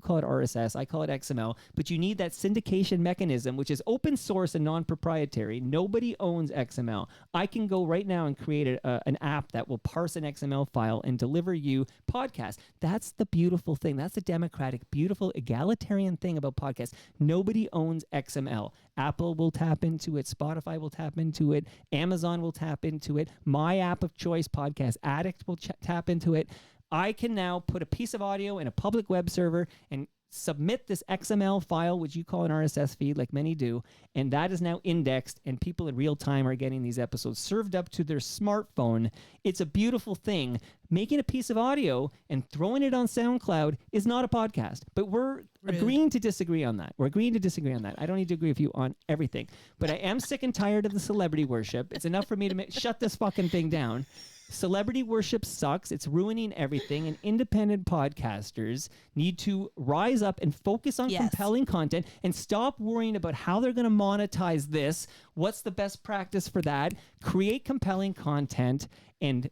[SPEAKER 2] call it RSS, I call it XML, but you need that syndication mechanism, which is open source and non-proprietary. Nobody owns XML. I can go right now and create an app that will parse an XML file and deliver you podcasts. That's the beautiful thing. That's the democratic, beautiful, egalitarian thing about podcasts. Nobody owns XML. Apple will tap into it. Spotify will tap into it. Amazon will tap into it. My app of choice, Podcast Addict, will tap into it. I can now put a piece of audio in a public web server and submit this XML file, which you call an RSS feed, like many do, and that is now indexed, and people in real time are getting these episodes served up to their smartphone. It's a beautiful thing. Making a piece of audio and throwing it on SoundCloud is not a podcast, but we're agreeing to disagree on that. I don't need to agree with you on everything, but I am sick and tired of the celebrity worship. It's enough for me to shut this fucking thing down. Celebrity worship sucks. It's ruining everything. And independent podcasters need to rise up and focus on
[SPEAKER 3] Yes.
[SPEAKER 2] compelling content and stop worrying about how they're going to monetize this. What's the best practice for that? Create compelling content and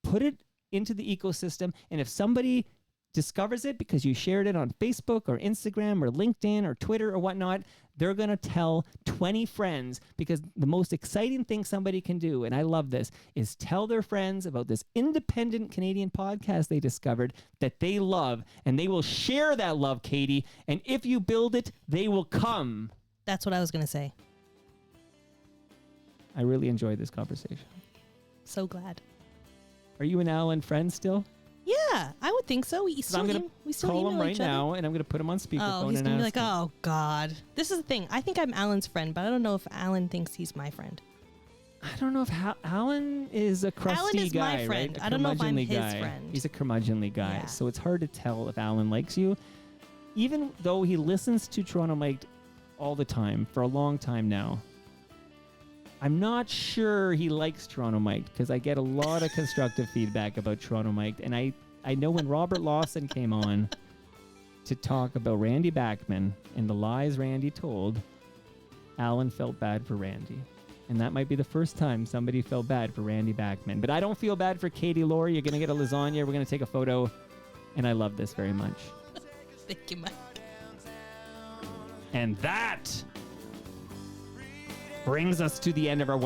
[SPEAKER 2] put it into the ecosystem. And if somebody discovers it because you shared it on Facebook or Instagram or LinkedIn or Twitter or whatnot, they're going to tell 20 friends, because the most exciting thing somebody can do, and I love this, is tell their friends about this independent Canadian podcast they discovered that they love, and they will share that love, Katie. And if you build it, they will come.
[SPEAKER 3] That's what I was going to say.
[SPEAKER 2] I really enjoyed this conversation.
[SPEAKER 3] So glad.
[SPEAKER 2] Are you and Alan friends still?
[SPEAKER 3] Yeah, I would think so. We still,
[SPEAKER 2] I'm going
[SPEAKER 3] we
[SPEAKER 2] to
[SPEAKER 3] still
[SPEAKER 2] call
[SPEAKER 3] email
[SPEAKER 2] him right
[SPEAKER 3] each other.
[SPEAKER 2] now, and I'm going to put him on speakerphone.
[SPEAKER 3] Oh, he's
[SPEAKER 2] and
[SPEAKER 3] going to be
[SPEAKER 2] ask
[SPEAKER 3] like,
[SPEAKER 2] him.
[SPEAKER 3] oh, God. This is the thing. I think I'm Alan's friend, but I don't know if Alan thinks he's my friend.
[SPEAKER 2] I don't know if Alan is a crusty
[SPEAKER 3] Alan is
[SPEAKER 2] guy,
[SPEAKER 3] my friend.
[SPEAKER 2] right?
[SPEAKER 3] I don't know if I'm
[SPEAKER 2] curmudgeonly
[SPEAKER 3] his
[SPEAKER 2] guy.
[SPEAKER 3] friend.
[SPEAKER 2] He's a curmudgeonly guy,
[SPEAKER 3] Yeah.
[SPEAKER 2] so it's hard to tell if Alan likes you. Even though he listens to Toronto Mike all the time, for a long time now, I'm not sure he likes Toronto Mike, because I get a lot of constructive feedback about Toronto Mike. And I know when Robert Lawson came on to talk about Randy Bachman and the lies Randy told, Alan felt bad for Randy. And that might be the first time somebody felt bad for Randy Bachman. But I don't feel bad for Katie, Laur. You're going to get a lasagna. We're going to take a photo. And I love this very much.
[SPEAKER 3] Thank you, Mike.
[SPEAKER 2] And that brings us to the end of our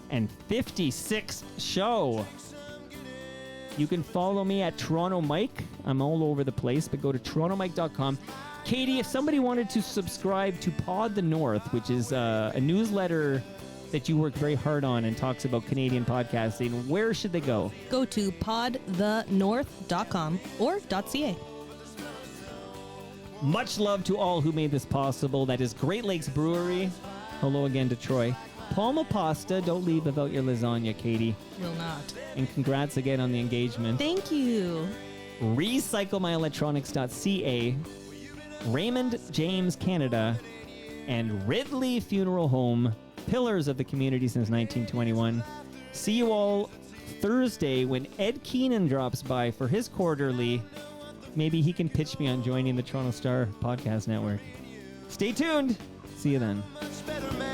[SPEAKER 2] 1,556th show. You can follow me at Toronto Mike. I'm all over the place, but go to torontomike.com. Katie, if somebody wanted to subscribe to Pod the North, which is a newsletter that you work very hard on and talks about Canadian podcasting, where should they go?
[SPEAKER 3] Go to podthenorth.com or .ca.
[SPEAKER 2] Much love to all who made this possible. That is Great Lakes Brewery. Hello again to Troy. Palma Pasta, don't leave without your lasagna, Katie.
[SPEAKER 3] Will not.
[SPEAKER 2] And congrats again on the engagement.
[SPEAKER 3] Thank you.
[SPEAKER 2] RecycleMyElectronics.ca, Raymond James Canada, and Ridley Funeral Home, pillars of the community since 1921. See you all Thursday when Ed Keenan drops by for his quarterly. Maybe he can pitch me on joining the Toronto Star Podcast Network. Stay tuned. See you then.
[SPEAKER 1] Much better man.